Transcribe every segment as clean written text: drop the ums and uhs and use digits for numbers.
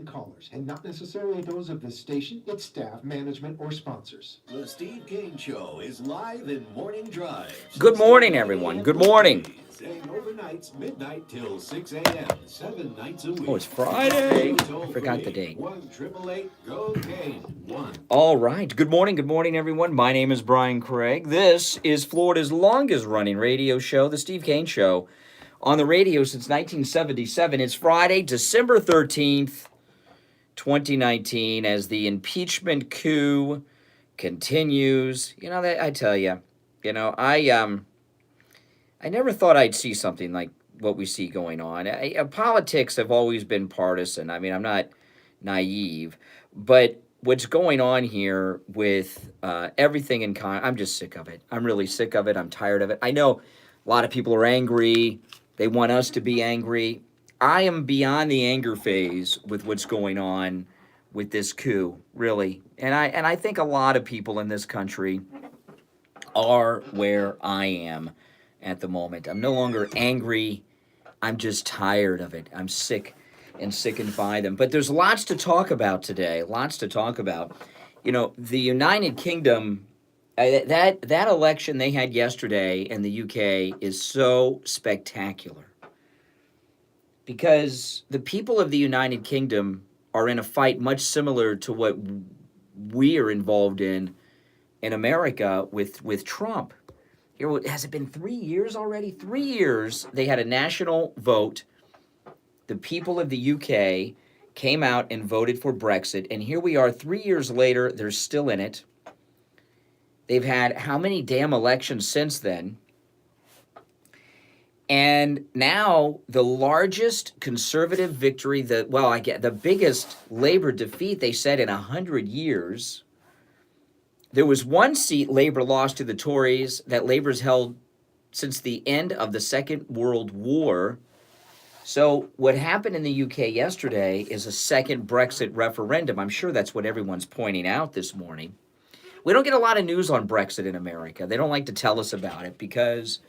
callers, and not necessarily those of this station, its staff, management, or sponsors. The Steve Kane Show is live in morning drives. Good morning, everyone. Good morning. And overnights, midnight till 6 a.m., 7 nights a week. Oh, it's Friday. I forgot the date. 1-888-GO-KANE. 1. All right. Good morning, everyone. My name is Brian Craig. This is Florida's longest-running radio show, The Steve Kane Show, on the radio since 1977. It's Friday, December 13th, 2019, as the impeachment coup continues. You know, I tell you, I never thought I'd see something like what we see going on. Politics have always been partisan. I mean, I'm not naive, but what's going on here with everything in I'm just sick of it. I'm really sick of it. I'm tired of it. I know a lot of people are angry. They want us to be angry. I am beyond the anger phase with what's going on with this coup, really. And I think a lot of people in this country are where I am at the moment. I'm no longer angry. I'm just tired of it. I'm sick and sickened by them. But there's lots to talk about today. Lots to talk about. You know, the United Kingdom, that election they had yesterday in the UK is so spectacular. Because the people of the United Kingdom are in a fight much similar to what we are involved in America with Trump. Here, has it been 3 years already? 3 years they had a national vote. The people of the UK came out and voted for Brexit, and here we are 3 years later, they're still in it. They've had how many damn elections since then? And now the largest conservative victory, the biggest Labour defeat, they said, in 100 years. There was one seat Labour lost to the Tories that Labour's held since the end of the Second World War. So what happened in the UK yesterday is a second Brexit referendum. I'm sure that's what everyone's pointing out this morning. We don't get a lot of news on Brexit in America. They don't like to tell us about it because,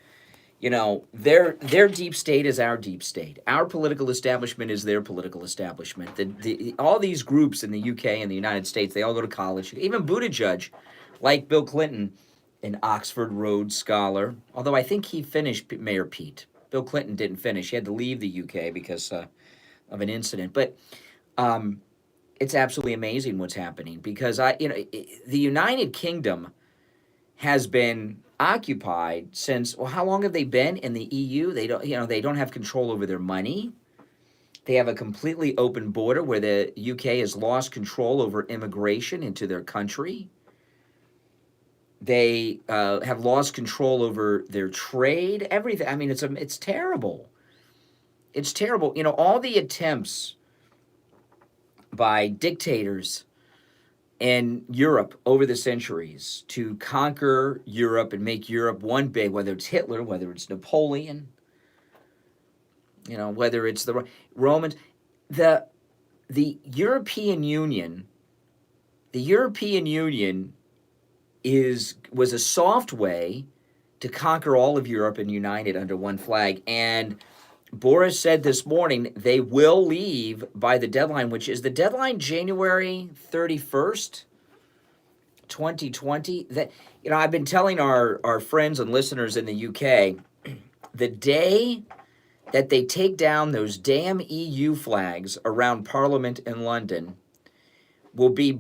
you know, their deep state is our deep state. Our political establishment is their political establishment. All these groups in the UK and the United States, they all go to college. Even Buttigieg, like Bill Clinton, an Oxford Rhodes Scholar, although I think he finished Mayor Pete. Bill Clinton didn't finish. He had to leave the UK because of an incident. But it's absolutely amazing what's happening because the United Kingdom has been occupied since, well, how long have they been in the EU? They don't have control over their money. They have a completely open border where the UK has lost control over immigration into their country. They have lost control over their trade, everything. I mean, it's terrible. It's terrible. You know, all the attempts by dictators in Europe over the centuries to conquer Europe and make Europe one big, whether it's Hitler, whether it's Napoleon, whether it's the Romans, the European Union, was a soft way to conquer all of Europe and unite it under one flag. And Boris said this morning they will leave by the deadline, which is the deadline January 31st, 2020. That, I've been telling our friends and listeners in the UK, the day that they take down those damn EU flags around Parliament in London will be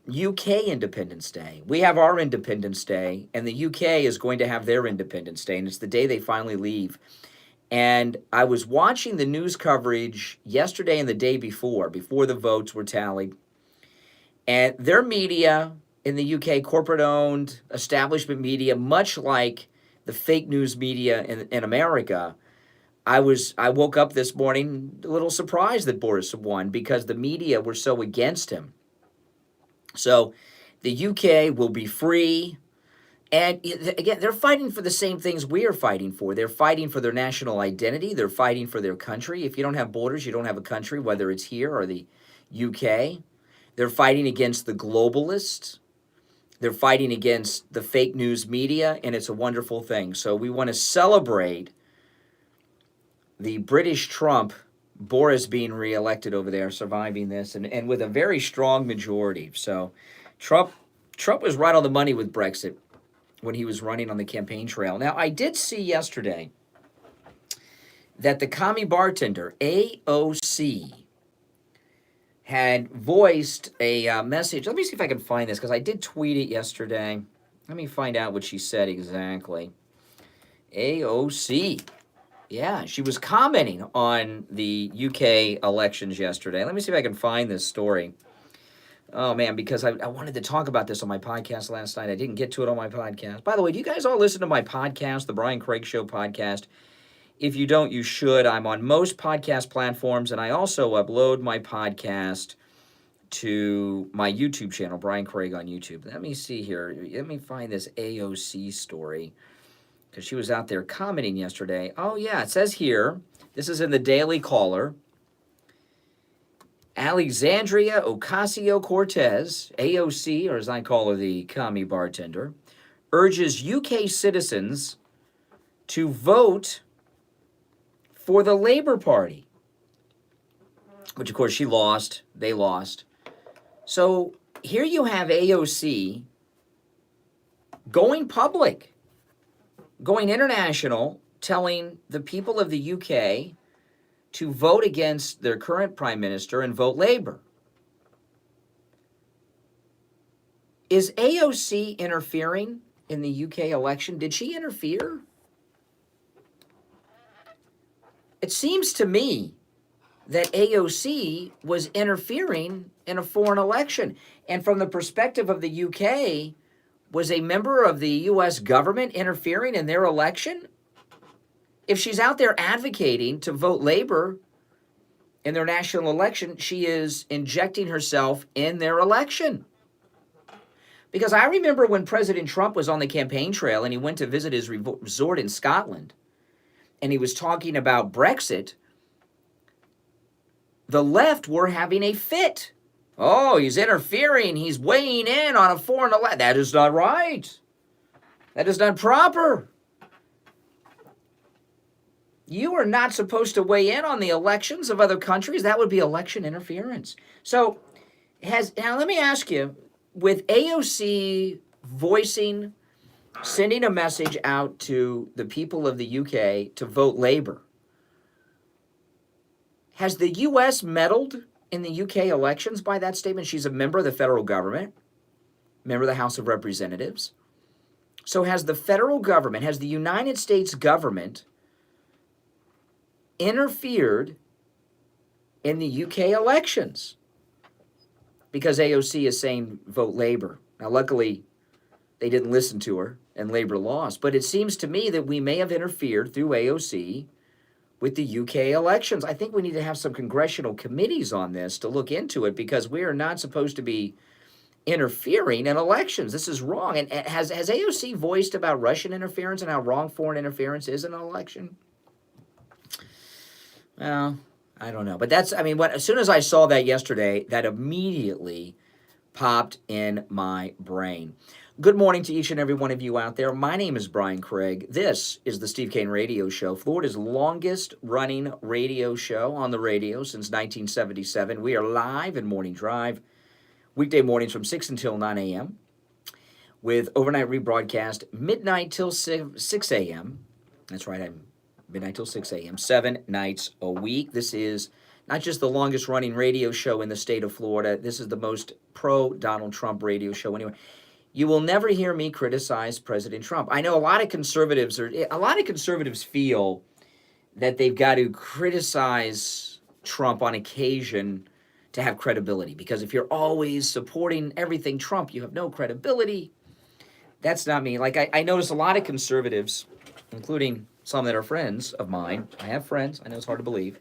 UK Independence Day. We have our Independence Day, and the UK is going to have their Independence Day, and it's the day they finally leave. And I was watching the news coverage yesterday and the day before the votes were tallied, and their media in the UK, corporate-owned establishment media, much like the fake news media in America, I woke up this morning a little surprised that Boris won because the media were so against him. So the UK will be free. And again, they're fighting for the same things we are fighting for. They're fighting for their national identity. They're fighting for their country. If you don't have borders, you don't have a country, whether it's here or the UK. They're fighting against the globalists. They're fighting against the fake news media, and it's a wonderful thing. So we want to celebrate the British Trump Boris being reelected over there, surviving this, and with a very strong majority. So Trump was right on the money with Brexit when he was running on the campaign trail. Now, I did see yesterday that the commie bartender, AOC, had voiced a message. Let me see if I can find this, because I did tweet it yesterday. Let me find out what she said exactly. AOC. Yeah, she was commenting on the UK elections yesterday. Let me see if I can find this story. Oh, man, because I wanted to talk about this on my podcast last night. I didn't get to it on my podcast. By the way, do you guys all listen to my podcast, the Brian Craig Show podcast? If you don't, you should. I'm on most podcast platforms, and I also upload my podcast to my YouTube channel, Brian Craig on YouTube. Let me see here. Let me find this AOC story, because she was out there commenting yesterday. Oh, yeah, it says here, this is in the Daily Caller, Alexandria Ocasio-Cortez, AOC, or as I call her, the commie bartender, urges UK citizens to vote for the Labour Party, which, of course, she lost. They lost. So here you have AOC going public, going international, telling the people of the UK to vote against their current prime minister and vote Labour. Is AOC interfering in the UK election? Did she interfere? It seems to me that AOC was interfering in a foreign election. And from the perspective of the UK, was a member of the US government interfering in their election? If she's out there advocating to vote Labour in their national election, she is injecting herself in their election. Because I remember when President Trump was on the campaign trail and he went to visit his resort in Scotland, and he was talking about Brexit, the left were having a fit. Oh, he's interfering. He's weighing in on a foreign election. That is not right. That is not proper. You are not supposed to weigh in on the elections of other countries. That would be election interference. So, now let me ask you, with AOC voicing, sending a message out to the people of the UK to vote Labour, has the US meddled in the UK elections by that statement? She's a member of the federal government, member of the House of Representatives. So has the federal government, has the United States government interfered in the UK elections? Because AOC is saying vote Labour. Now, luckily, they didn't listen to her and Labour lost. But it seems to me that we may have interfered through AOC with the UK elections. I think we need to have some congressional committees on this to look into it, because we are not supposed to be interfering in elections. This is wrong. And has AOC voiced about Russian interference and how wrong foreign interference is in an election? Well, I don't know. But that's, I mean, as soon as I saw that yesterday, that immediately popped in my brain. Good morning to each and every one of you out there. My name is Brian Craig. This is the Steve Kane Radio Show, Florida's longest running radio show on the radio since 1977. We are live in Morning Drive, weekday mornings from 6 until 9 a.m., with overnight rebroadcast midnight till 6 a.m. That's right, I'm midnight till 6 a.m., 7 nights a week. This is not just the longest running radio show in the state of Florida. This is the most pro-Donald Trump radio show anyway. You will never hear me criticize President Trump. I know a lot of conservatives feel that they've got to criticize Trump on occasion to have credibility, because if you're always supporting everything Trump, you have no credibility. That's not me. Like, I notice a lot of conservatives, including some that are friends of mine. I have friends. I know it's hard to believe.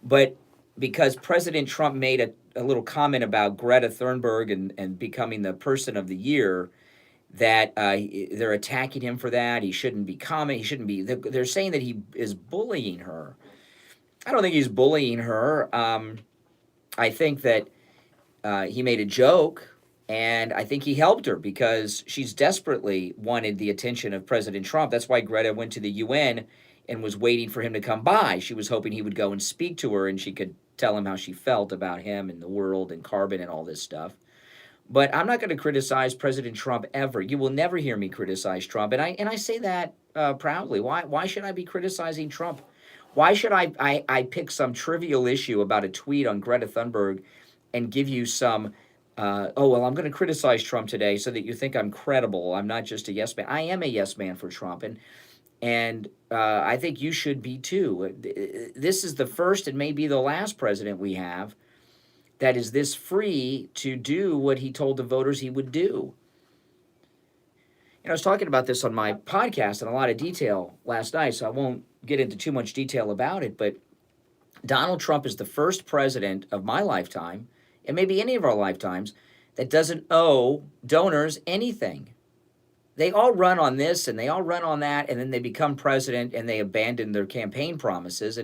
But because President Trump made a little comment about Greta Thunberg and becoming the person of the year, that they're attacking him for that. He shouldn't be commenting. He shouldn't be. They're saying that he is bullying her. I don't think he's bullying her. I think that he made a joke, and I think he helped her because she's desperately wanted the attention of President Trump. That's why Greta went to the UN and was waiting for him to come by. She was hoping he would go and speak to her and she could tell him how she felt about him and the world and carbon and all this stuff. But I'm not going to criticize President Trump ever. You will never hear me criticize Trump, and I say that proudly. Why should I be criticizing Trump? Why should I pick some trivial issue about a tweet on Greta Thunberg and give you some, oh, well, I'm going to criticize Trump today so that you think I'm credible. I'm not just a yes man. I am a yes man for Trump, and I think you should be too. This is the first and maybe the last president we have that is this free to do what he told the voters he would do. I was talking about this on my podcast in a lot of detail last night, so I won't get into too much detail about it, but Donald Trump is the first president of my lifetime, and maybe any of our lifetimes, that doesn't owe donors anything. They all run on this and they all run on that, and then they become president and they abandon their campaign promises,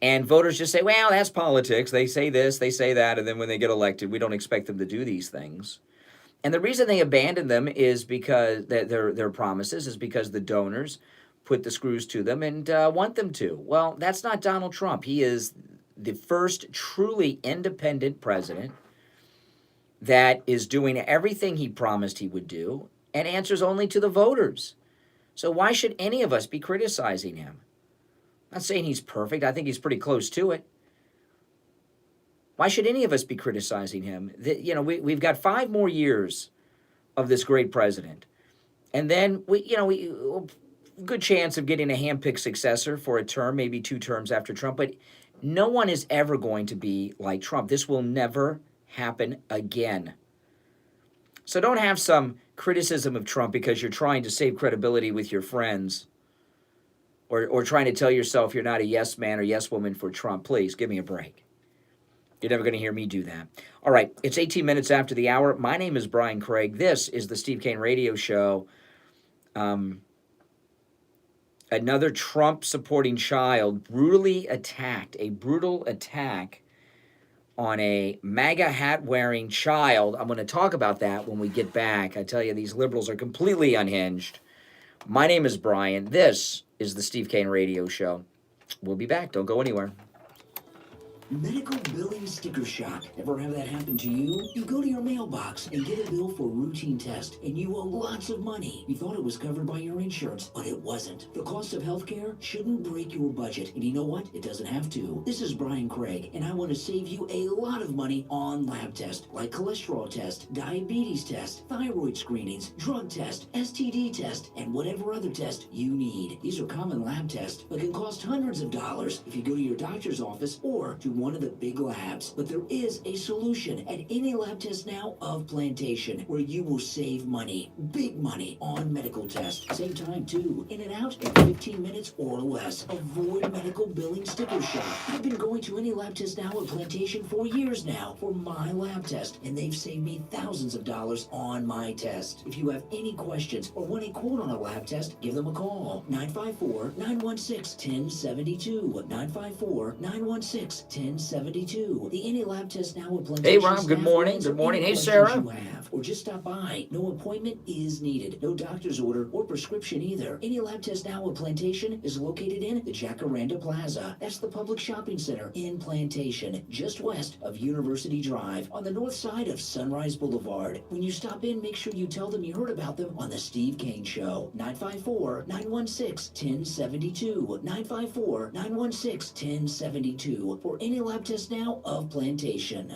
and voters just say, well, that's politics. They say this, they say that, and then when they get elected, we don't expect them to do these things. And the reason they abandon them is because their promises is because the donors put the screws to them and want them to. Well, that's not Donald Trump. He is the first truly independent president that is doing everything he promised he would do and answers only to the voters. So why should any of us be criticizing him? I'm not saying he's perfect. I think he's pretty close to it. Why should any of us be criticizing him? We've got 5 more years of this great president. And then, good chance of getting a hand-picked successor for a term, maybe 2 terms after Trump. But no one is ever going to be like Trump. This will never happen again. So don't have some criticism of Trump because you're trying to save credibility with your friends or trying to tell yourself you're not a yes man or yes woman for Trump. Please, give me a break. You're never going to hear me do that. All right, it's 18 minutes after the hour. My name is Brian Craig. This is the Steve Kane Radio Show. Another Trump-supporting child brutally attacked, a brutal attack on a MAGA hat-wearing child. I'm going to talk about that when we get back. I tell you, these liberals are completely unhinged. My name is Brian. This is the Steve Kane Radio Show. We'll be back. Don't go anywhere. Medical billing sticker shock. Ever have that happen to you? You go to your mailbox and get a bill for a routine test, and you owe lots of money. You thought it was covered by your insurance, but it wasn't. The cost of healthcare shouldn't break your budget, and you know what? It doesn't have to. This is Brian Craig, and I want to save you a lot of money on lab tests, like cholesterol test, diabetes test, thyroid screenings, drug test, STD test, and whatever other test you need. These are common lab tests, but can cost hundreds of dollars if you go to your doctor's office or to one of the big labs. But there is a solution at any lab test now of Plantation where you will save money, big money, on medical tests. Save time too, in and out in 15 minutes or less. Avoid medical billing sticker shock. I've been going to any lab test now at Plantation for years now for my lab test, and they've saved me thousands of dollars on my test. If you have any questions or want a quote on a lab test, give them a call. 954-916-1072. 954-916-1072. The any lab test now at Plantation. Hey, Rob, good morning. Good morning. Hey, Sarah. Or just stop by. No appointment is needed. No doctor's order or prescription either. Any lab test now at Plantation is located in the Jacaranda Plaza. That's the public shopping center in Plantation, just west of University Drive, on the north side of Sunrise Boulevard. When you stop in, make sure you tell them you heard about them on the Steve Kane Show. 954-916-1072. 954-916-1072. For any lab test now of Plantation.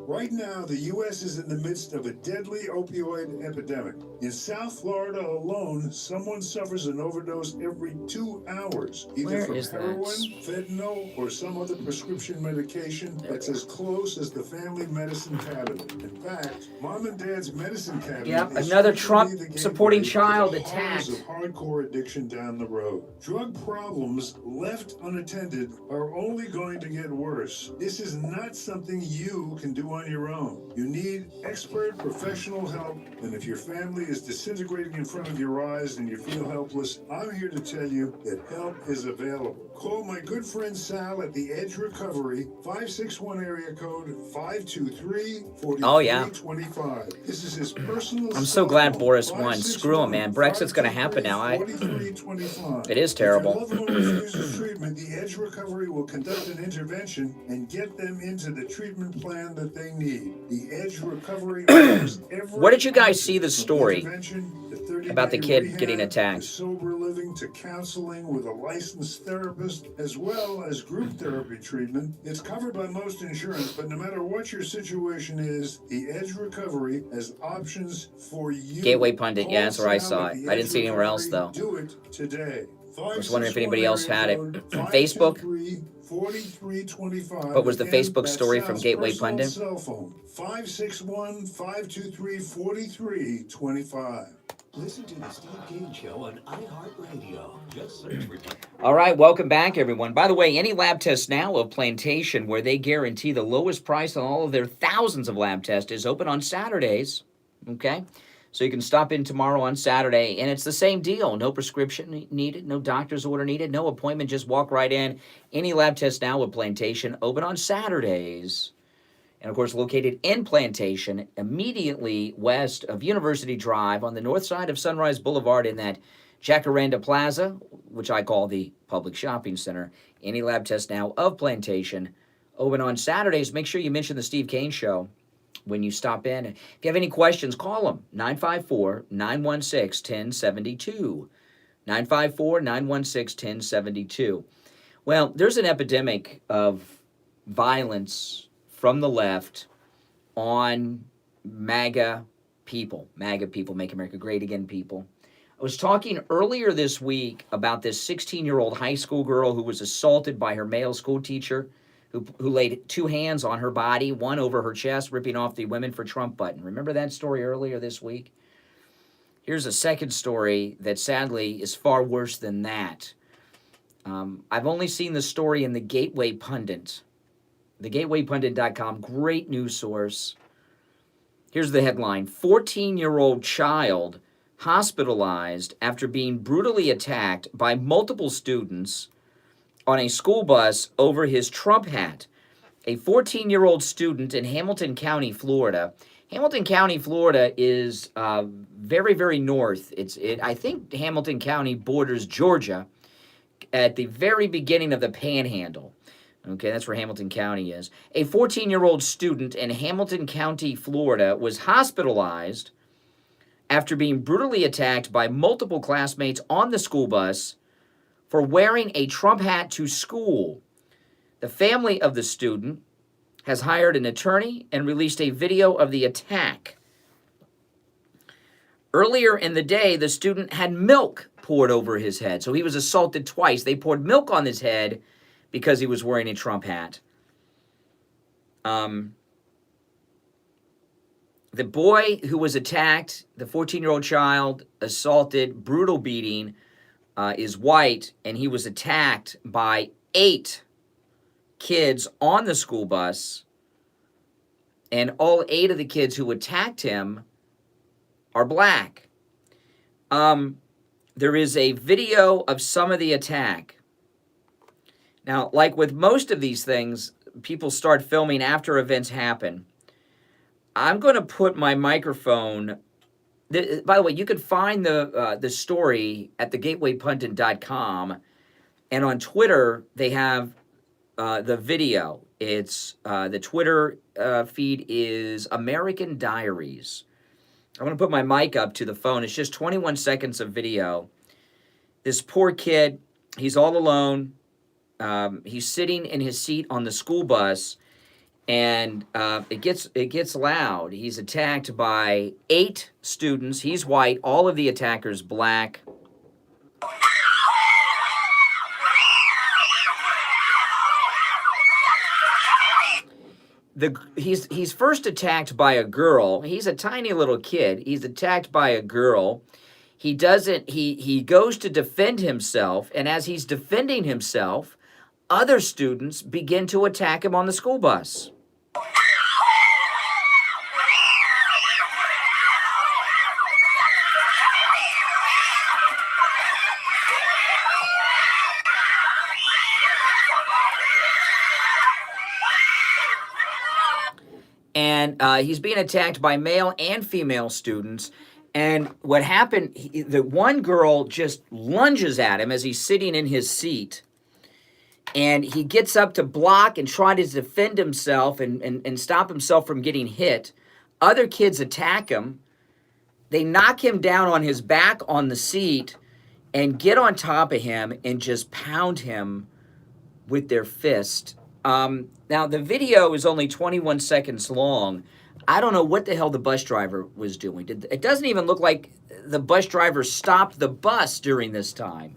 Right now, the U.S. is in the midst of a deadly opioid epidemic. In South Florida alone, someone suffers an overdose every 2 hours, either from heroin, fentanyl, or some other prescription medication that's as close as the family medicine cabinet. In fact, Mom and Dad's medicine cabinet is another Trump-supporting child the attacked. horrors of hardcore addiction down the road. Drug problems left unattended are only going to get worse. This is not something you can do on your own. You need expert professional help, and if your family is disintegrating in front of your eyes and you feel helpless, I'm here to tell you that help is available. Call my good friend Sal at the Edge Recovery, 561 area code 523-4325. Oh, yeah. This is his personal I'm so cell glad phone, Boris won. Screw him, man. Brexit's going to happen now. 523-4325. It is If your terrible. loved one refuses treatment, the Edge Recovery will conduct an intervention and get them into the treatment plan that they need. The Edge Recovery offers every Where did you guys option, see the from story intervention to 30-day about the kid rehab, getting to attacked? sober living, to counseling with a licensed therapist, as well as group therapy treatment. It's covered by most insurance, but no matter what your situation is, the Edge Recovery has options for you. Gateway Pundit, yeah, Call that's where I Sal saw at it. the I Edge didn't see it anywhere else, Recovery. though. Do it today. I was wondering if anybody else had it. 561 Facebook? 523-4325. What was the Again, Facebook that's story from Sal's Gateway personal Pundit? Cell phone, 561-523-4325. Listen to the Steve Kane Show on iHeartRadio. Just search for All right, welcome back, everyone. By the way, any lab test now of Plantation, where they guarantee the lowest price on all of their thousands of lab tests, is open on Saturdays. Okay? So you can stop in tomorrow on Saturday, and it's the same deal. No prescription needed, no doctor's order needed, no appointment. Just walk right in. Any lab test now with Plantation, open on Saturdays. And, of course, located in Plantation, immediately west of University Drive on the north side of Sunrise Boulevard in that Jacaranda Plaza, which I call the public shopping center. Any lab test now of Plantation, open on Saturdays. Make sure you mention the Steve Kane Show when you stop in. If you have any questions, call them, 954-916-1072. 954-916-1072. Well, there's an epidemic of violence from the left on MAGA people, Make America Great Again people. I was talking earlier this week about this 16-year-old high school girl who was assaulted by her male school teacher, who laid two hands on her body, one over her chest, ripping off the Women for Trump button. Remember that story earlier this week? Here's a second story that sadly is far worse than that. I've only seen the story in the Gateway Pundit. TheGatewayPundit.com, great news source. Here's the headline: 14-year-old child hospitalized after being brutally attacked by multiple students on a school bus over his Trump hat. A 14-year-old student in Hamilton County, Florida. Hamilton County, Florida is very, very north. I think Hamilton County borders Georgia at the very beginning of the Panhandle. Okay, that's where Hamilton County is. A 14-year-old student in Hamilton County, Florida, was hospitalized after being brutally attacked by multiple classmates on the school bus for wearing a Trump hat to school. The family of the student has hired an attorney and released a video of the attack. Earlier in the day, the student had milk poured over his head, so he was assaulted twice. They poured milk on his head because he was wearing a Trump hat. The boy who was attacked, the 14-year-old child, assaulted, brutal beating, is white, and he was attacked by 8 kids on the school bus, and all 8 of the kids who attacked him are black. There is a video of some of the attack. Now, like with most of these things, people start filming after events happen. I'm going to put my microphone. By the way, you can find the story at thegatewaypundit.com, and on Twitter they have the video. It's the Twitter feed is American Diaries. I'm going to put my mic up to the phone. It's just 21 seconds of video. This poor kid, he's all alone. He's sitting in his seat on the school bus, and it gets loud. He's attacked by 8 students. He's white. All of the attackers black. He's first attacked by a girl. He's a tiny little kid. He's attacked by a girl. He goes to defend himself, and as he's defending himself, other students begin to attack him on the school bus. and he's being attacked by male and female students. And what happened, the one girl just lunges at him as he's sitting in his seat, and he gets up to block and try to defend himself and stop himself from getting hit. Other kids attack him. They knock him down on his back on the seat and get on top of him and just pound him with their fist. Now, the video is only 21 seconds long. I don't know what the hell the bus driver was doing. It doesn't even look like the bus driver stopped the bus during this time.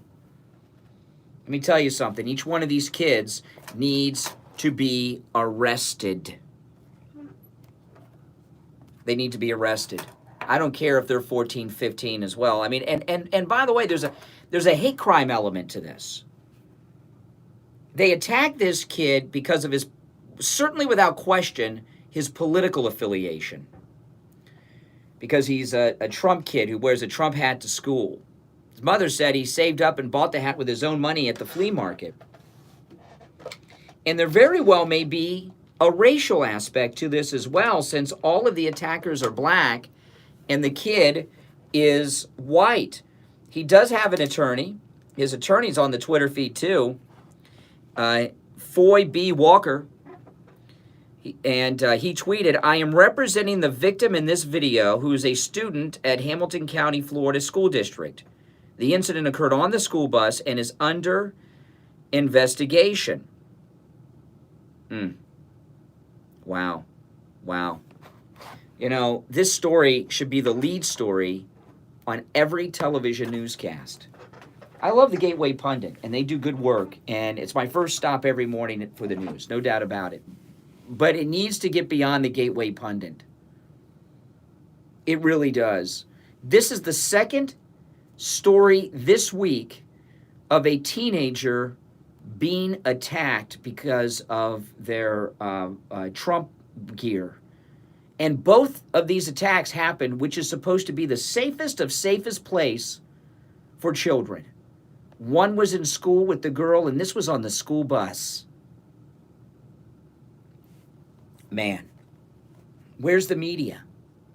Let me tell you something. Each one of these kids needs to be arrested. They need to be arrested. I don't care if they're 14, 15 as well. I mean, and by the way, there's a hate crime element to this. They attack this kid because of his, certainly without question, his political affiliation. Because he's a Trump kid who wears a Trump hat to school. His mother said he saved up and bought the hat with his own money at the flea market. And there very well may be a racial aspect to this as well, since all of the attackers are black and the kid is white. He does have an attorney. His attorney's on the Twitter feed too. Foy B. Walker. And he tweeted, "I am representing the victim in this video who is a student at Hamilton County, Florida School District. The incident occurred on the school bus and is under investigation." Wow. Wow. You know, this story should be the lead story on every television newscast. I love the Gateway Pundit, and they do good work, and it's my first stop every morning for the news, no doubt about it. But it needs to get beyond the Gateway Pundit. It really does. This is the second story this week of a teenager being attacked because of their Trump gear. And both of these attacks happened, which is supposed to be the safest of safest place for children. One was in school with the girl, and this was on the school bus. Man, where's the media?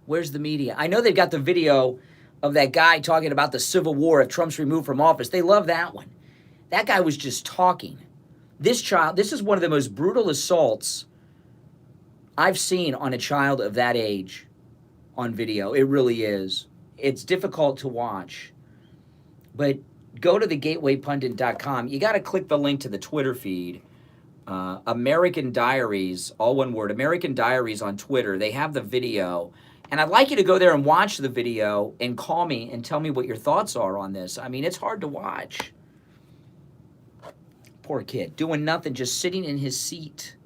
Where's the media? I know they've got the video of that guy talking about the Civil War if Trump's removed from office. They love that one. That guy was just talking. This child, this is one of the most brutal assaults I've seen on a child of that age on video. It really is. It's difficult to watch. But go to thegatewaypundit.com. You got to click the link to the Twitter feed. American Diaries, all one word, American Diaries on Twitter. They have the video. And I'd like you to go there and watch the video and call me and tell me what your thoughts are on this. I mean, it's hard to watch. Poor kid, doing nothing, just sitting in his seat.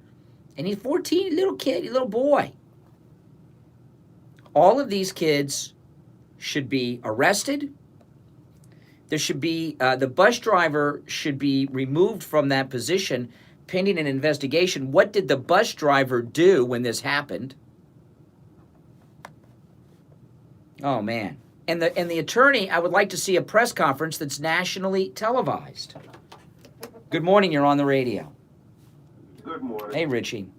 And he's 14, little kid, little boy. All of these kids should be arrested. There should be, the bus driver should be removed from that position pending an investigation. What did the bus driver do when this happened? Oh, man. And the attorney, I would like to see a press conference that's nationally televised. Good morning, you're on the radio. Good morning. Hey, Richie.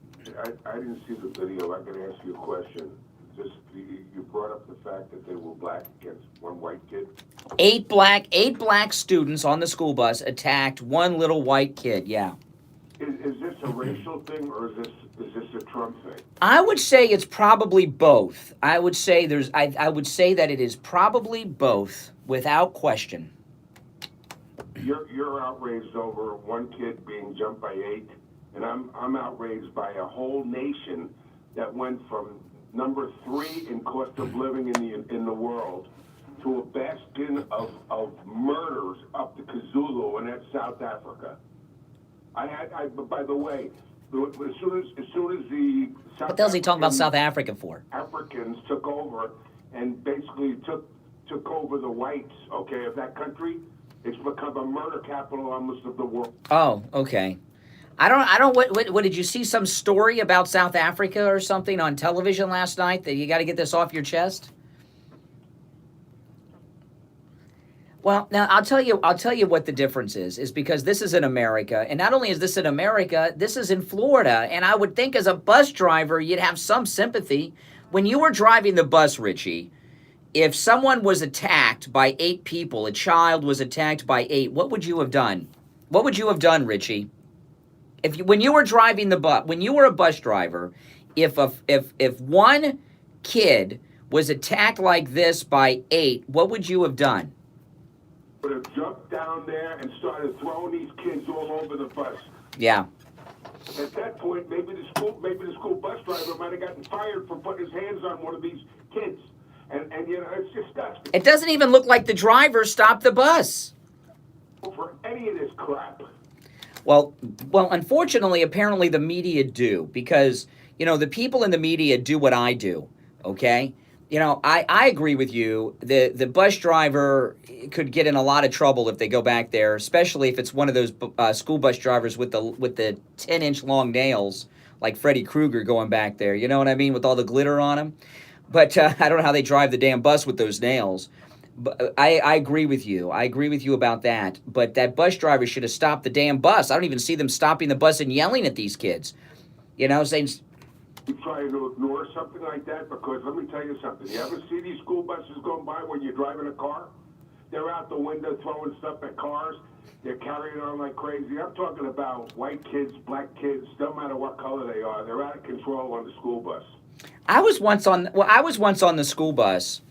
I didn't see the video. I'm going to ask you a question. Just you brought up the fact that they were black against one white kid. Eight black students on the school bus attacked one little white kid. Yeah. Is this a racial thing or is this a Trump thing? I would say it's probably both. I would say I would say that it is probably both, without question. You're outraged over one kid being jumped by 8, and I'm outraged by a whole nation that went from number 3 in cost of living in the world to a bastion of murders up the Kazulu, and that's South Africa. By the way, as soon as the What the hell's he talking about South Africa for? Africans took over and basically took over the whites, okay, of that country, it's become a murder capital almost of the world. Oh, okay. I don't. What did you see some story about South Africa or something on television last night that you got to get this off your chest? Well, now I'll tell you what the difference is because this is in America, and not only is this in America, this is in Florida, and I would think as a bus driver, you'd have some sympathy. When you were driving the bus, Richie, if someone was attacked by 8 people, a child was attacked by 8, what would you have done? What would you have done, Richie? When you were driving the bus, when you were a bus driver, if one kid was attacked like this by 8, what would you have done? Would have jumped down there and started throwing these kids all over the bus. Yeah. At that point, maybe the school bus driver might have gotten fired for putting his hands on one of these kids. And you know, it's disgusting. It doesn't even look like the driver stopped the bus. For any of this crap. Well, unfortunately, apparently the media do, because, you know, the people in the media do what I do, okay? You know, I agree with you. The bus driver could get in a lot of trouble if they go back there, especially if it's one of those school bus drivers with the 10-inch long nails, like Freddy Krueger going back there. You know what I mean, with all the glitter on him. But I don't know how they drive the damn bus with those nails. But I agree with you. I agree with you about that. But that bus driver should have stopped the damn bus. I don't even see them stopping the bus and yelling at these kids. You know, saying, You trying to ignore something like that? Because let me tell you something. You ever see these school buses going by when you're driving a car? They're out the window throwing stuff at cars. They're carrying on like crazy. I'm talking about white kids, black kids, no matter what color they are. They're out of control on the school bus. I was once on the school bus,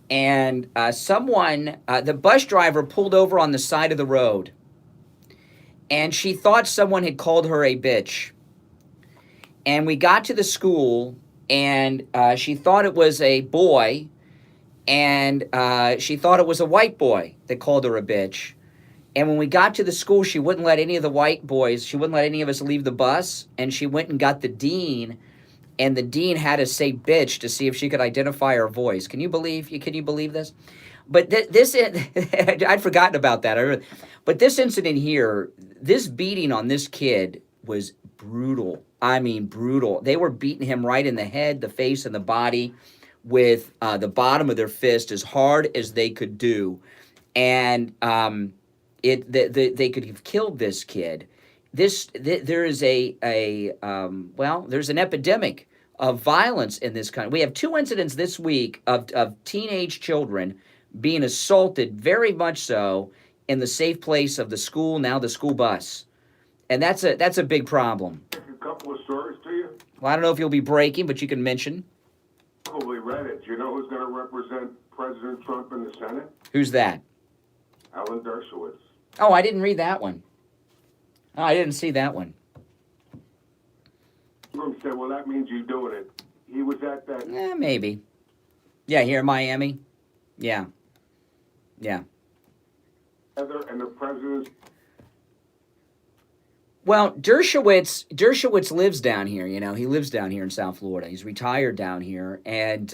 and the bus driver pulled over on the side of the road, and she thought someone had called her a bitch. And we got to the school, and she thought it was a boy, and she thought it was a white boy that called her a bitch. And when we got to the school, she wouldn't let any of the white boys, she wouldn't let any of us leave the bus, and she went and got the dean, and the dean had to say bitch to see if she could identify her voice. Can you believe this? But this, I'd forgotten about that. But this incident here, this beating on this kid was brutal. I mean, brutal. They were beating him right in the head, the face, and the body with the bottom of their fist as hard as they could do. And they could have killed this kid. There's an epidemic of violence in this country. We have 2 incidents this week of teenage children being assaulted, very much so, in the safe place of the school, now the school bus. And that's a big problem. A couple of stories to you. Well, I don't know if you'll be breaking, but you can mention. Probably read it. You know who's going to represent President Trump in the Senate? Who's that? Alan Dershowitz. Oh, I didn't read that one. Oh, I didn't see that one. Ingram said, well, that means you're doing it. He was at that. Maybe. Yeah, here in Miami. Yeah. And the president's. Well, Dershowitz lives down here, you know. He lives down here in South Florida. He's retired down here. And,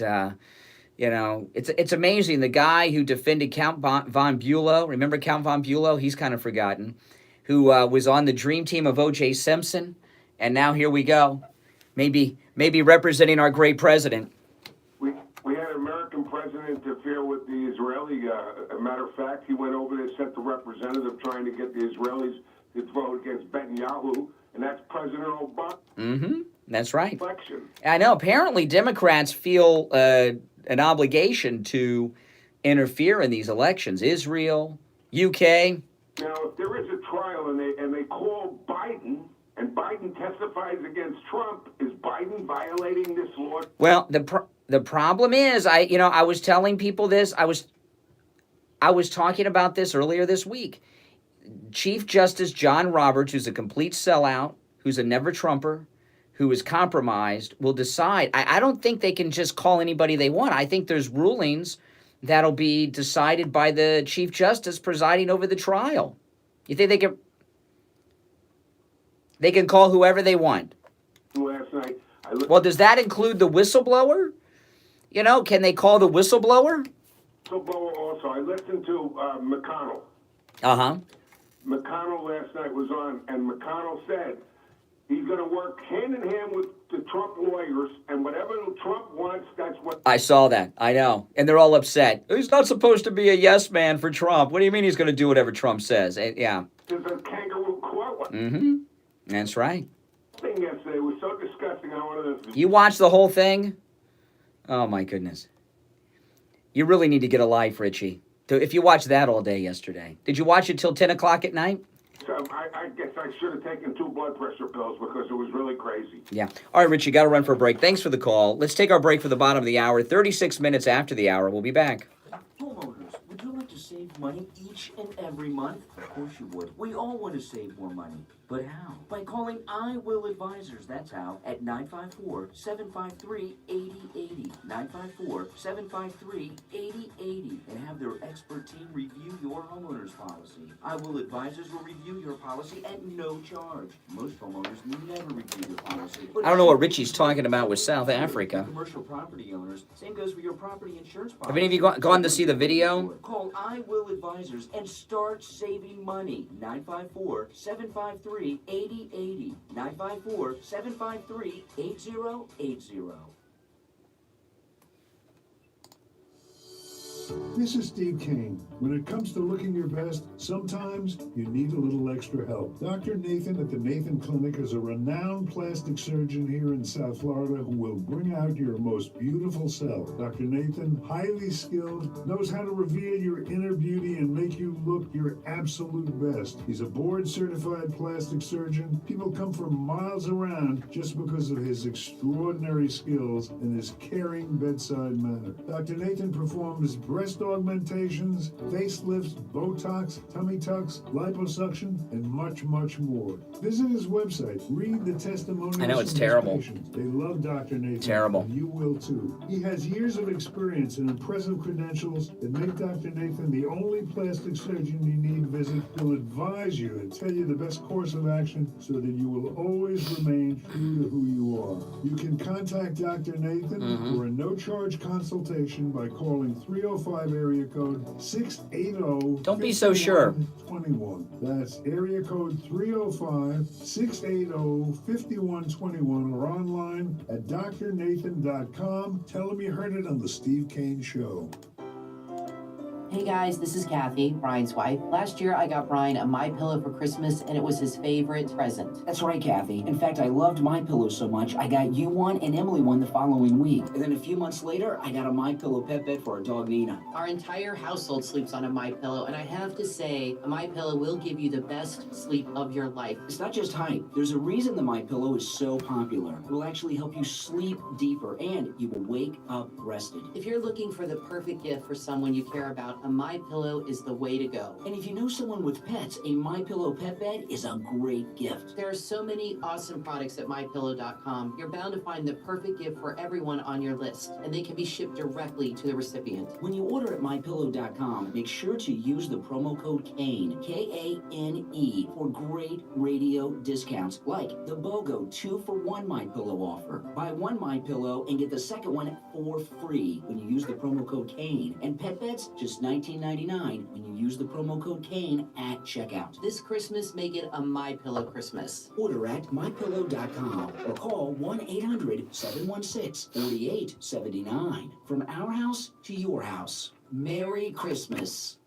you know, it's amazing. The guy who defended Count von Bulow, remember Count von Bulow? He's kind of forgotten. Who was on the dream team of O.J. Simpson. And now here we go. Maybe representing our great president. We had an American president interfere with the Israeli. A matter of fact, he went over there, sent the representative trying to get the Israelis to vote against Netanyahu, and that's President Obama. Mm-hmm. That's right. Election. I know. Apparently, Democrats feel an obligation to interfere in these elections. Israel, UK. Now, if there is a trial and they call Biden, and Biden testifies against Trump, is Biden violating this law? Well, the problem is, I was telling people this. I was talking about this earlier this week. Chief Justice John Roberts, who's a complete sellout, who's a never-Trumper, who is compromised, will decide. I don't think they can just call anybody they want. I think there's rulings that'll be decided by the Chief Justice presiding over the trial. You think they can call whoever they want? Last night, Well, does that include the whistleblower? You know, can they call the whistleblower? whistleblower also. I listened to McConnell. Uh-huh. McConnell last night was on, and McConnell said he's going to work hand in hand with the Trump lawyers, and whatever Trump wants, that's what What? I saw that. I know. And they're all upset. He's not supposed to be a yes man for Trump. What do you mean he's going to do whatever Trump says? Yeah. There's a kangaroo court. Mm-hmm. That's right. Thing yesterday was so disgusting. I wanted to. You watched the whole thing? Oh, my goodness. You really need to get a life, Richie. If you watched that all day yesterday. Did you watch it till 10 o'clock at night? So I guess I should have taken 2 blood pressure pills because it was really crazy. Yeah. All right, Richie, got to run for a break. Thanks for the call. Let's take our break for the bottom of the hour. 36 minutes after the hour. We'll be back. Homeowners, would you like to save money each and every month? Of course you would. We all want to save more money. But how? By calling I Will Advisors, that's how, at 954-753-8080. 954-753-8080. And have their expert team review your homeowner's policy. I Will Advisors will review your policy at no charge. Most homeowners never review your policy. I don't know what Richie's talking about with South Africa. Commercial property owners, same goes for your property insurance policy. Have any of you gone to see the video? Call I Will Advisors and start saving money. 954-753-8080. 954-753-8080. This is Steve Kane. When it comes to looking your best, sometimes you need a little extra help. Dr. Nathan at the Nathan Clinic is a renowned plastic surgeon here in South Florida who will bring out your most beautiful self. Dr. Nathan, highly skilled, knows how to reveal your inner beauty and make you look your absolute best. He's a board-certified plastic surgeon. People come from miles around just because of his extraordinary skills and his caring bedside manner. Dr. Nathan performs breast augmentations, facelifts, Botox, tummy tucks, liposuction, and much, much more. Visit his website. Read the testimonials. I know, it's from his terrible. patients. They love Dr. Nathan. Terrible. And you will too. He has years of experience and impressive credentials that make Dr. Nathan the only plastic surgeon you need visit. He'll advise you and tell you the best course of action so that you will always remain true to who you are. You can contact Dr. Nathan for a no-charge consultation by calling 305 area code 680. Don't be so sure. 21. That's area code 305-680-5121 or online at drnathan.com. Tell him you heard it on the Steve Kane Show. Hey guys, this is Kathy, Brian's wife. Last year I got Brian a MyPillow for Christmas and it was his favorite present. That's right, Kathy. In fact, I loved MyPillow so much, I got you one and Emily one the following week. And then a few months later, I got a MyPillow pet bed for our dog, Nina. Our entire household sleeps on a MyPillow, and I have to say, a MyPillow will give you the best sleep of your life. It's not just height. There's a reason the MyPillow is so popular. It will actually help you sleep deeper and you will wake up rested. If you're looking for the perfect gift for someone you care about, a MyPillow is the way to go. And if you know someone with pets, a MyPillow pet bed is a great gift. There are so many awesome products at MyPillow.com. You're bound to find the perfect gift for everyone on your list, and they can be shipped directly to the recipient. When you order at MyPillow.com, make sure to use the promo code KANE, K-A-N-E, for great radio discounts, like the BOGO 2-for-1 MyPillow offer. Buy one MyPillow and get the second one for free when you use the promo code KANE. And pet beds, just $19.99 when you use the promo code KANE at checkout. This Christmas, make it a MyPillow Christmas. Order at MyPillow.com or call 1-800-716-4879. From our house to your house. Merry Christmas.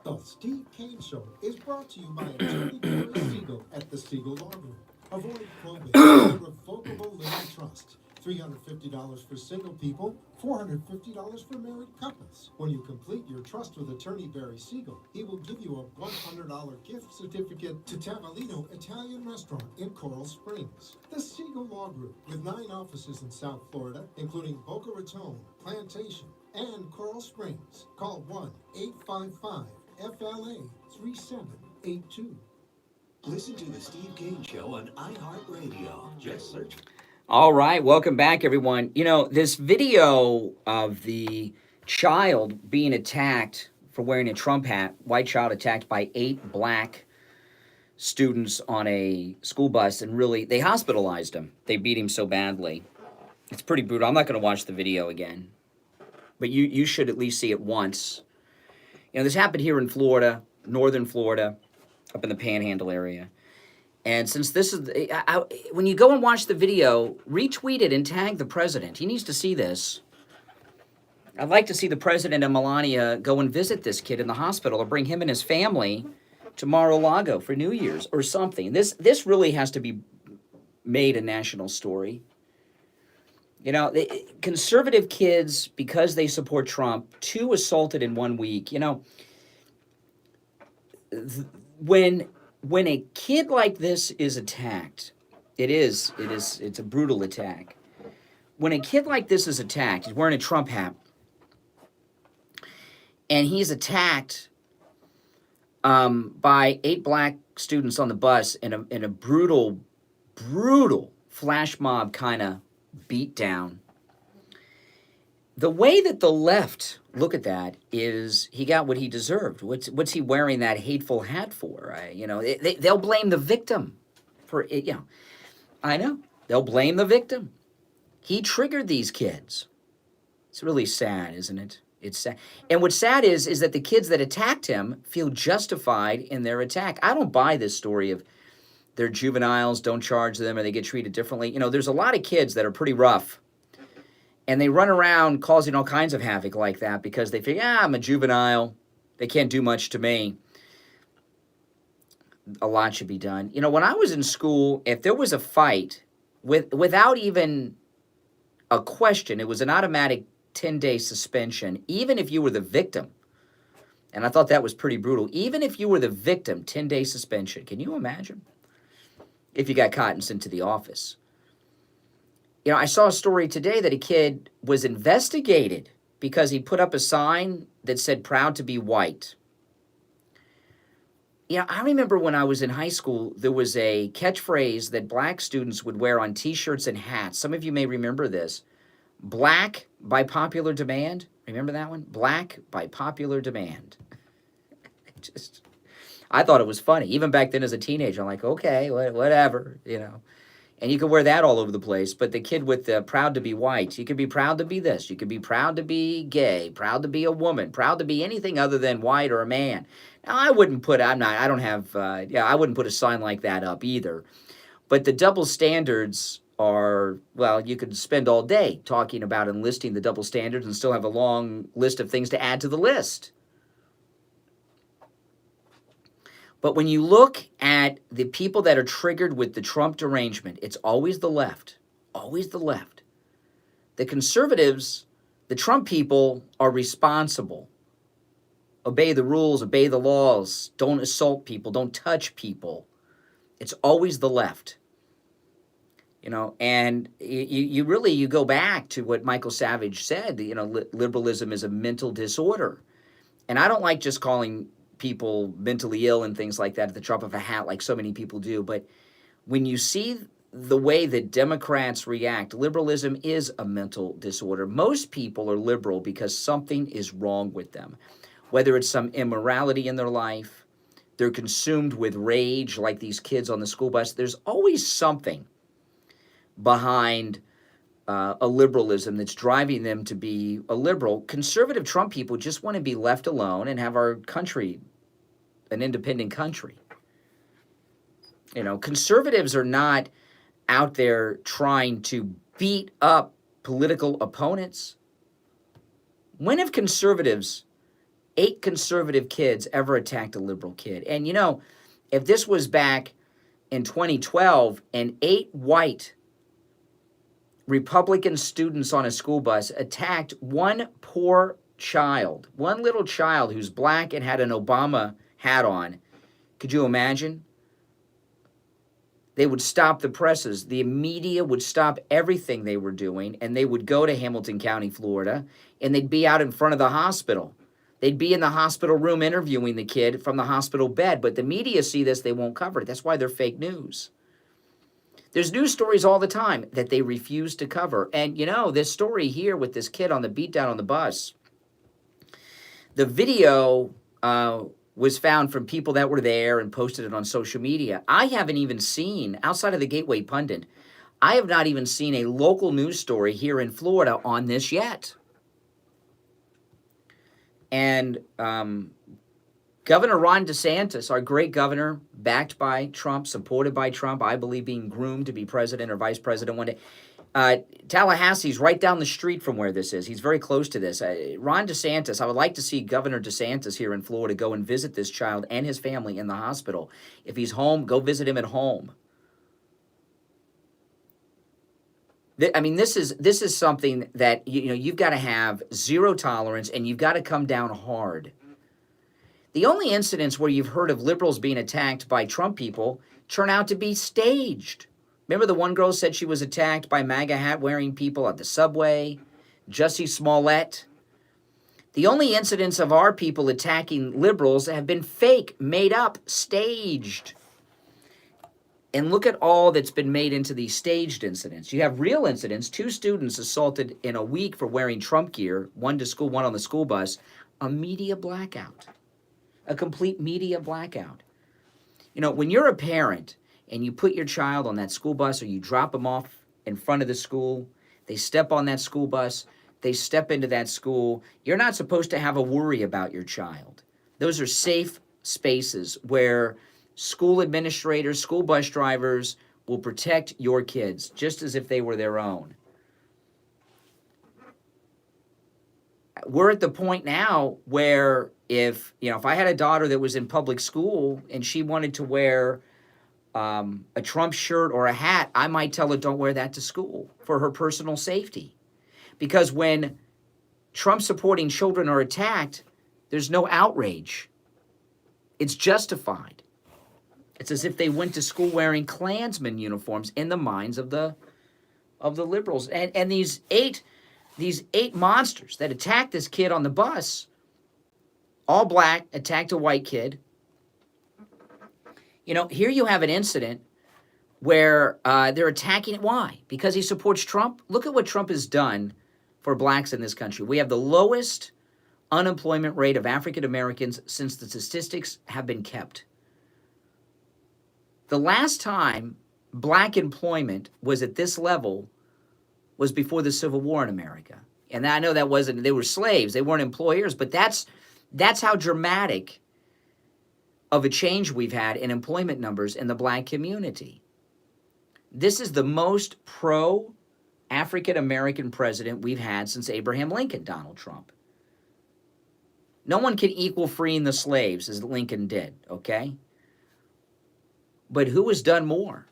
The Steve Kane Show is brought to you by Attorney Barry Siegel at the Siegel Law Group. Avoid probate, irrevocable living trust. $350 for single people, $450 for married couples. When you complete your trust with Attorney Barry Siegel, he will give you a $100 gift certificate to Tavolino Italian Restaurant in Coral Springs. The Siegel Law Group, with 9 offices in South Florida, including Boca Raton, Plantation, and Coral Springs. Call 1-855-FLA-3782. Listen to the Steve Kane Show on iHeartRadio. Just search. All right, welcome back, everyone. You know, this video of the child being attacked for wearing a Trump hat, white child attacked by 8 black students on a school bus, and really, they hospitalized him. They beat him so badly. It's pretty brutal. I'm not going to watch the video again, but you should at least see it once. You know, this happened here in Florida, northern Florida, up in the Panhandle area. And since this is, when you go and watch the video, retweet it and tag the president. He needs to see this. I'd like to see the president and Melania go and visit this kid in the hospital or bring him and his family to Mar-a-Lago for New Year's or something. This really has to be made a national story. You know, conservative kids, because they support Trump, 2 assaulted in 1 week. You know, when a kid like this is attacked, it's a brutal attack. When a kid like this is attacked, he's wearing a Trump hat, and he's attacked by 8 black students on the bus in a brutal flash mob kind of beat down. The way that the left look at that is he got what he deserved. What's he wearing that hateful hat for? You know, they'll blame the victim for it. You know, I know they'll blame the victim. He triggered these kids. It's really sad, isn't it? It's sad. And what's sad is that the kids that attacked him feel justified in their attack. I don't buy this story of they're juveniles, don't charge them, or they get treated differently. You know, there's a lot of kids that are pretty rough, and they run around causing all kinds of havoc like that because they figure, I'm a juvenile. They can't do much to me. A lot should be done. You know, when I was in school, if there was a fight, without even a question, it was an automatic 10-day suspension, even if you were the victim. And I thought that was pretty brutal. Even if you were the victim, 10-day suspension. Can you imagine? If you got caught and sent to the office. You know, I saw a story today that a kid was investigated because he put up a sign that said, proud to be white. You know, I remember when I was in high school, there was a catchphrase that black students would wear on T-shirts and hats. Some of you may remember this. Black by popular demand. Remember that one? Black by popular demand. I thought it was funny. Even back then as a teenager, I'm like, okay, whatever, you know. And you could wear that all over the place. But the kid with the proud to be white, you could be proud to be this. You could be proud to be gay, proud to be a woman, proud to be anything other than white or a man. Now, I wouldn't put I wouldn't put a sign like that up either. But the double standards are, well, you could spend all day talking about and listing the double standards and still have a long list of things to add to the list. But when you look at the people that are triggered with the Trump derangement, it's always the left. Always the left. The conservatives, the Trump people, are responsible. Obey the rules, obey the laws, don't assault people, don't touch people. It's always the left. You know, and you go back to what Michael Savage said, you know, liberalism is a mental disorder. And I don't like just calling people mentally ill and things like that at the drop of a hat like so many people do. But when you see the way that Democrats react, liberalism is a mental disorder. Most people are liberal because something is wrong with them. Whether it's some immorality in their life, they're consumed with rage like these kids on the school bus. There's always something behind a liberalism that's driving them to be a liberal. Conservative Trump people just want to be left alone and have our country an independent country. You know, conservatives are not out there trying to beat up political opponents. When have 8 conservative kids ever attacked a liberal kid? And you know, if this was back in 2012 and 8 white Republican students on a school bus attacked one poor child, one little child who's black and had an Obama hat on, could you imagine? They would stop the presses. The media would stop everything they were doing, and they would go to Hamilton County, Florida, and they'd be out in front of the hospital. They'd be in the hospital room interviewing the kid from the hospital bed, but the media see this, they won't cover it. That's why they're fake news. There's news stories all the time that they refuse to cover. And, you know, this story here with this kid on the beatdown on the bus, the video was found from people that were there and posted it on social media. I haven't even seen, outside of the Gateway Pundit, I have not even seen a local news story here in Florida on this yet. And Governor Ron DeSantis, our great governor, backed by Trump, supported by Trump, I believe being groomed to be president or vice president one day. Tallahassee's right down the street from where this is. He's very close to this. Ron DeSantis, I would like to see Governor DeSantis here in Florida go and visit this child and his family in the hospital. If he's home, go visit him at home. I mean, this is something that you've got to have zero tolerance, and you've got to come down hard. The only incidents where you've heard of liberals being attacked by Trump people turn out to be staged. Remember the one girl said she was attacked by MAGA hat-wearing people at the subway? Jussie Smollett? The only incidents of our people attacking liberals have been fake, made up, staged. And look at all that's been made into these staged incidents. You have real incidents, 2 students assaulted in a week for wearing Trump gear, one to school, one on the school bus, a media blackout. A complete media blackout. When you're a parent and you put your child on that school bus or you drop them off in front of the school, they step on that school bus, they step into that school, you're not supposed to have a worry about your child. Those are safe spaces where school administrators, school bus drivers will protect your kids just as if they were their own. We're at the point now where if I had a daughter that was in public school and she wanted to wear a Trump shirt or a hat, I might tell her don't wear that to school for her personal safety. Because when Trump-supporting children are attacked, there's no outrage. It's justified. It's as if they went to school wearing Klansman uniforms in the minds of the liberals. And these eight monsters that attacked this kid on the bus, all black, attacked a white kid. Here you have an incident where they're attacking. Why? Because he supports Trump? Look at what Trump has done for blacks in this country. We have the lowest unemployment rate of African Americans since the statistics have been kept. The last time black employment was at this level was before the Civil War in America. And I know that wasn't, they were slaves, they weren't employers, but that's how dramatic of a change we've had in employment numbers in the black community. This is the most pro-African American president we've had since Abraham Lincoln, Donald Trump. No one can equal freeing the slaves as Lincoln did, okay? But who has done more?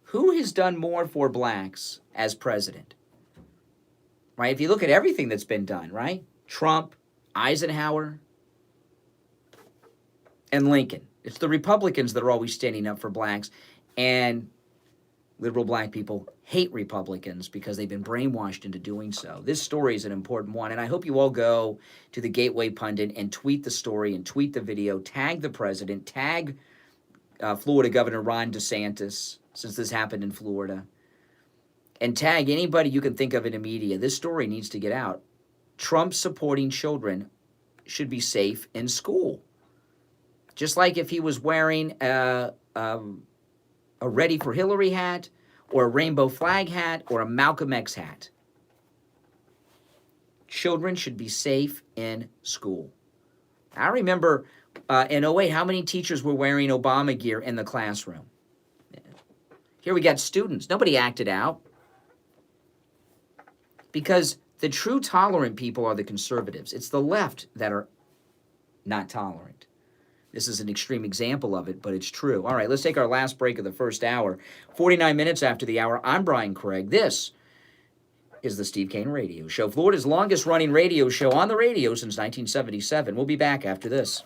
Who has done more for blacks as president? Right? If you look at everything that's been done, right? Trump, Eisenhower, and Lincoln. It's the Republicans that are always standing up for blacks, and liberal black people hate Republicans because they've been brainwashed into doing so. This story is an important one, and I hope you all go to the Gateway Pundit and tweet the story and tweet the video, tag the president, tag Florida Governor Ron DeSantis, since this happened in Florida, and tag anybody you can think of in the media. This story needs to get out. Trump-supporting children should be safe in school. Just like if he was wearing a Ready for Hillary hat, or a rainbow flag hat, or a Malcolm X hat. Children should be safe in school. I remember in 2008, how many teachers were wearing Obama gear in the classroom? Here we got students. Nobody acted out. Because the true tolerant people are the conservatives. It's the left that are not tolerant. This is an extreme example of it, but it's true. All right, let's take our last break of the first hour. 49 minutes after the hour, I'm Brian Craig. This is the Steve Kane Radio Show, Florida's longest-running radio show on the radio since 1977. We'll be back after this.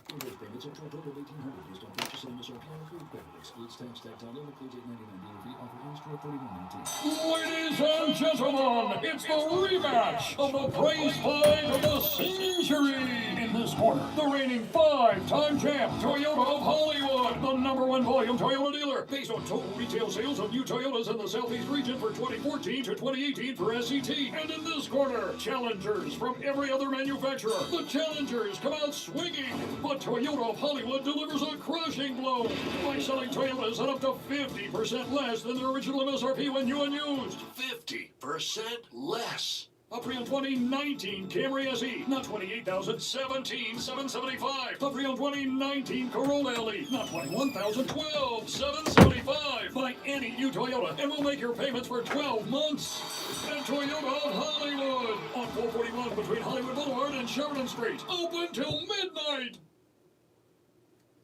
Ladies and gentlemen, it's the rematch of the prize fight of the century. In this corner, the reigning 5-time champ, Toyota of Hollywood, the #1 volume Toyota dealer, based on total retail sales of new Toyotas in the Southeast region for 2014 to 2018 for SCT. And in this corner, challengers from every other manufacturer. The challengers come out swinging, but Toyota of Hollywood delivers a crushing blow by selling Toyotas at up to 50% less than their original MSRP when new and used. 50% less. A pre-owned 2019 Camry SE, not $28,000, $17,775. A pre-owned 2019 Corolla LE, not $21,000, $12,775. Buy any new Toyota and we'll make your payments for 12 months. At Toyota of Hollywood, on 441 between Hollywood Boulevard and Sheridan Street. Open till midnight.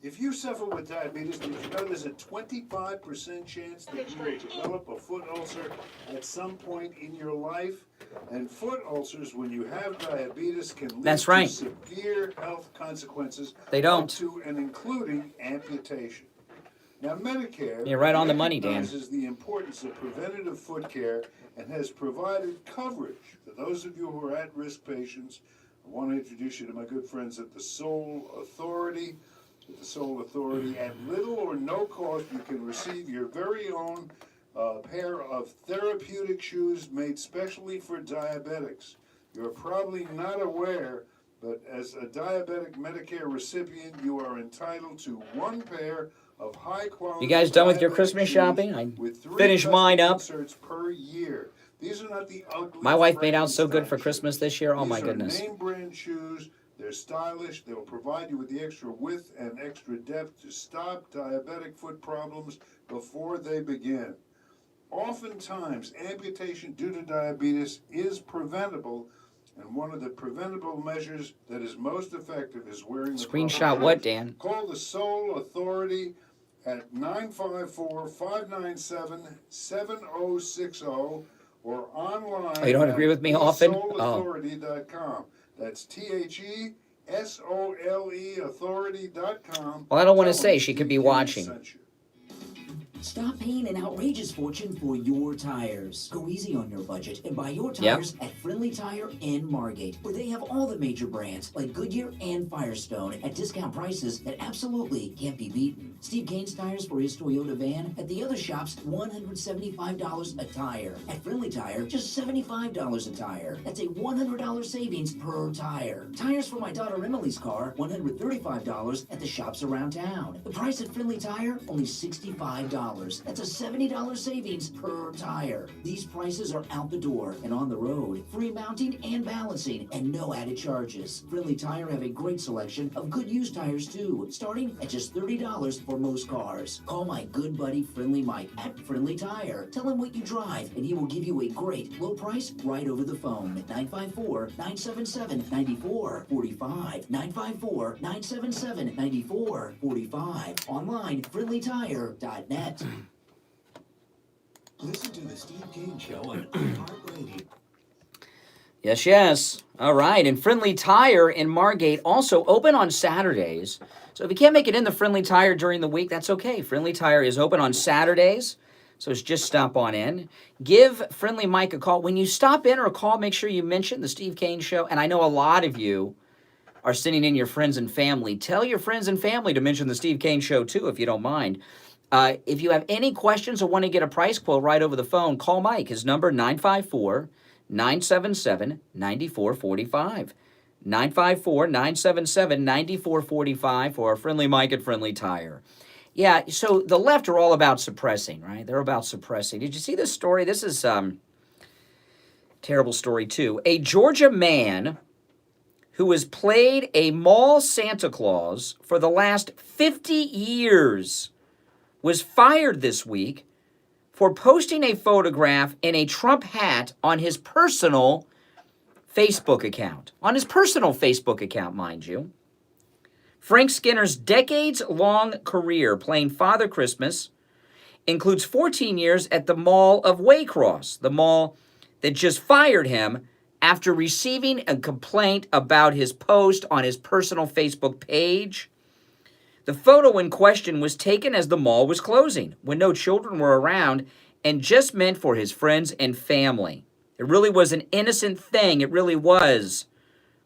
If you suffer with diabetes, did you know there's a 25% chance that you will develop a foot ulcer at some point in your life? And foot ulcers, when you have diabetes, can lead That's to right. severe health consequences. They don't. Up to and including amputation. Now, Medicare You're right on the money, Dan. recognizes the importance of preventative foot care and has provided coverage for those of you who are at-risk patients. I want to introduce you to my good friends at the Sole Authority. At the Sole Authority, at little or no cost, you can receive your very own pair of therapeutic shoes made specially for diabetics. You're probably not aware, but as a diabetic Medicare recipient, you are entitled to one pair of high-quality. You guys done with your diabetic Christmas shoes shopping? I with 3 finished mine up. inserts per year. These are not the ugly. My wife made out so good Frankenstein for Christmas shoes. this year. Oh, These my are goodness. name brand shoes. They're stylish. They will provide you with the extra width and extra depth to stop diabetic foot problems before they begin. Oftentimes, amputation due to diabetes is preventable, and one of the preventable measures that is most effective is wearing the proper Screenshot what, shoes. Dan? Call the Sole Authority at 954-597-7060 or online. Oh, you don't agree with me often? TheSoleAuthority.com. That's THESOLE Authority.com. Well, I don't want to Tell say them she could be Steve King watching. sent you. Stop paying an outrageous fortune for your tires. Go easy on your budget and buy your Yep. tires at Friendly Tire in Margate, where they have all the major brands like Goodyear and Firestone at discount prices that absolutely can't be beaten. Steve Kane's tires for his Toyota van at the other shops, $175 a tire. At Friendly Tire, just $75 a tire. That's a $100 savings per tire. Tires for my daughter Emily's car, $135 at the shops around town. The price at Friendly Tire, only $65. That's a $70 savings per tire. These prices are out the door and on the road. Free mounting and balancing and no added charges. Friendly Tire have a great selection of good used tires too, starting at just $30 for most cars. Call my good buddy Friendly Mike at Friendly Tire. Tell him what you drive and he will give you a great low price right over the phone at 954-977-9445. 954-977-9445. Online, friendlytire.net. Listen to the Steve King Show on iHeartRadio. Yes, yes. All right. And Friendly Tire in Margate also open on Saturdays. So if you can't make it in the Friendly Tire during the week, that's okay. Friendly Tire is open on Saturdays. So it's just stop on in. Give Friendly Mike a call. When you stop in or call, make sure you mention the Steve Kane Show. And I know a lot of you are sending in your friends and family. Tell your friends and family to mention the Steve Kane Show too, if you don't mind. If you have any questions or want to get a price quote right over the phone, call Mike. His number, 954-977-9445. 954-977-9445 for our Friendly Mike at Friendly Tire. Yeah, so the left are all about suppressing, right? They're about suppressing. Did you see this story? This is terrible story too. A Georgia man who has played a mall Santa Claus for the last 50 years was fired this week for posting a photograph in a Trump hat on his personal Facebook account. On his personal Facebook account, mind you. Frank Skinner's decades-long career playing Father Christmas includes 14 years at the Mall of Waycross, the mall that just fired him after receiving a complaint about his post on his personal Facebook page. The photo in question was taken as the mall was closing, when no children were around, and just meant for his friends and family. It really was an innocent thing. It really was,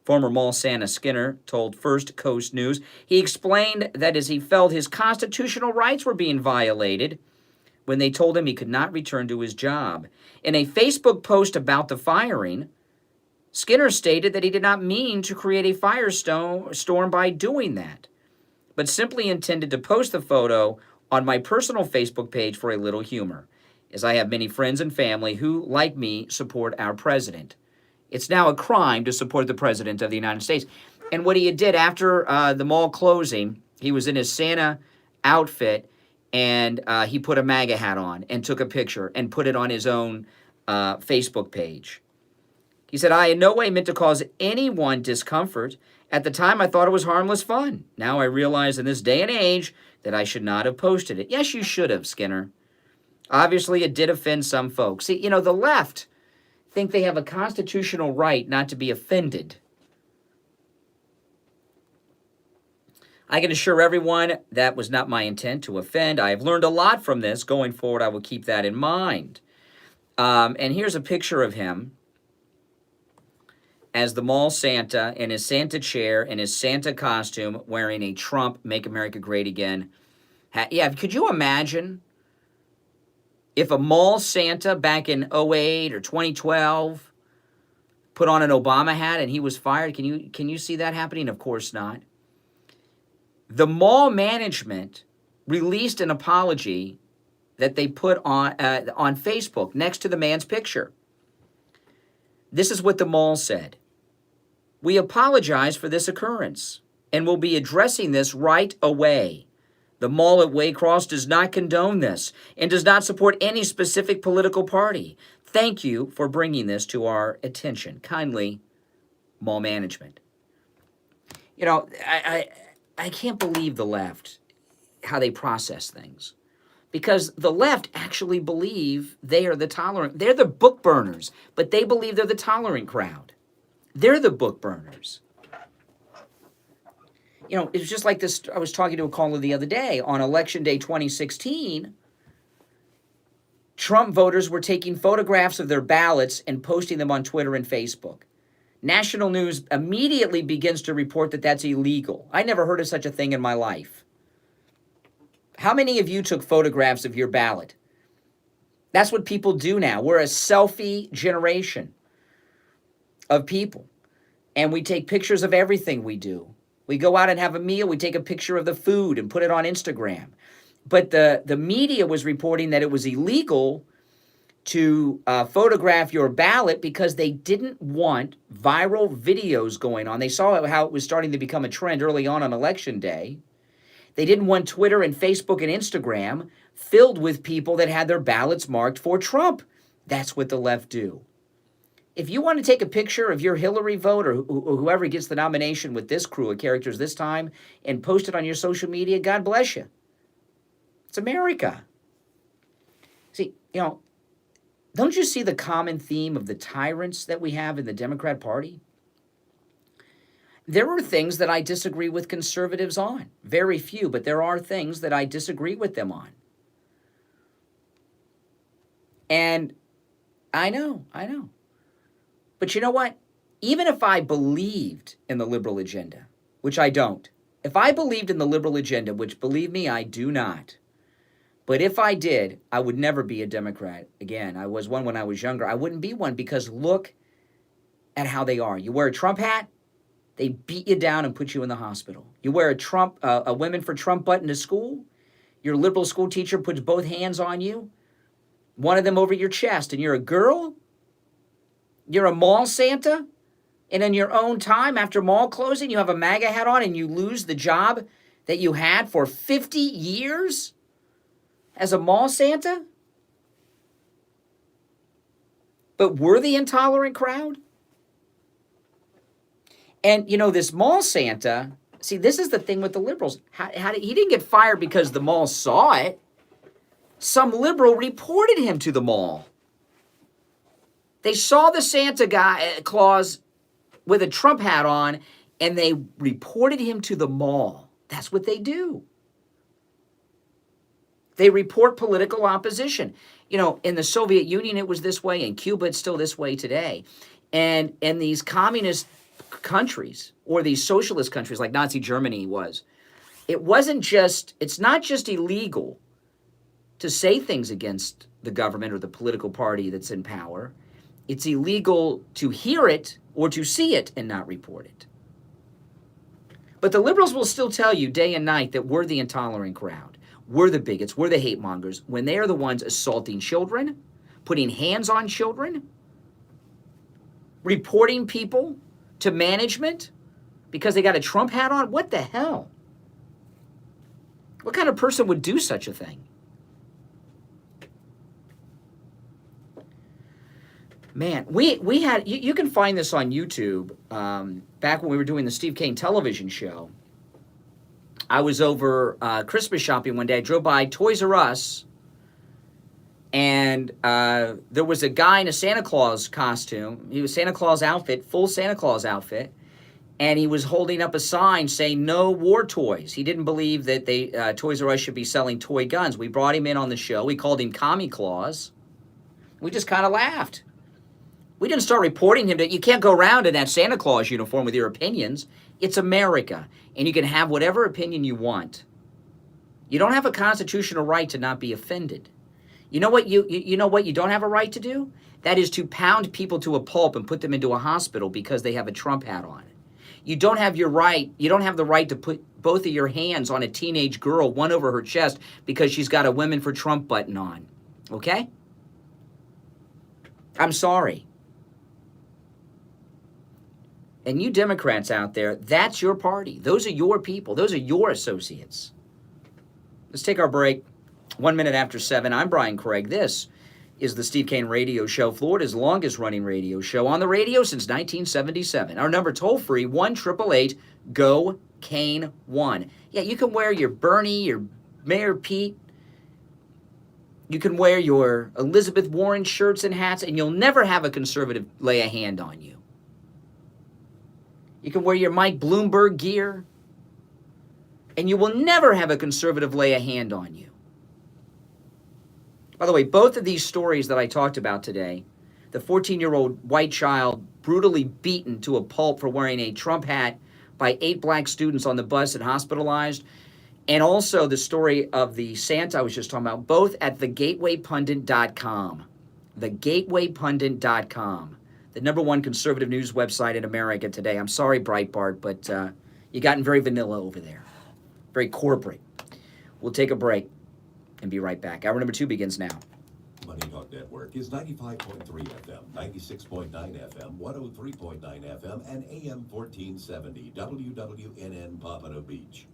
former Mall Santa Skinner told First Coast News. He explained that as he felt his constitutional rights were being violated when they told him he could not return to his job. In a Facebook post about the firing, Skinner stated that he did not mean to create a firestorm by doing that, but simply intended to post the photo on my personal Facebook page for a little humor, as I have many friends and family who, like me, support our president. It's now a crime to support the President of the United States. And what he did after the mall closing, he was in his Santa outfit, and he put a MAGA hat on and took a picture and put it on his own Facebook page. He said, I in no way meant to cause anyone discomfort. At the time, I thought it was harmless fun. Now I realize in this day and age that I should not have posted it. Yes, you should have, Skinner. Obviously, it did offend some folks. See, the left think they have a constitutional right not to be offended. I can assure everyone that was not my intent to offend. I have learned a lot from this. Going forward, I will keep that in mind. And here's a picture of him as the mall Santa in his Santa chair, in his Santa costume, wearing a Trump Make America Great Again hat. Yeah, could you imagine if a mall Santa back in 2008 or 2012 put on an Obama hat and he was fired? Can you see that happening? Of course not. The mall management released an apology that they put on Facebook next to the man's picture. This is what the mall said. We apologize for this occurrence and will be addressing this right away. The mall at Waycross does not condone this and does not support any specific political party. Thank you for bringing this to our attention. Kindly, mall management. I can't believe the left, how they process things. Because the left actually believe they are the tolerant. They're the book burners, but they believe they're the tolerant crowd. They're the book burners. It's just like this. I was talking to a caller the other day on Election Day 2016. Trump voters were taking photographs of their ballots and posting them on Twitter and Facebook. National news immediately begins to report that that's illegal. I never heard of such a thing in my life. How many of you took photographs of your ballot? That's what people do now. We're a selfie generation of people. And we take pictures of everything we do. We go out and have a meal. We take a picture of the food and put it on Instagram. But the media was reporting that it was illegal to photograph your ballot because they didn't want viral videos going on. They saw how it was starting to become a trend early on Election Day. They didn't want Twitter and Facebook and Instagram filled with people that had their ballots marked for Trump. That's what the left do. If you want to take a picture of your Hillary vote or whoever gets the nomination with this crew of characters this time and post it on your social media, God bless you. It's America. See, don't you see the common theme of the tyrants that we have in the Democrat Party? There are things that I disagree with conservatives on. Very few, but there are things that I disagree with them on. And I know. But you know what? Even if I believed in the liberal agenda, which I don't, if I believed in the liberal agenda, which believe me, I do not, but if I did, I would never be a Democrat again. I was one when I was younger. I wouldn't be one because look at how they are. You wear a Trump hat, they beat you down and put you in the hospital. You wear a Women for Trump button to school, your liberal school teacher puts both hands on you, one of them over your chest, and you're a girl? You're a mall Santa? And in your own time, after mall closing, you have a MAGA hat on and you lose the job that you had for 50 years as a mall Santa? But we're the intolerant crowd? And, this mall Santa, see, this is the thing with the liberals. He didn't get fired because the mall saw it. Some liberal reported him to the mall. They saw the Santa Claus with a Trump hat on, and they reported him to the mall. That's what they do. They report political opposition. In the Soviet Union, it was this way. In Cuba, it's still this way today. And in these communist countries, or these socialist countries like Nazi Germany was, it's not just illegal to say things against the government or the political party that's in power. It's illegal to hear it or to see it and not report it. But the liberals will still tell you day and night that we're the intolerant crowd. We're the bigots. We're the hate mongers. When they are the ones assaulting children, putting hands on children, reporting people to management because they got a Trump hat on? What the hell? What kind of person would do such a thing? Man, we had, you can find this on YouTube. Back when we were doing the Steve Kane television show, I was over Christmas shopping one day. I drove by Toys R Us, and there was a guy in a Santa Claus costume. He was Santa Claus outfit, full Santa Claus outfit, and he was holding up a sign saying no war toys. He didn't believe that Toys R Us should be selling toy guns. We brought him in on the show. We called him Commie Claus. We just kind of laughed. We didn't start reporting him that you can't go around in that Santa Claus uniform with your opinions. It's America, and you can have whatever opinion you want. You don't have a constitutional right to not be offended. You know what you know what you don't have a right to do? That is to pound people to a pulp and put them into a hospital because they have a Trump hat on. You don't have the right to put both of your hands on a teenage girl, one over her chest, because she's got a Women for Trump button on. Okay? I'm sorry. And you Democrats out there, that's your party. Those are your people. Those are your associates. Let's take our break. 1 minute after 7. I'm Brian Craig. This is the Steve Kane Radio Show, Florida's longest running radio show on the radio since 1977. Our number toll free, 1-888-GO-KANE-1. Yeah, you can wear your Bernie, your Mayor Pete. You can wear your Elizabeth Warren shirts and hats, and you'll never have a conservative lay a hand on you. You can wear your Mike Bloomberg gear, and you will never have a conservative lay a hand on you. By the way, both of these stories that I talked about today, the 14-year-old white child brutally beaten to a pulp for wearing a Trump hat by 8 black students on the bus and hospitalized, and also the story of the Santa I was just talking about, both at thegatewaypundit.com. Thegatewaypundit.com. The #1 conservative news website in America today. I'm sorry, Breitbart, but you gotten very vanilla over there. Very corporate. We'll take a break and be right back. Hour number 2 begins now. Money Talk Network is 95.3 FM, 96.9 FM, 103.9 FM, and AM 1470 WWNN Pompano Beach.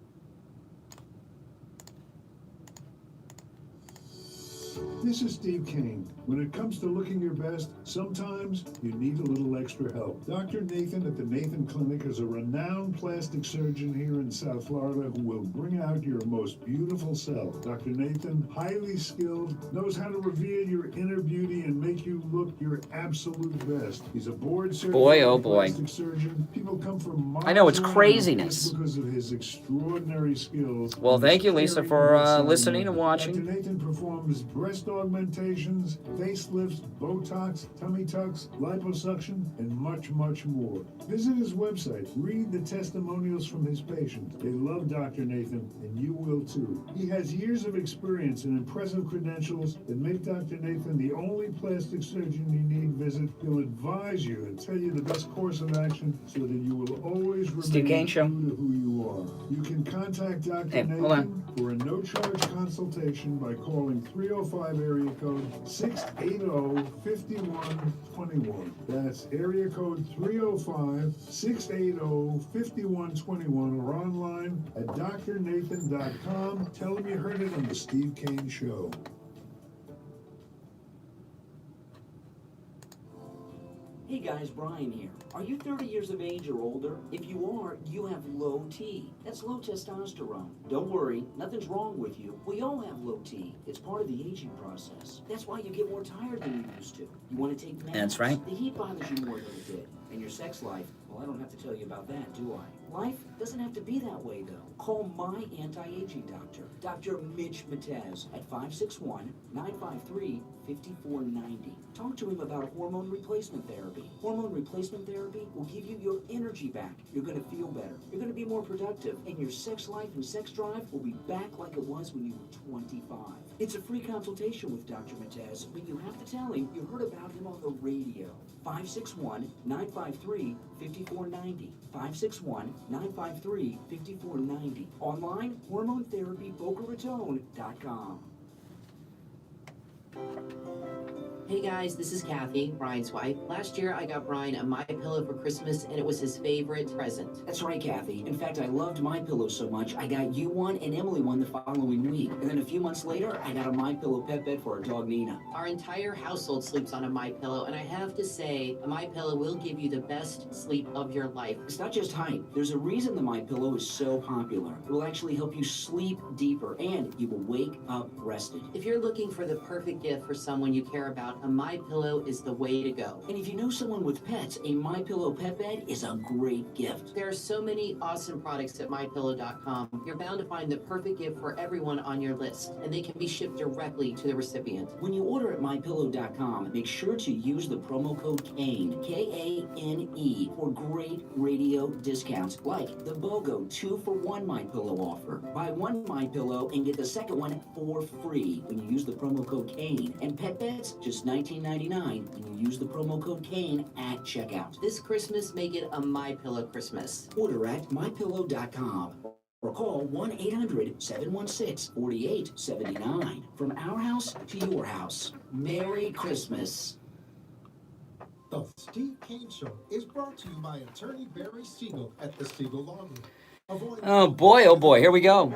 This is Steve Kane. When it comes to looking your best, sometimes you need a little extra help. Dr. Nathan at the Nathan Clinic is a renowned plastic surgeon here in South Florida who will bring out your most beautiful self. Dr. Nathan, highly skilled, knows how to reveal your inner beauty and make you look your absolute best. He's a board-certified plastic surgeon. People come from miles I know, it's around craziness. because of his extraordinary skills. Well, thank you, Lisa, for listening and Dr. watching. Nathan performs breast augmentations, facelifts, Botox, tummy tucks, liposuction, and much, much more. Visit his website. Read the testimonials from his patients. They love Dr. Nathan, and you will too. He has years of experience and impressive credentials that make Dr. Nathan the only plastic surgeon you need visit. He'll advise you and tell you the best course of action so that you will always Steve Kane remain Show. true to who you are. You can contact Dr. Nathan for a no-charge consultation by calling 305 area code 680-5121. That's area code 305-680-5121 or online at drnathan.com. Tell him you heard it on the Steve Kane Show. Hey guys, Brian here. Are you 30 years of age or older? If you are, you have low T. That's low testosterone. Don't worry, nothing's wrong with you. We all have low T. It's part of the aging process. That's why you get more tired than you used to. You want to take naps. That's right. The heat bothers you more than it did. And your sex life, well, I don't have to tell you about that, do I? Life doesn't have to be that way, though. Call my anti-aging doctor, Dr. Mitch Matez, at 561-953-5490. Talk to him about hormone replacement therapy. Hormone replacement therapy will give you your energy back. You're going to feel better. You're going to be more productive. And your sex life and sex drive will be back like it was when you were 25. It's a free consultation with Dr. Matez, but you have to tell him you heard about him on the radio. 561-953-5490. 561-953-5490. Online, hormonetherapybocaratone.com. Hey guys, this is Kathy, Brian's wife. Last year I got Brian a My Pillow for Christmas and it was his favorite present. That's right, Kathy. In fact, I loved My Pillow so much, I got you one and Emily one the following week. And then a few months later, I got a My Pillow pet bed for our dog Nina. Our entire household sleeps on a My Pillow, and I have to say, a My Pillow will give you the best sleep of your life. It's not just height. There's a reason the My Pillow is so popular. It will actually help you sleep deeper and you will wake up rested. If you're looking for the perfect gift for someone you care about, a My Pillow is the way to go. And if you know someone with pets, a My Pillow pet bed is a great gift. There are so many awesome products at mypillow.com. You're bound to find the perfect gift for everyone on your list, and they can be shipped directly to the recipient. When you order at mypillow.com, make sure to use the promo code KANE, K-A-N-E, for great radio discounts like the BOGO 2-for-1 My Pillow offer. Buy one My Pillow and get the second one for free when you use the promo code KANE. And pet beds, just $19.99 when you use the promo code KANE at checkout. This Christmas, make it a My Pillow Christmas. Order at mypillow.com or call 1-800-716-4879. From our house to your house. Merry Christmas. The Steve Kane Show is brought to you by attorney Barry Siegel at the Siegel Law Group. Avoid Oh boy, here we go.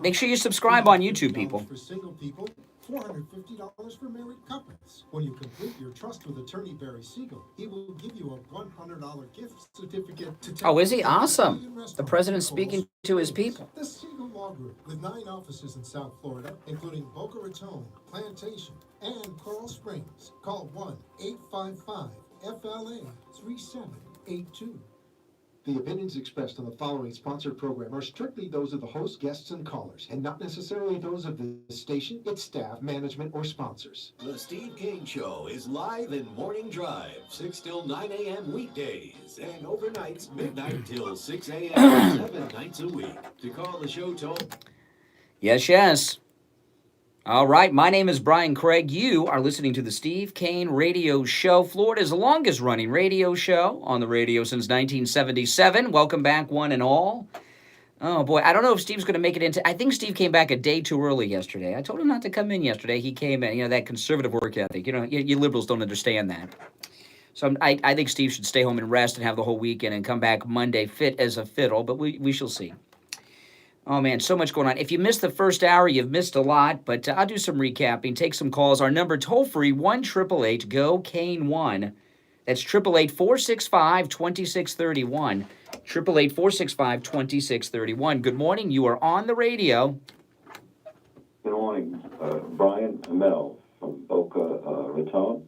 Make sure you subscribe on YouTube, people. For single people, $450 for married couples. When you complete your trust with attorney Barry Siegel, he will give you a $100 gift certificate to Oh, is he? take to Awesome. Italian restaurant The president's in speaking Coral to his Springs. people. The Siegel Law Group, with 9 offices in South Florida, including Boca Raton, Plantation, and Coral Springs. Call 1-855-FLA-3782. The opinions expressed on the following sponsored program are strictly those of the host, guests, and callers, and not necessarily those of the station, its staff, management, or sponsors. The Steve Kane Show is live in Morning Drive, 6 till 9 a.m. weekdays, and overnights, midnight till 6 a.m. 7 nights a week. To call the show toll. Yes. All right, my name is Brian Craig. You are listening to the Steve Kane Radio Show, Florida's longest-running radio show on the radio since 1977. Welcome back, one and all. Oh, boy, I don't know if Steve's going to make it into... I think Steve came back a day too early yesterday. I told him not to come in yesterday. He came in. You know, that conservative work ethic. You know, you liberals don't understand that. So I think Steve should stay home and rest and have the whole weekend and come back Monday fit as a fiddle, but we shall see. Oh, man, so much going on. If you missed the first hour, you've missed a lot, but I'll do some recapping, take some calls. Our number toll-free, 1-888-GO-KANE1. That's 888-465-2631. 888-465-2631. Good morning. You are on the radio. Good morning. Brian Mel from Boca Raton.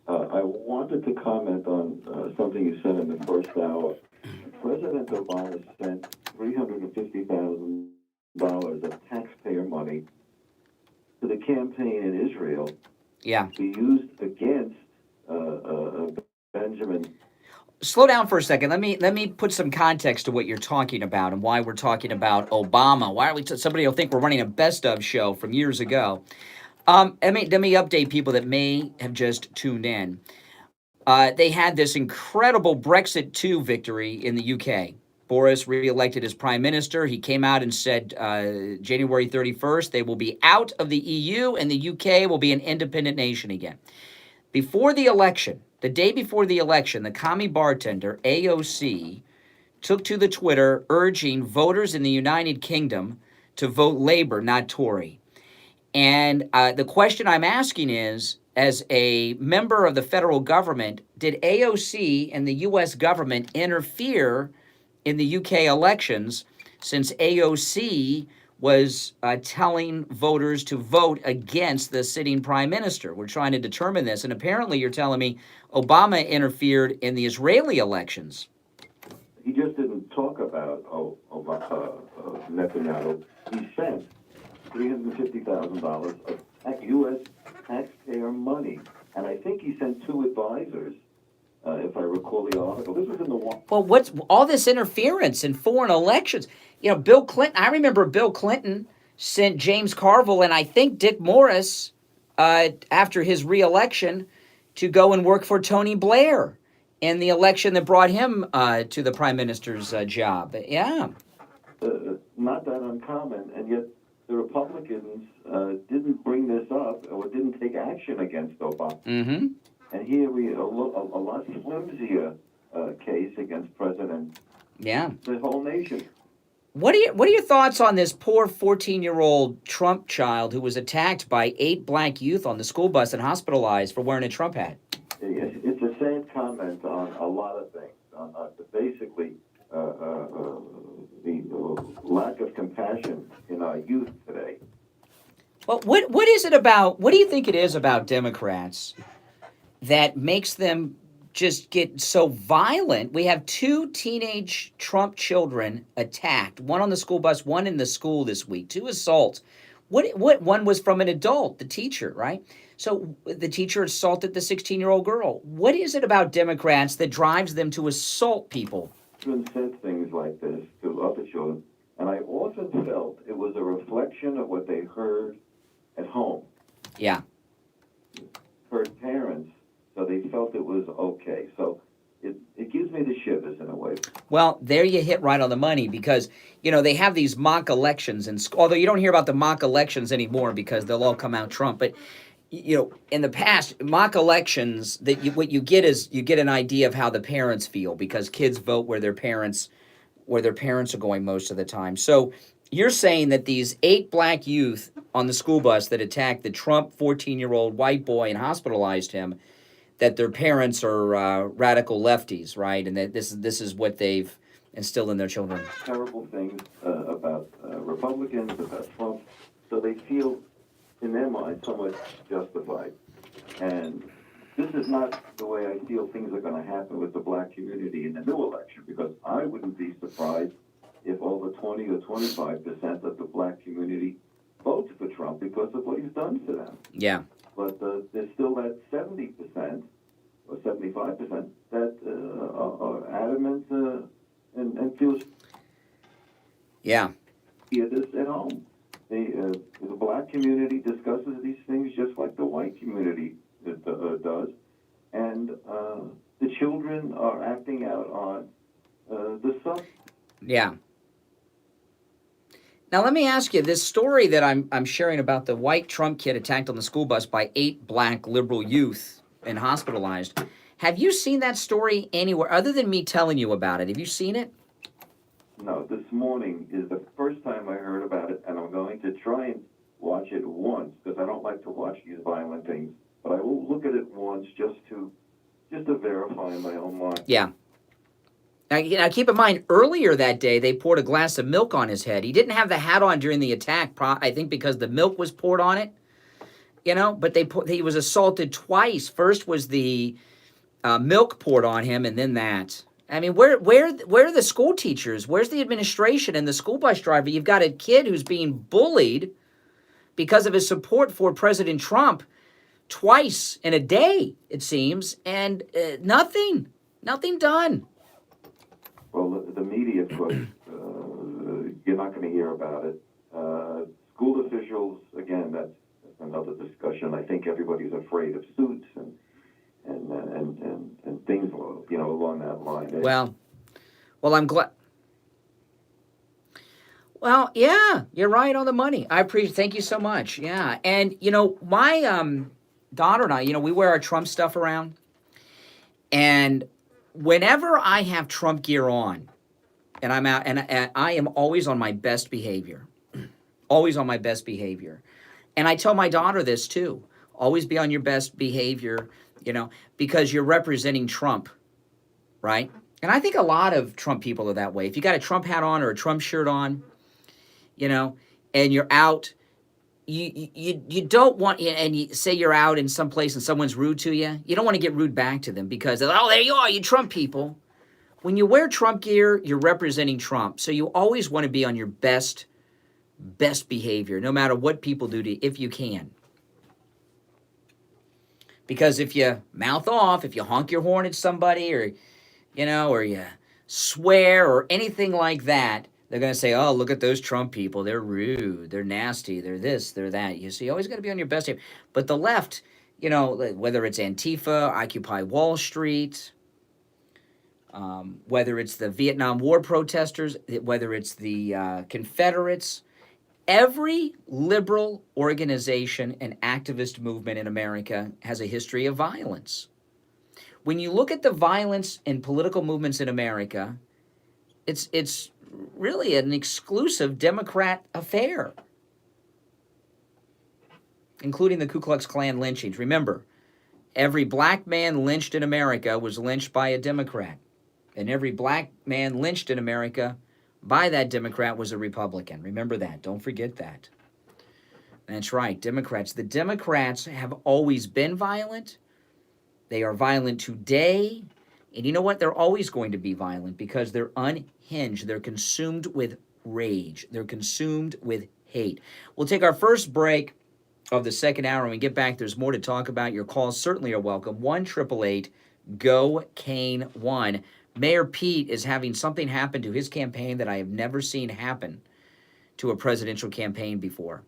I wanted to comment on something you said in the first hour. President Obama spent $350,000 of taxpayer money to the campaign in Israel. Yeah. To be used against Benjamin. Slow down for a second. Let me put some context to what you're talking about and why we're talking about Obama. Why are we? Somebody will think we're running a best of show from years ago. Let me update people that may have just tuned in. They had this incredible Brexit 2 victory in the UK. Boris re-elected as prime minister. He came out and said January 31st, they will be out of the EU and the UK will be an independent nation again. Before the election, the day before the election, the commie bartender, AOC, took to the Twitter urging voters in the United Kingdom to vote Labour, not Tory. And the question I'm asking is, as a member of the federal government, did AOC and the U.S. government interfere in the UK elections since AOC was telling voters to vote against the sitting prime minister? We're trying to determine this. And apparently you're telling me Obama interfered in the Israeli elections. He just didn't talk about Netanyahu. He sent $350,000 of U.S. taxpayer money. And I think he sent 2 advisors, if I recall the article. This was in the one. Well, what's all this interference in foreign elections? You know, Bill Clinton, I remember Bill Clinton sent James Carville and I think Dick Morris after his re-election to go and work for Tony Blair in the election that brought him to the prime minister's job. Yeah. Not that uncommon, and yet the Republicans didn't bring this up or didn't take action against Obama. Mm-hmm. And here we a lot flimsier case against President, Yeah. the whole nation. What are your thoughts on this poor 14-year-old Trump child who was attacked by 8 black youth on the school bus and hospitalized for wearing a Trump hat? It's a sad comment on a lot of things. Basically, the lack of compassion in our youth today. Well, what is it about? What do you think it is about Democrats that makes them just get so violent? We have 2 teenage Trump children attacked, one on the school bus, one in the school this week, 2 assaults. What one was from an adult, the teacher, right? So the teacher assaulted the 16-year-old girl. What is it about Democrats that drives them to assault people? Children said things like this to other children, and I often felt it was a reflection of what they heard at home. Yeah. Heard parents, so they felt it was okay. So it gives me the shivers in a way. Well, there you hit right on the money because, they have these mock elections, and although you don't hear about the mock elections anymore because they'll all come out Trump, but in the past, mock elections, what you get is you get an idea of how the parents feel because kids vote where their parents are going most of the time. So you're saying that these 8 black youth on the school bus that attacked the Trump 14-year-old white boy and hospitalized him, that their parents are radical lefties, right? And that this is what they've instilled in their children. Terrible things about Republicans, about Trump, so they feel, in their mind, somewhat justified. And this is not the way I feel things are going to happen with the black community in the new election, because I wouldn't be surprised if over 20 or 25% of the black community votes for Trump because of what he's done for them. Yeah. But there's still that 70% or 75% that are adamant and feel Yeah. hear this at home. The black community discusses these things just like the white community does, and the children are acting out on the stuff. Yeah. Now let me ask you this story that I'm sharing about the white Trump kid attacked on the school bus by 8 black liberal youth and hospitalized. Have you seen that story anywhere other than me telling you about it? Have you seen it? No, this morning is the first time I heard about it, and I'm going to try and watch it once because I don't like to watch these violent things. But I will look at it once just to verify in my own mind. Yeah. Now, keep in mind, earlier that day, they poured a glass of milk on his head. He didn't have the hat on during the attack, I think because the milk was poured on it, but he was assaulted twice. First was the milk poured on him, and then that. I mean, where are the school teachers? Where's the administration and the school bus driver? You've got a kid who's being bullied because of his support for President Trump twice in a day, it seems, and nothing done. Well, the media, of course, you're not going to hear about it. School officials, again, that's another discussion. I think everybody's afraid of suits and things, along that line. Well, I'm glad. Well, yeah, you're right on the money. I appreciate. Thank you so much. Yeah, and my daughter and I, we wear our Trump stuff around, and whenever I have Trump gear on, and I'm out, and I am always on my best behavior, always on my best behavior, and I tell my daughter this too. Always be on your best behavior, because you're representing Trump, right? And I think a lot of Trump people are that way. If you got a Trump hat on or a Trump shirt on, and you're out, you don't want, and you say you're out in some place and someone's rude to you, you don't want to get rude back to them because, oh, there you are, you Trump people. When you wear Trump gear, you're representing Trump. So you always want to be on your best behavior, no matter what people do to you, if you can. Because if you mouth off, if you honk your horn at somebody or you swear or anything like that, they're going to say, oh, look at those Trump people. They're rude. They're nasty. They're this, they're that. So you always got to be on your best behavior. But the left, whether it's Antifa, Occupy Wall Street, whether it's the Vietnam War protesters, whether it's the Confederates, Every liberal organization and activist movement in America has a history of violence. When you look at the violence in political movements in America, it's really an exclusive Democrat affair, including the Ku Klux Klan lynchings. Remember, every black man lynched in America was lynched by a Democrat, and every black man lynched in America by that Democrat was a Republican. Remember that. Don't forget that. That's right, Democrats. The Democrats have always been violent. They are violent today. And you know what? They're always going to be violent because they're unhinged. They're consumed with rage. They're consumed with hate. We'll take our first break of the second hour. When we get back, there's more to talk about. Your calls certainly are welcome. 1-888-GO-CANE-1. Mayor Pete is having something happen to his campaign that I have never seen happen to a presidential campaign before.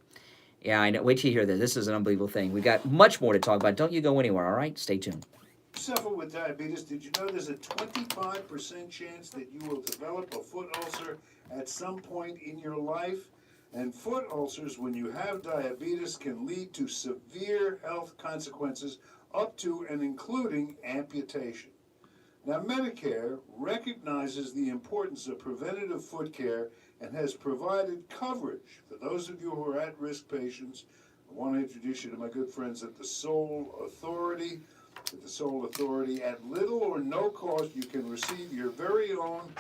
Yeah, I know. Wait till you hear this. This is an unbelievable thing. We got much more to talk about. Don't you go anywhere, all right? Stay tuned. Suffer with diabetes, did you know there's a 25% chance that you will develop a foot ulcer at some point in your life? And foot ulcers, when you have diabetes, can lead to severe health consequences up to and including amputation. Now, Medicare recognizes the importance of preventative foot care and has provided coverage for those of you who are at-risk patients. I want to introduce you to my good friends at the Soul Authority. At the Soul Authority, at little or no cost, you can receive your very own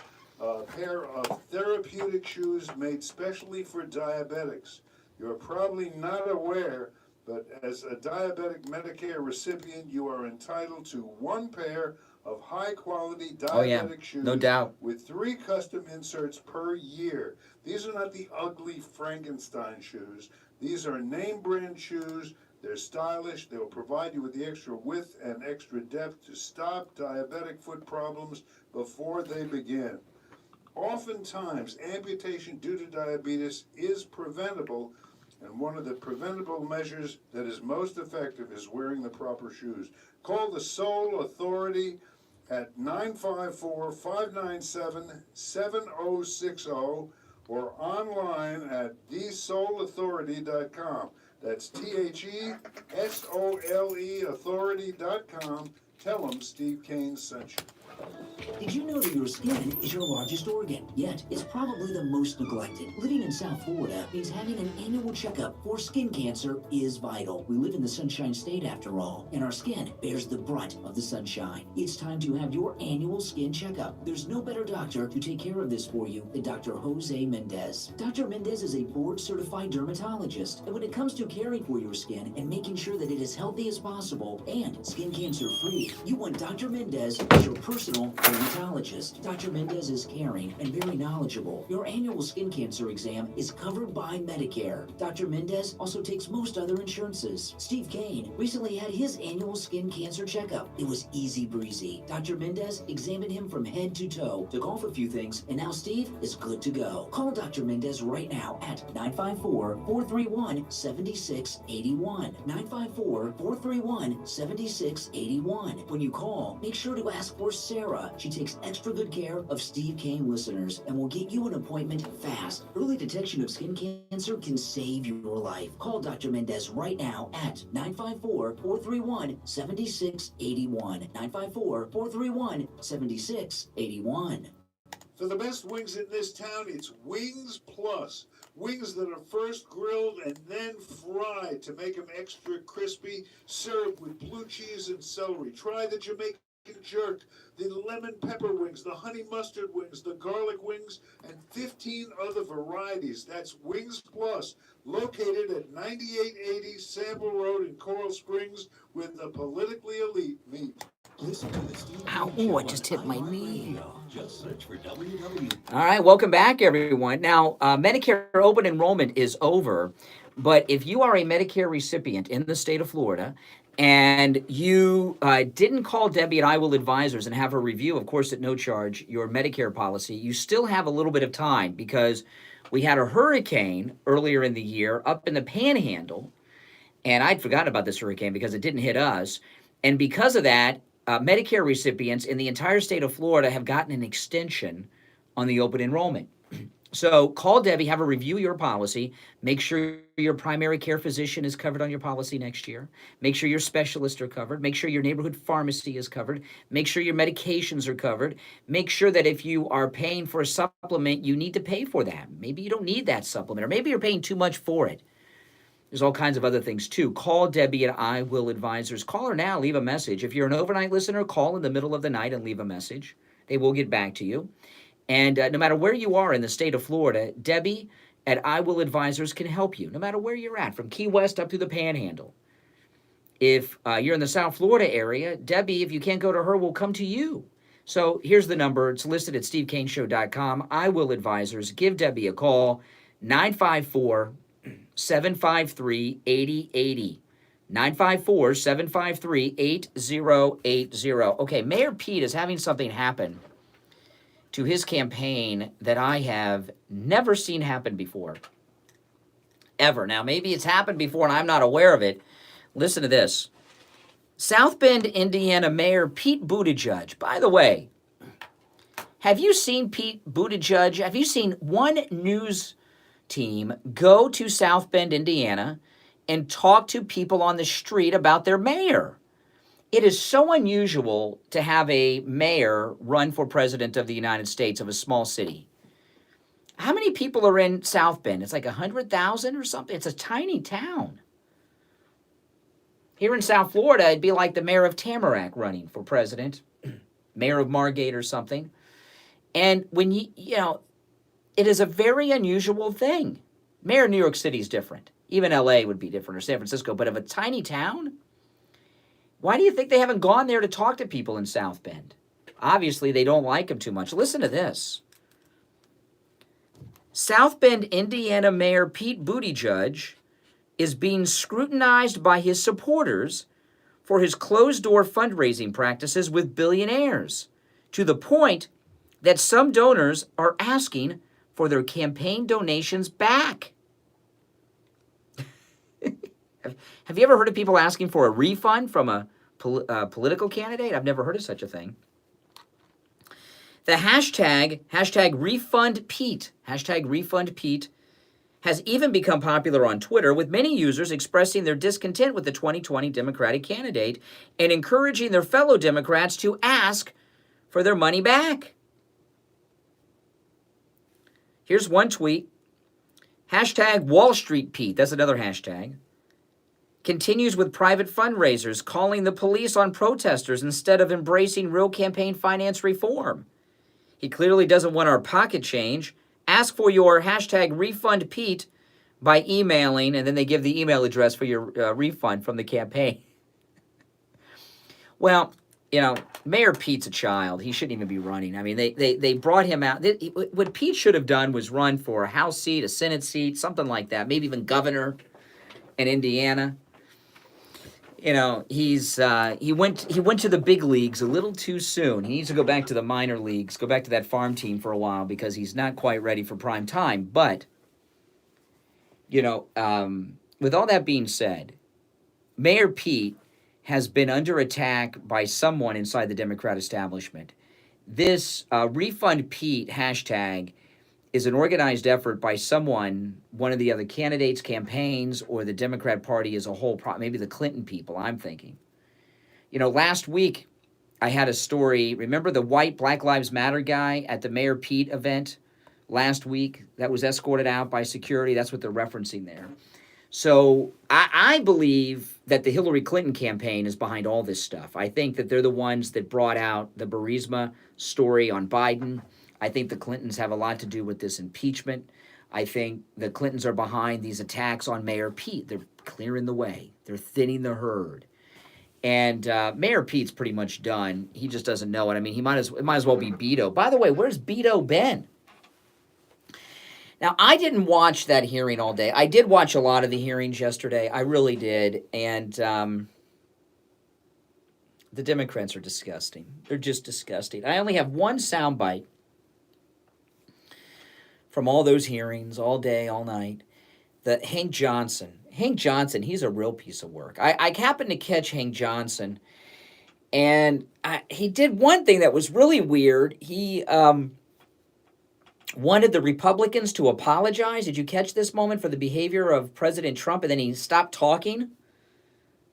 pair of therapeutic shoes made specially for diabetics. You're probably not aware, but as a diabetic Medicare recipient, you are entitled to one pair of high-quality diabetic shoes, no doubt, with 3 custom inserts per year. These are not the ugly Frankenstein shoes. These are name-brand shoes. They're stylish. They'll provide you with the extra width and extra depth to stop diabetic foot problems before they begin. Oftentimes, amputation due to diabetes is preventable, and one of the preventable measures that is most effective is wearing the proper shoes. Call the Soul Authority at 954-597-7060 or online at thesoulauthority.com. That's THESOLE authority.com. Tell them Steve Kane sent you. Did you know that your skin is your largest organ? Yet, it's probably the most neglected. Living in South Florida means having an annual checkup for skin cancer is vital. We live in the Sunshine State after all, and our skin bears the brunt of the sunshine. It's time to have your annual skin checkup. There's no better doctor to take care of this for you than Dr. Jose Mendez. Dr. Mendez is a board-certified dermatologist, and when it comes to caring for your skin and making sure that it is healthy as possible and skin cancer-free, you want Dr. Mendez as your personal dermatologist. Dr. Mendez is caring and very knowledgeable. Your annual skin cancer exam is covered by Medicare. Dr. Mendez also takes most other insurances. Steve Kane recently had his annual skin cancer checkup. It was easy breezy. Dr. Mendez examined him from head to toe, took off a few things, and now Steve is good to go. Call Dr. Mendez right now at 954-431-7681. 954-431-7681. When you call, make sure to ask for Sarah. She takes extra good care of Steve Kane listeners and will get you an appointment fast. Early detection of skin cancer can save your life. Call Dr. Mendez right now at 954-431-7681. 954-431-7681. For the best wings in this town, it's Wings Plus. Wings that are first grilled and then fried to make them extra crispy, served with blue cheese and celery. Try the Jamaican jerk, the lemon pepper wings, the honey mustard wings, the garlic wings, and 15 other varieties. That's Wings Plus, located at 9880 Sample Road in Coral Springs with the politically elite meat. Listen to the Steve Kane Ow, Show I just hit my knee. Just search for WW. All right, welcome back, everyone. Now, Medicare open enrollment is over, but if you are a Medicare recipient in the state of Florida and you didn't call Debbie at I Will Advisors and have her review, of course, at no charge, your Medicare policy, you still have a little bit of time because we had a hurricane earlier in the year up in the Panhandle, and I'd forgotten about this hurricane because it didn't hit us. And because of that, Medicare recipients in the entire state of Florida have gotten an extension on the open enrollment. So call Debbie, have her review your policy. Make sure your primary care physician is covered on your policy next year. Make sure your specialists are covered. Make sure your neighborhood pharmacy is covered. Make sure your medications are covered. Make sure that if you are paying for a supplement, you need to pay for that. Maybe you don't need that supplement, or maybe you're paying too much for it. There's all kinds of other things too. Call Debbie at I Will Advisors. Call her now, leave a message. If you're an overnight listener, call in the middle of the night and leave a message. They will get back to you. And no matter where you are in the state of Florida, Debbie at I Will Advisors can help you, no matter where you're at, from Key West up to the Panhandle. If you're in the South Florida area, Debbie, if you can't go to her, will come to you. So here's the number. It's listed at stevekaneshow.com. I Will Advisors. Give Debbie a call, 954-753-8080. 954-753-8080. Okay, Mayor Pete is having something happen to his campaign that I have never seen happen before. Ever. Now, maybe it's happened before and I'm not aware of it. Listen to this. South Bend, Indiana Mayor Pete Buttigieg. By the way, have you seen Pete Buttigieg? Have you seen one news team go to South Bend, Indiana, and talk to people on the street about their mayor? It is so unusual to have a mayor run for president of the United States of a small city. How many people are in South Bend? It's like 100,000 or something. It's a tiny town. Here in South Florida, it'd be like the mayor of Tamarack running for president, mayor of Margate or something. And when it is a very unusual thing. Mayor of New York City is different. Even LA would be different, or San Francisco. But of a tiny town, why do you think they haven't gone there to talk to people in South Bend? Obviously, they don't like him too much. Listen to this. South Bend, Indiana Mayor Pete Buttigieg is being scrutinized by his supporters for his closed-door fundraising practices with billionaires, to the point that some donors are asking for their campaign donations back. Have you ever heard of people asking for a refund from a political candidate? I've never heard of such a thing. The hashtag #RefundPete, has even become popular on Twitter, with many users expressing their discontent with the 2020 Democratic candidate and encouraging their fellow Democrats to ask for their money back. Here's one tweet. #WallStreetPete, that's another hashtag, continues with private fundraisers calling the police on protesters instead of embracing real campaign finance reform. He clearly doesn't want our pocket change. Ask for your #RefundPete by emailing, and then they give the email address for your refund from the campaign. Well, Mayor Pete's a child. He shouldn't even be running. I mean, they brought him out. What Pete should have done was run for a House seat, a Senate seat, something like that, maybe even governor in Indiana. He went to the big leagues a little too soon. He needs to go back to the minor leagues, go back to that farm team for a while, because he's not quite ready for prime time. But with all that being said, Mayor Pete has been under attack by someone inside the Democrat establishment. This Refund Pete hashtag is an organized effort by someone, one of the other candidates' campaigns, or the Democrat Party as a whole, maybe the Clinton people, I'm thinking. Last week I had a story. Remember the white Black Lives Matter guy at the Mayor Pete event last week that was escorted out by security? That's what they're referencing there. So I believe that the Hillary Clinton campaign is behind all this stuff. I think that they're the ones that brought out the Burisma story on Biden. I think the Clintons have a lot to do with this impeachment. I think the Clintons are behind these attacks on Mayor Pete. They're clearing the way. They're thinning the herd. And Mayor Pete's pretty much done. He just doesn't know it. I mean, it might as well be Beto. By the way, where's Beto been? Now, I didn't watch that hearing all day. I did watch a lot of the hearings yesterday. I really did. And the Democrats are disgusting. They're just disgusting. I only have one soundbite from all those hearings, all day, all night. Hank Johnson, he's a real piece of work. I happened to catch Hank Johnson, and he did one thing that was really weird. He wanted the Republicans to apologize. Did you catch this moment for the behavior of President Trump? And then he stopped talking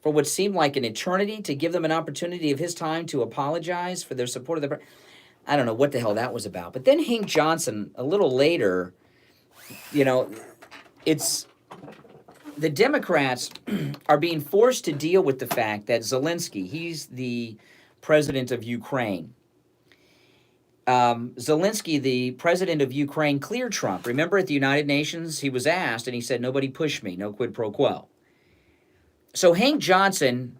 for what seemed like an eternity to give them an opportunity of his time to apologize for their support of the. I don't know what the hell that was about. But then Hank Johnson, a little later, it's the Democrats are being forced to deal with the fact that Zelensky, he's the president of Ukraine. Zelensky, the president of Ukraine, cleared Trump. Remember at the United Nations, he was asked, and he said, nobody pushed me, no quid pro quo. So Hank Johnson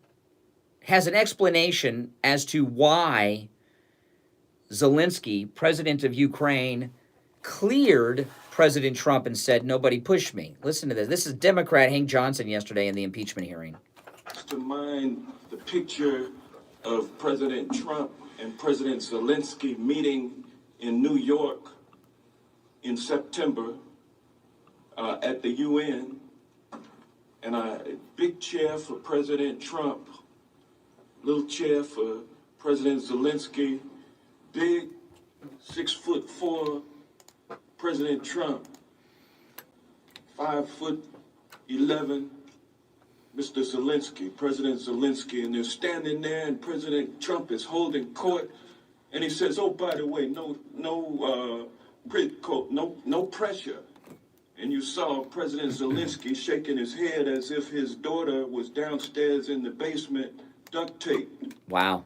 has an explanation as to why Zelensky, president of Ukraine, cleared President Trump and said, nobody pushed me. Listen to this. This is Democrat Hank Johnson yesterday in the impeachment hearing. To mind the picture of President Trump and President Zelensky meeting in New York in September at the UN. And a big chair for President Trump, little chair for President Zelensky, big 6'4" President Trump, 5'11" Mr. Zelensky, President Zelensky, and they're standing there, and President Trump is holding court, and he says, "Oh, by the way, no pressure." And you saw President Zelensky shaking his head as if his daughter was downstairs in the basement, duct taped. Wow.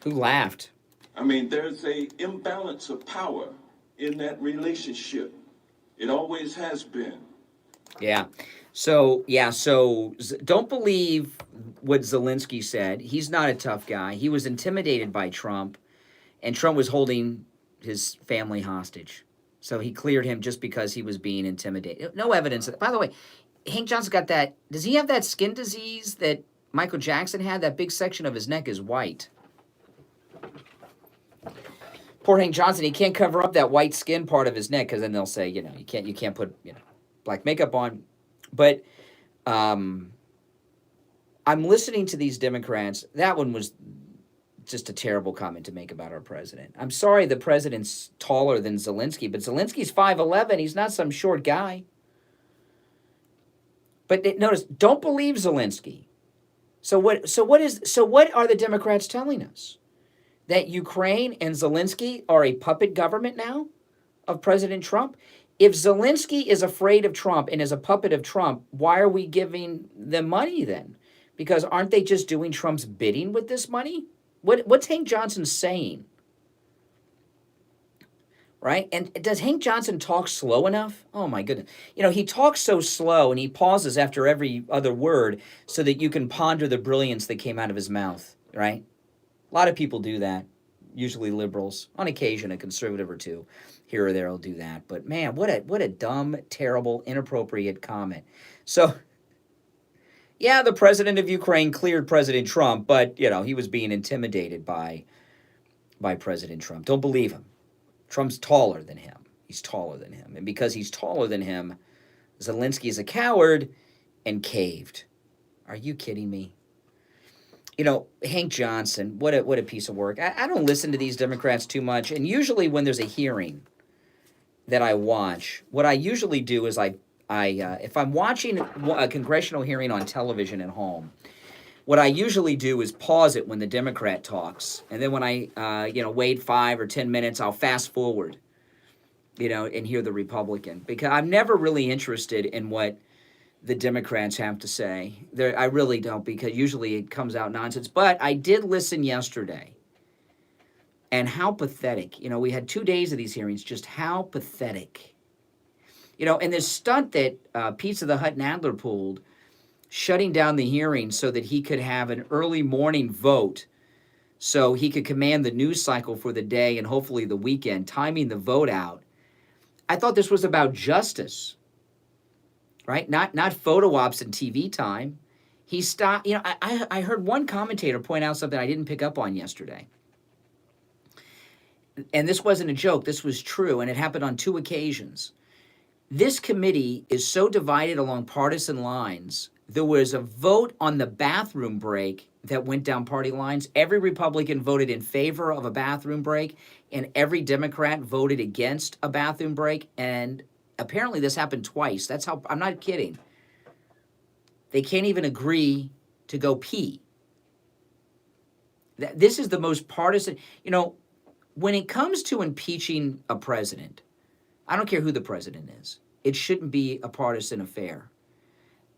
Who laughed? I mean, there's a imbalance of power in that relationship. It always has been. Yeah. So don't believe what Zelensky said. He's not a tough guy. He was intimidated by Trump, and Trump was holding his family hostage. So he cleared him just because he was being intimidated. No evidence. By the way, Hank Johnson's got that. Does he have that skin disease that Michael Jackson had? That big section of his neck is white. Poor Hank Johnson, he can't cover up that white skin part of his neck because then they'll say, you can't put, black makeup on. But I'm listening to these Democrats. That one was just a terrible comment to make about our president. I'm sorry the president's taller than Zelensky, but Zelensky's 5'11". He's not some short guy. But notice, don't believe Zelensky. So what are the Democrats telling us? That Ukraine and Zelensky are a puppet government now of President Trump? If Zelensky is afraid of Trump and is a puppet of Trump, why are we giving them money then? Because aren't they just doing Trump's bidding with this money? What's Hank Johnson saying? Right? And does Hank Johnson talk slow enough? Oh my goodness. He talks so slow and he pauses after every other word so that you can ponder the brilliance that came out of his mouth, right? A lot of people do that, usually liberals. On occasion, a conservative or two here or there will do that. But man, what a dumb, terrible, inappropriate comment. So, yeah, the president of Ukraine cleared President Trump, but, he was being intimidated by President Trump. Don't believe him. Trump's taller than him. He's taller than him. And because he's taller than him, Zelensky is a coward and caved. Are you kidding me? Hank Johnson, what a piece of work. I don't listen to these Democrats too much, and usually when there's a hearing that I watch, what I usually do is if I'm watching a congressional hearing on television at home, what I usually do is pause it when the Democrat talks, and then when I wait 5 or 10 minutes, I'll fast forward, and hear the Republican, because I'm never really interested in what the Democrats have to say. I really don't, because usually it comes out nonsense. But I did listen yesterday, and how pathetic. We had 2 days of these hearings, just how pathetic. And this stunt that Pizza the Hut and Adler pulled, shutting down the hearing so that he could have an early morning vote so he could command the news cycle for the day and hopefully the weekend, timing the vote out. I thought this was about justice. Right? Not photo ops and TV time. He stopped. I heard one commentator point out something I didn't pick up on yesterday. And this wasn't a joke. This was true, and it happened on 2 occasions. This committee is so divided along partisan lines there was a vote on the bathroom break that went down party lines. Every Republican voted in favor of a bathroom break, and every Democrat voted against a bathroom break. And apparently this happened twice. That's how, I'm not kidding. They can't even agree to go pee. This is the most partisan, you know, when it comes to impeaching a president, I don't care who the president is. It shouldn't be a partisan affair.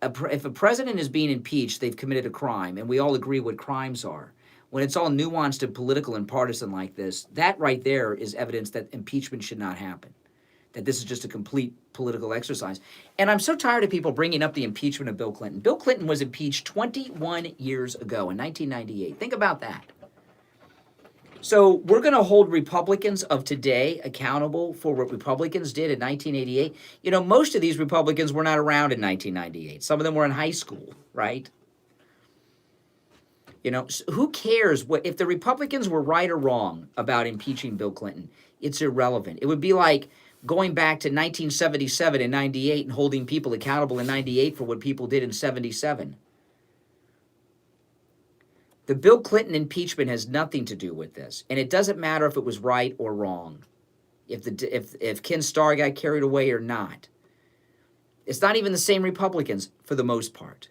If a president is being impeached, they've committed a crime, and we all agree what crimes are. When it's all nuanced and political and partisan like this, that right there is evidence that impeachment should not happen, that this is just a complete political exercise. And I'm so tired of people bringing up the impeachment of Bill Clinton. Bill Clinton was impeached 21 years ago in 1998. Think about that. So we're going to hold Republicans of today accountable for what Republicans did in 1988. You know, most of these Republicans were not around in 1998. Some of them were in high school, right? You know, so who cares what if the Republicans were right or wrong about impeaching Bill Clinton? It's irrelevant. It would be like going back to 1977 and 98 and holding people accountable in 98 for what people did in 77. The Bill Clinton impeachment has nothing to do with this, and it doesn't matter if it was right or wrong, if Ken Starr got carried away or not. It's not even the same Republicans for the most part.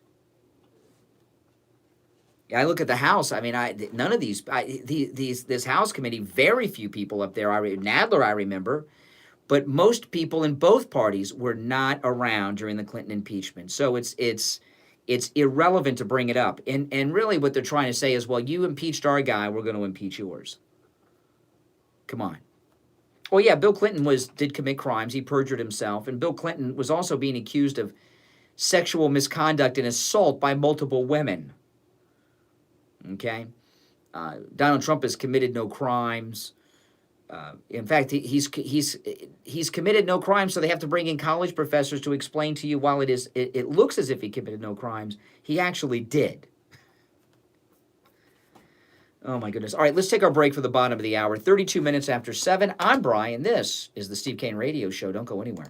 I look at the House. I mean, none of this House committee. Very few people up there. Nadler, I remember, but most people in both parties were not around during the Clinton impeachment. So it's irrelevant to bring it up. And really what they're trying to say is, well, you impeached our guy, we're going to impeach yours. Come on. Oh, yeah, Bill Clinton did commit crimes. He perjured himself. And Bill Clinton was also being accused of sexual misconduct and assault by multiple women. Okay? Donald Trump has committed no crimes. In fact, he's committed no crimes, so they have to bring in college professors to explain to you while it looks as if he committed no crimes, he actually did. Oh, my goodness. All right, let's take our break for the bottom of the hour. 32 minutes after 7. I'm Brian. This is the Steve Kane Radio Show. Don't go anywhere.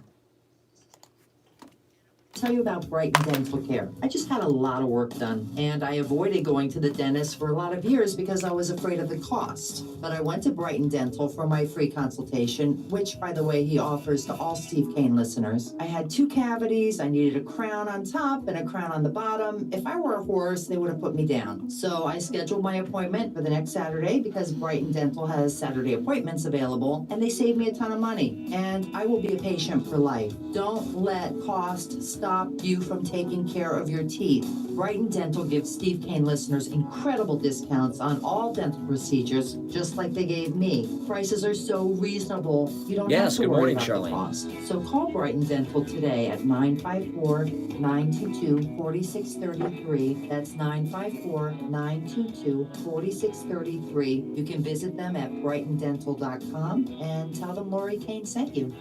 Tell you about Brighton Dental Care. I just had a lot of work done, and I avoided going to the dentist for a lot of years because I was afraid of the cost. But I went to Brighton Dental for my free consultation, which, by the way, he offers to all Steve Kane listeners. I had 2 cavities, I needed a crown on top and a crown on the bottom. If I were a horse, they would have put me down. So I scheduled my appointment for the next Saturday because Brighton Dental has Saturday appointments available, and they saved me a ton of money. And I will be a patient for life. Don't let cost stop you from taking care of your teeth. Brighton Dental gives Steve Kane listeners incredible discounts on all dental procedures, just like they gave me. Prices are so reasonable, you don't have to worry about the cost. So call Brighton Dental today at 954-922-4633. That's 954-922-4633. You can visit them at brightondental.com and tell them Lori Kane sent you.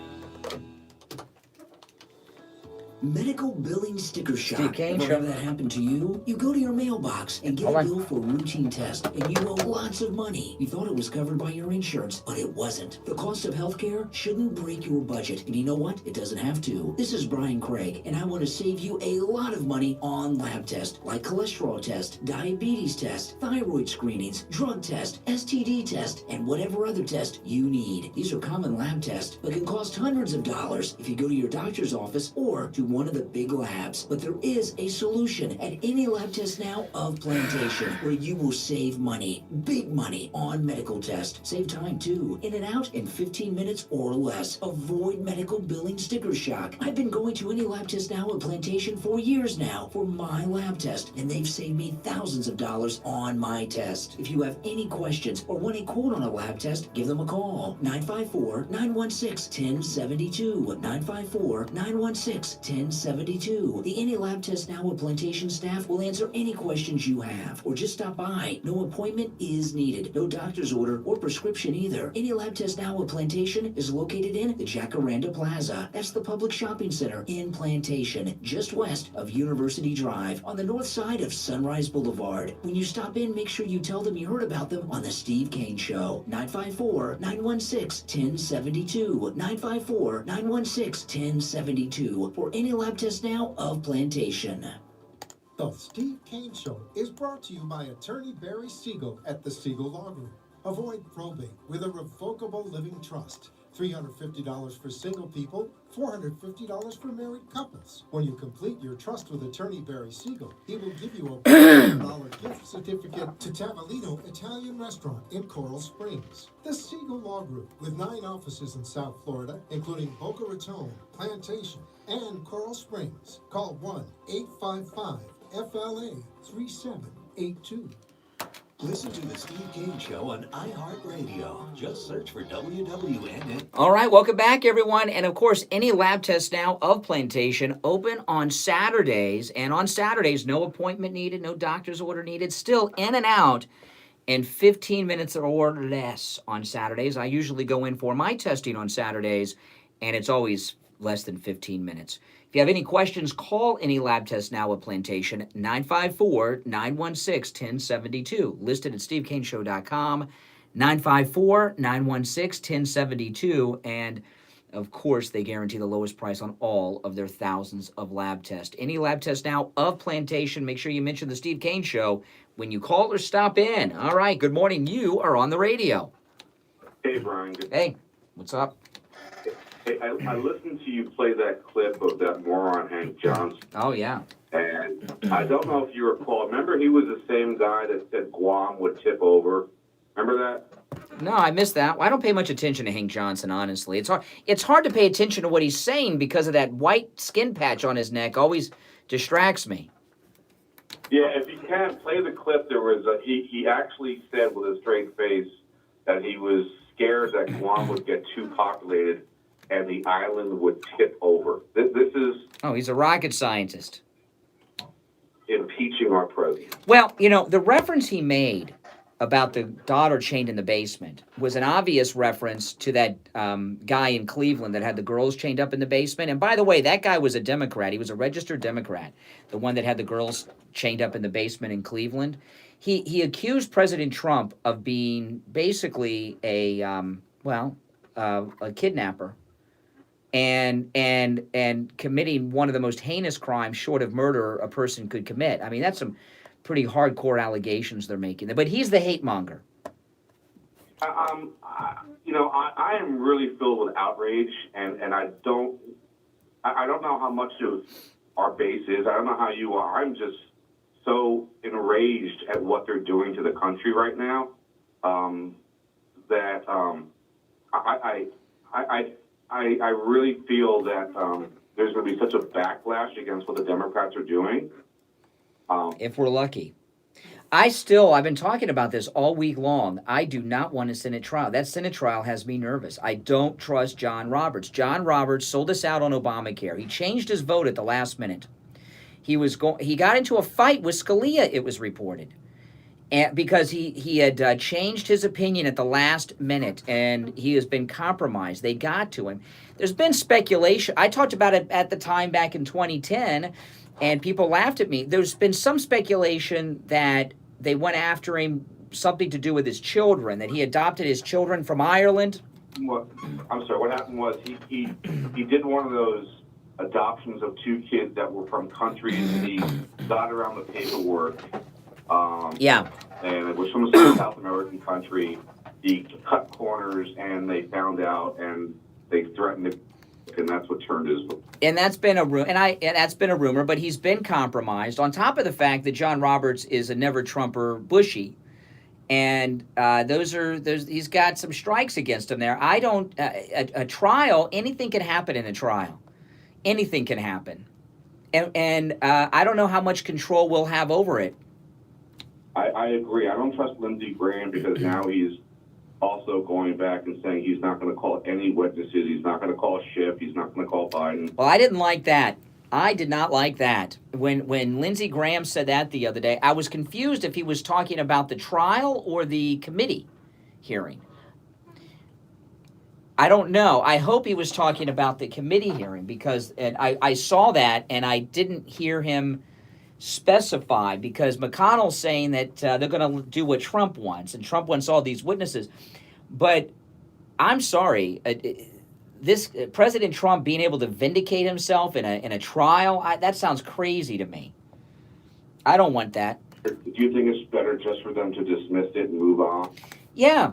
Medical billing sticker shock. Kane Ever have that happen to you? You go to your mailbox and get a bill for a routine test, and you owe lots of money. You thought it was covered by your insurance, but it wasn't. The cost of healthcare shouldn't break your budget, and you know what? It doesn't have to. This is Brian Craig, and I want to save you a lot of money on lab tests like cholesterol test, diabetes test, thyroid screenings, drug test, STD test, and whatever other test you need. These are common lab tests, but can cost hundreds of dollars if you go to your doctor's office or to one of the big labs. But there is a solution at any lab test now of Plantation where you will save money, big money on medical tests. Save time too. In and out in 15 minutes or less. Avoid medical billing sticker shock. I've been going to any lab test now at Plantation for years now for my lab test, and they've saved me thousands of dollars on my test. If you have any questions or want a quote on a lab test, give them a call. 954-916-1072. 954-916-1072. The Any Lab Test Now at Plantation staff will answer any questions you have, or just stop by. No appointment is needed. No doctor's order or prescription either. Any Lab Test Now at Plantation is located in the Jacaranda Plaza. That's the public shopping center in Plantation, just west of University Drive, on the north side of Sunrise Boulevard. When you stop in, make sure you tell them you heard about them on The Steve Kane Show. 954-916-1072. 954-916-1072 for Any Lab Test Now of Plantation. The Steve Kane Show is brought to you by attorney Barry Siegel at the Siegel Law Group. Avoid probate with a revocable living trust. $350 for single people, $450 for married couples. When you complete your trust with attorney Barry Siegel, he will give you a $100 gift certificate to Tavolino Italian Restaurant in Coral Springs. The Siegel Law Group, with 9 offices in South Florida, including Boca Raton, Plantation, and Coral Springs. Call 1-855-FLA-3782. Listen to the Steve King Show on iHeartRadio. Just search for WWNN. All right, welcome back, everyone. And of course, any lab tests now of Plantation open on Saturdays. And on Saturdays, no appointment needed, no doctor's order needed. Still in and out in 15 minutes or less on Saturdays. I usually go in for my testing on Saturdays, and it's always less than 15 minutes. If you have any questions, call any lab test now at Plantation, 954-916-1072. Listed at stevekaneshow.com, 954-916-1072. And, of course, they guarantee the lowest price on all of their thousands of lab tests. Any lab test now of Plantation, make sure you mention the Steve Kane Show when you call or stop in. All right, good morning. You are on the radio. Hey, Brian. Hey, what's up? Hey, I listened to you play that clip of that moron Hank Johnson. Oh, yeah. And I don't know if you recall. Remember he was the same guy that said Guam would tip over? Remember that? No, I missed that. I don't pay much attention to Hank Johnson, honestly. It's hard to pay attention to what he's saying because of that white skin patch on his neck. Always distracts me. Yeah, if you can, play the clip. There was he actually said with a straight face that he was scared that Guam would get too populated and the island would tip over. This is... Oh, he's a rocket scientist. Impeaching our president. Well, the reference he made about the daughter chained in the basement was an obvious reference to that guy in Cleveland that had the girls chained up in the basement. And by the way, that guy was a Democrat. He was a registered Democrat, the one that had the girls chained up in the basement in Cleveland. He accused President Trump of being basically a kidnapper and committing one of the most heinous crimes short of murder a person could commit. I mean, that's some pretty hardcore allegations they're making. But he's the hate monger. I am really filled with outrage, and I don't know how much of our base is. I don't know how you are. I'm just so enraged at what they're doing to the country right now that I really feel that there's going to be such a backlash against what the Democrats are doing. If we're lucky. I've been talking about this all week long. I do not want a Senate trial. That Senate trial has me nervous. I don't trust John Roberts. John Roberts sold us out on Obamacare. He changed his vote at the last minute. He got into a fight with Scalia, it was reported, because he had changed his opinion at the last minute, and he has been compromised. They got to him. There's been speculation. I talked about it at the time back in 2010, and people laughed at me. There's been some speculation that they went after him, something to do with his children, that he adopted his children from Ireland. Well, I'm sorry, what happened was he did one of those adoptions of 2 kids that were from countries, and he got around the paperwork. Yeah. And it was from a South American country. He cut corners, and they found out, and they threatened to, and that's what turned his vote. And that's been a rumor, but he's been compromised. On top of the fact that John Roberts is a never Trumper Bushy, and he's got some strikes against him there. I don't a trial. Anything can happen in a trial. Anything can happen, and I don't know how much control we'll have over it. I agree. I don't trust Lindsey Graham because now he's also going back and saying he's not going to call any witnesses. He's not going to call Schiff. He's not going to call Biden. Well, I didn't like that. I did not like that. When Lindsey Graham said that the other day, I was confused if he was talking about the trial or the committee hearing. I don't know. I hope he was talking about the committee hearing because I saw that and I didn't hear him specify because McConnell's saying that they're going to do what Trump wants, and Trump wants all these witnesses. But I'm sorry, this President Trump being able to vindicate himself in a trial, that sounds crazy to me. I don't want that. Do you think it's better just for them to dismiss it and move on? Yeah.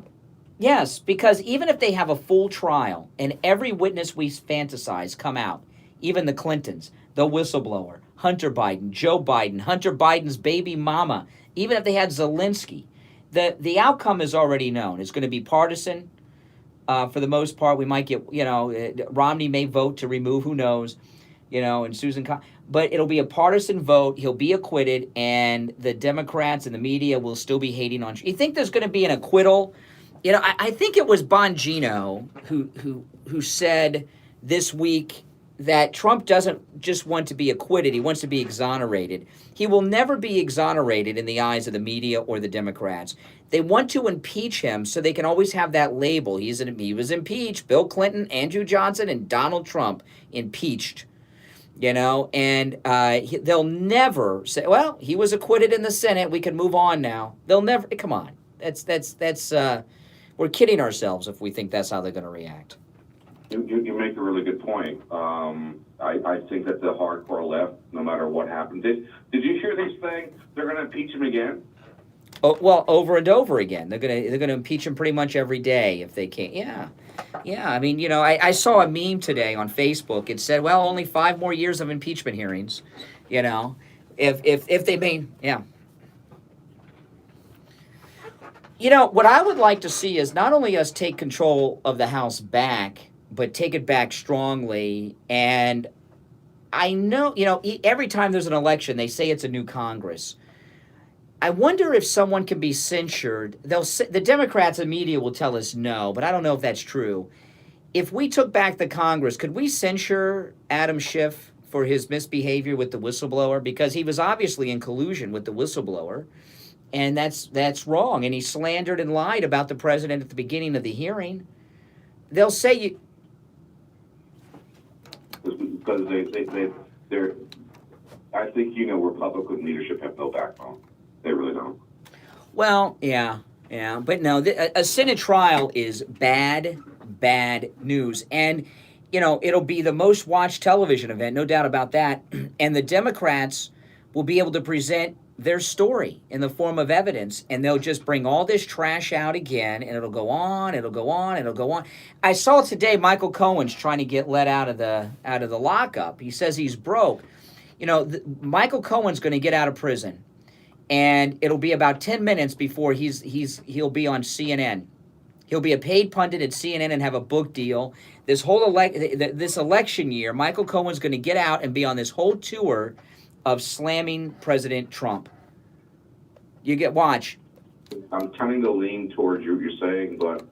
Yes, because even if they have a full trial and every witness we fantasize come out, even the Clintons, the whistleblower, Hunter Biden, Joe Biden, Hunter Biden's baby mama, even if they had Zelensky, the outcome is already known. It's going to be partisan. For the most part, we might get, Romney may vote to remove, who knows, and but it'll be a partisan vote. He'll be acquitted, and the Democrats and the media will still be hating on. You think there's going to be an acquittal? I think it was Bongino who said this week that Trump doesn't just want to be acquitted, he wants to be exonerated. He will never be exonerated in the eyes of the media or the Democrats. They want to impeach him so they can always have that label. He was impeached. Bill Clinton, Andrew Johnson, and Donald Trump impeached. And they'll never say, well, he was acquitted in the Senate, we can move on now. They'll never, come on. That's we're kidding ourselves if we think that's how they're going to react. You make a really good point. I think that the hardcore left, no matter what happens, did you hear these things? They're going to impeach him again. Oh, well, over and over again. They're gonna impeach him pretty much every day if they can. Yeah. I mean, I saw a meme today on Facebook. It said, well, only 5 more years of impeachment hearings. If they mean, yeah. What I would like to see is not only us take control of the House back, but take it back strongly. And I know, every time there's an election, they say it's a new Congress. I wonder if someone can be censured. The Democrats and media will tell us no, but I don't know if that's true. If we took back the Congress, could we censure Adam Schiff for his misbehavior with the whistleblower? Because he was obviously in collusion with the whistleblower. And that's wrong. And he slandered and lied about the president at the beginning of the hearing. They'll say you... Because they're... I think, Republican leadership have no backbone. They really don't. Well, yeah. But no, a Senate trial is bad news. And, it'll be the most watched television event, no doubt about that. And the Democrats will be able to present their story in the form of evidence, and they'll just bring all this trash out again, and it'll go on. I saw today Michael Cohen's trying to get let out of the lockup. He says he's broke. Michael Cohen's going to get out of prison, and it'll be about 10 minutes before he'll be on CNN. He'll be a paid pundit at CNN and have a book deal. This whole this election year, Michael Cohen's going to get out and be on this whole tour of slamming President Trump. Watch. I'm tending to lean towards what you're saying, but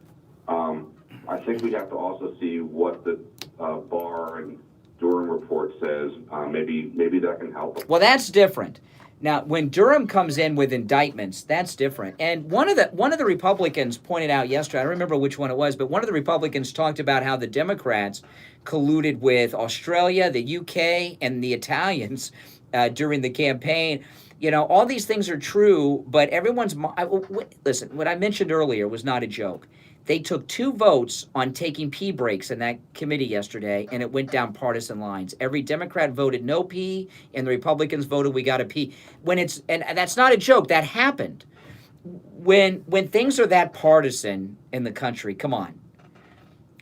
I think we have to also see what the Barr and Durham report says. Maybe that can help. Well, that's different. Now, when Durham comes in with indictments, that's different. And one of the Republicans pointed out yesterday, I don't remember which one it was, but one of the Republicans talked about how the Democrats colluded with Australia, the UK, and the Italians during the campaign. All these things are true, but listen, what I mentioned earlier was not a joke. They took 2 votes on taking pee breaks in that committee yesterday, and it went down partisan lines. Every Democrat voted no pee, and the Republicans voted we got to pee. And that's not a joke. That happened. When things are that partisan in the country, come on.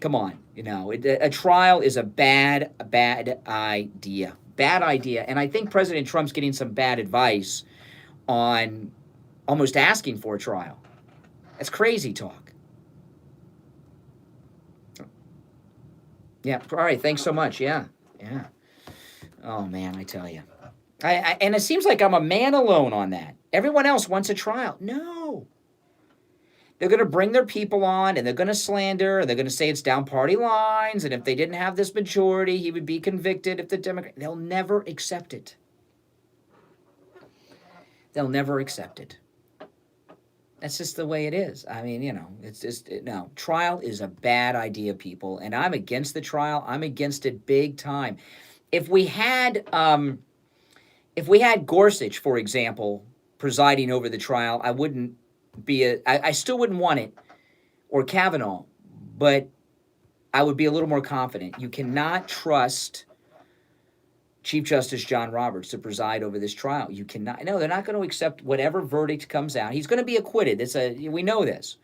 A trial is a bad idea. Bad idea. And I think President Trump's getting some bad advice on almost asking for a trial. That's crazy talk. Yeah. All right. Thanks so much. Yeah. Oh, man, I tell you. And it seems like I'm a man alone on that. Everyone else wants a trial. No. They're going to bring their people on, and they're going to slander, and they're going to say it's down party lines, and if they didn't have this majority, he would be convicted if the Democrat... They'll never accept it. They'll never accept it. That's just the way it is. I mean, it's just... No, trial is a bad idea, people, and I'm against the trial. I'm against it big time. If we had Gorsuch, for example, presiding over the trial, I wouldn't I still wouldn't want it, or Kavanaugh, but I would be a little more confident. You cannot trust Chief Justice John Roberts to preside over this trial. You cannot. No, they're not going to accept whatever verdict comes out. He's going to be acquitted. We know this.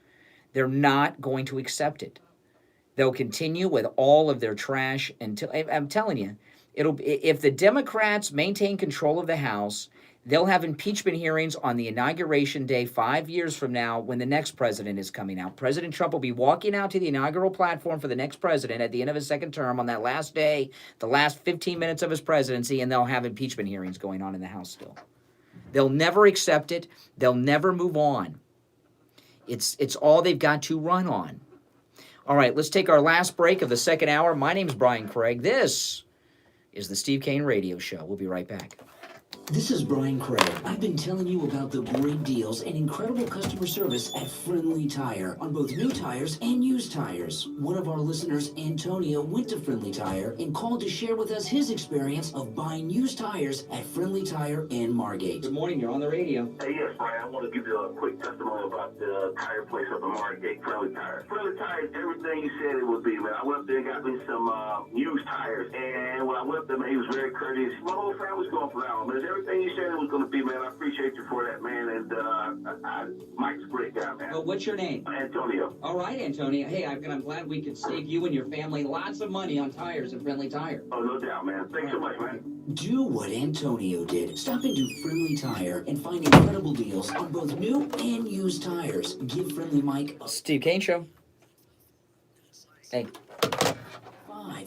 They're not going to accept it. They'll continue with all of their trash until, I'm telling you, if the Democrats maintain control of the House, they'll have impeachment hearings on the inauguration day 5 years from now when the next president is coming out. President Trump will be walking out to the inaugural platform for the next president at the end of his second term on that last day, the last 15 minutes of his presidency, and they'll have impeachment hearings going on in the House still. They'll never accept it. They'll never move on. It's all they've got to run on. All right, let's take our last break of the second hour. My name is Brian Craig. This is the Steve Kane Radio Show. We'll be right back. This is Brian Craig. I've been telling you about the great deals and incredible customer service at Friendly Tire on both new tires and used tires. One of our listeners, Antonio, went to Friendly Tire and called to share with us his experience of buying used tires at Friendly Tire in Margate. Good morning. You're on the radio. Hey, yes, Brian, I want to give you a quick testimony about the tire place up in Margate, Friendly Tire. Friendly Tire is everything you said it would be, man. I went up there and got me some used tires, and when I went up there, man, he was very courteous. My whole family's going for that one, man. Everything you said it was going to be, man. I appreciate you for that, man. And Mike's a great guy, man. Well, what's your name? Antonio. All right, Antonio. Hey, I'm glad we could save you and your family lots of money on tires at Friendly Tire. Oh, no doubt, man. Thanks so much, man. Do what Antonio did. Stop into Friendly Tire and find incredible deals on both new and used tires. Give Friendly Mike a Steve Kane Show. Hey.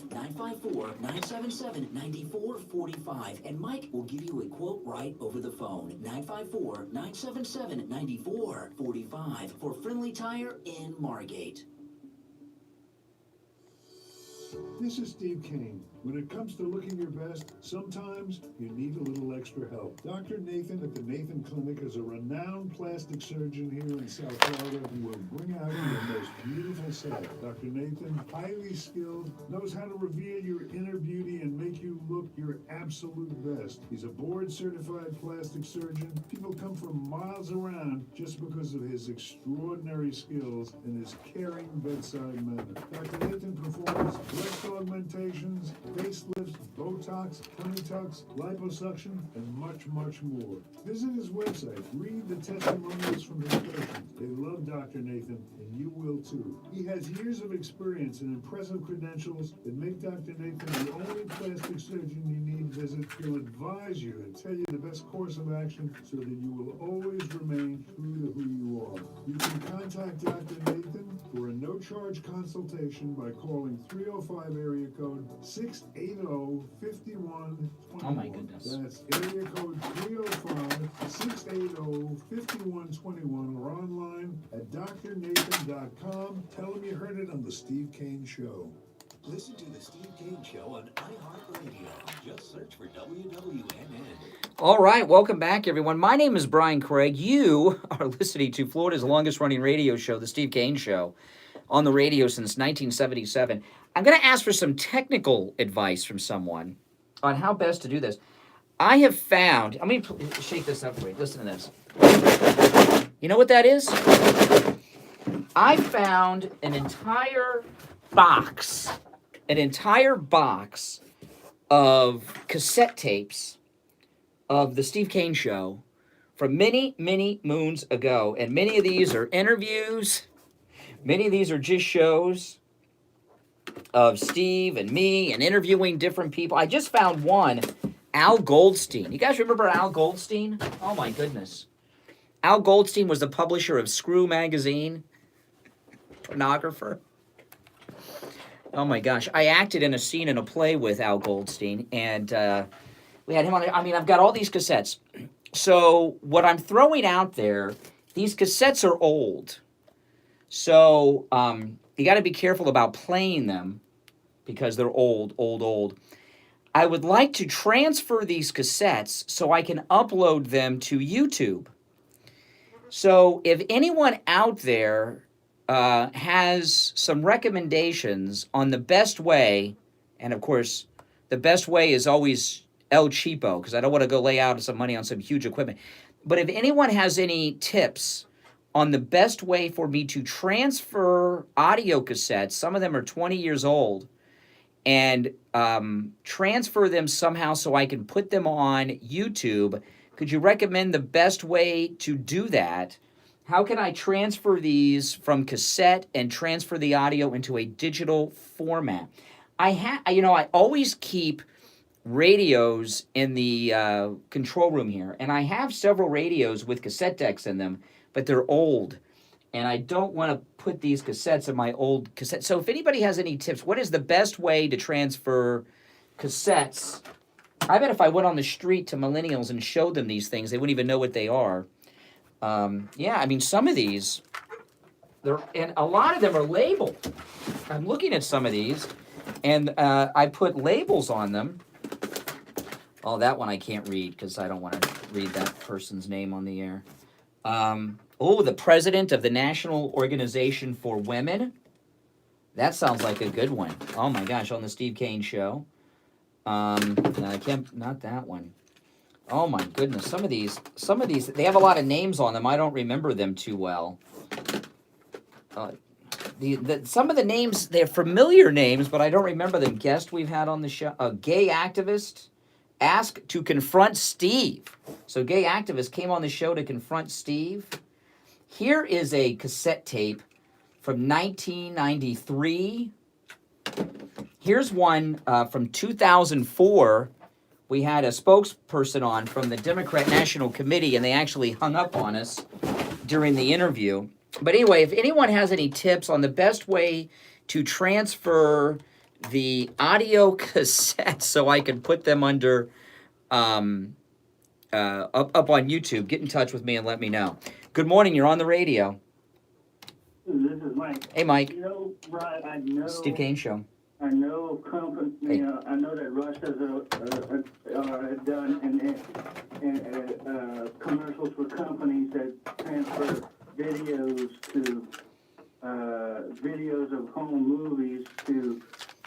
954-977-9445, and Mike will give you a quote right over the phone. 954-977-9445 for Friendly Tire in Margate. This is Steve Kane. When it comes to looking your best, sometimes you need a little extra help. Dr. Nathan at the Nathan Clinic is a renowned plastic surgeon here in South Florida who will bring out your most beautiful self. Dr. Nathan, highly skilled, knows how to reveal your inner beauty and make you look your absolute best. He's a board-certified plastic surgeon. People come from miles around just because of his extraordinary skills and his caring bedside manner. Dr. Nathan performs breast augmentations, facelifts, Botox, tummy tucks, liposuction, and much, much more. Visit his website. Read the testimonials from his patients. They love Dr. Nathan, and you will too. He has years of experience and impressive credentials that make Dr. Nathan the only plastic surgeon you need visit. He'll advise you and tell you the best course of action so that you will always remain true to who you are. You can contact Dr. Nathan for a no-charge consultation by calling 305 area code 680-5121. Oh my goodness. That's area code 305-680-5121 or online at drnathan.com. Tell him you heard it on the Steve Kane Show. Listen to the Steve Kane Show on iHeartRadio. Just search for WWNN. All right, welcome back, everyone. My name is Brian Craig. You are listening to Florida's longest-running radio show, The Steve Kane Show, on the radio since 1977. I'm going to ask for some technical advice from someone on how best to do this. I have found, I'm going to shake this up for you. Listen to this. You know what that is? I found an entire box of cassette tapes of the Steve Kane Show from many, many moons ago. And many of these are interviews. Many of these are just shows of Steve and me and interviewing different people. I just found one, Al Goldstein. You guys remember Al Goldstein? Oh, my goodness. Al Goldstein was the publisher of Screw magazine, pornographer. Oh, my gosh. I acted in a scene in a play with Al Goldstein, and we had him on. I mean, I've got all these cassettes. So what I'm throwing out there, these cassettes are old. So you got to be careful about playing them because they're old. I would like to transfer these cassettes so I can upload them to YouTube. So if anyone out there has some recommendations on the best way, and of course, the best way is always El Cheapo, because I don't want to go lay out some money on some huge equipment. But if anyone has any tips on the best way for me to transfer audio cassettes, some of them are 20 years old, and transfer them somehow so I can put them on YouTube. Could you recommend the best way to do that? How can I transfer these from cassette and transfer the audio into a digital format? I always keep radios in the control room here, and I have several radios with cassette decks in them, but they're old, and I don't want to put these cassettes in my old cassette. So if anybody has any tips, what is the best way to transfer cassettes? I bet if I went on the street to millennials and showed them these things, they wouldn't even know what they are. Yeah, I mean, some of these, and a lot of them are labeled. I'm looking at some of these, and I put labels on them. Oh, that one I can't read because I don't want to read that person's name on the air. The president of the National Organization for Women. That sounds like a good one. Oh my gosh, on the Steve Kane Show. I can't, not that one. Oh my goodness, some of these, they have a lot of names on them. I don't remember them too well. Some of the names, they're familiar names, but I don't remember them. Guest we've had on the show, a gay activist. Ask to confront Steve. So gay activist came on the show to confront Steve. Here is a cassette tape from 1993. Here's one from 2004. We had a spokesperson on from the Democrat National Committee, and they actually hung up on us during the interview. But anyway, if anyone has any tips on the best way to transfer the audio cassettes so I can put them under up on YouTube, get in touch with me and let me know. Good morning, you're on the radio. This is Mike. Hey, Mike. You know, Brian, I know Steve Kane Show. I know company. Hey. You know, I know that Russia's done commercials for companies that transfer videos of home movies to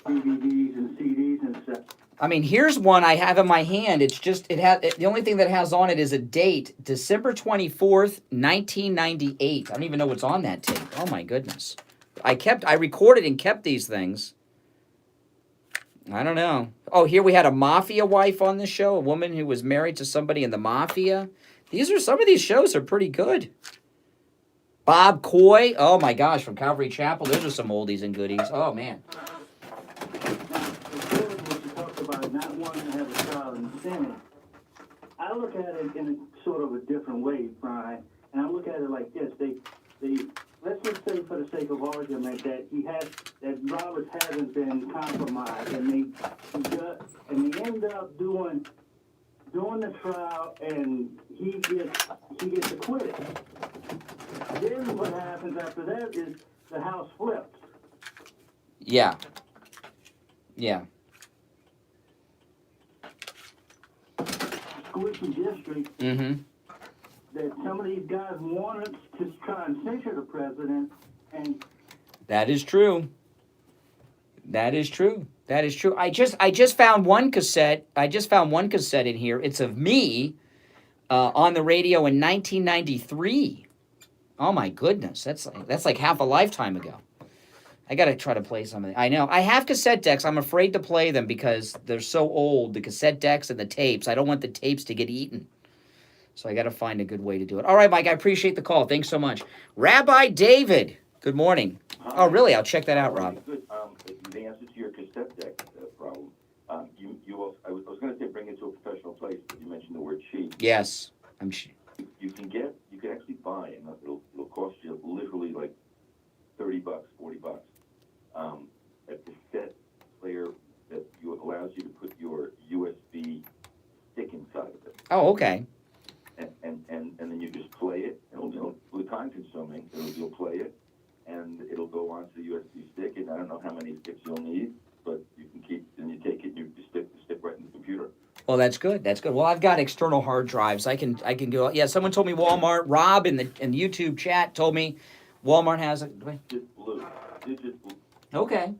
DVDs and CDs and stuff. I mean, here's one I have in my hand. It's just, the only thing that it has on it is a date, December 24th, 1998. I don't even know what's on that tape. Oh my goodness. I recorded and kept these things. I don't know. Oh, here we had a mafia wife on the show, a woman who was married to somebody in the mafia. Some of these shows are pretty good. Bob Coy, oh my gosh, from Calvary Chapel. Those are some oldies and goodies. Oh man. Not wanting to have a child in the Senate, I look at it in a sort of a different way, Brian. And I look at it like this: they let's just say, for the sake of argument, that Roberts hasn't been compromised, and they end up doing the trial, and he gets acquitted. Then what happens after that is the House flips. Yeah. Yeah. Squishy district that some of these guys wanted to try and censure the president, and that is true. That is true. That is true. I just found one cassette. In here. It's of me on the radio in 1993. Oh my goodness, that's like half a lifetime ago. I got to try to play some of it. I know. I have cassette decks. I'm afraid to play them because they're so old, the cassette decks and the tapes. I don't want the tapes to get eaten. So I got to find a good way to do it. All right, Mike, I appreciate the call. Thanks so much. Rabbi David, good morning. Oh, really? I'll check that out, Rob. Good. The answer to your cassette deck problem, I was going to say bring it to a professional place, but you mentioned the word cheap. Yes. You can actually buy, and it'll cost you literally like $30, $40. A cassette player that allows you to put your USB stick inside of it. Oh, okay. And then you just play it. It'll be time consuming. You'll play it, and it'll go onto the USB stick. And I don't know how many sticks you'll need, but you can keep. Then you take it. You stick the stick right in the computer. Well, that's good. That's good. Well, I've got external hard drives. I can go. Yeah, someone told me Walmart. Rob in the YouTube chat told me Walmart has it. Just blue. Okay.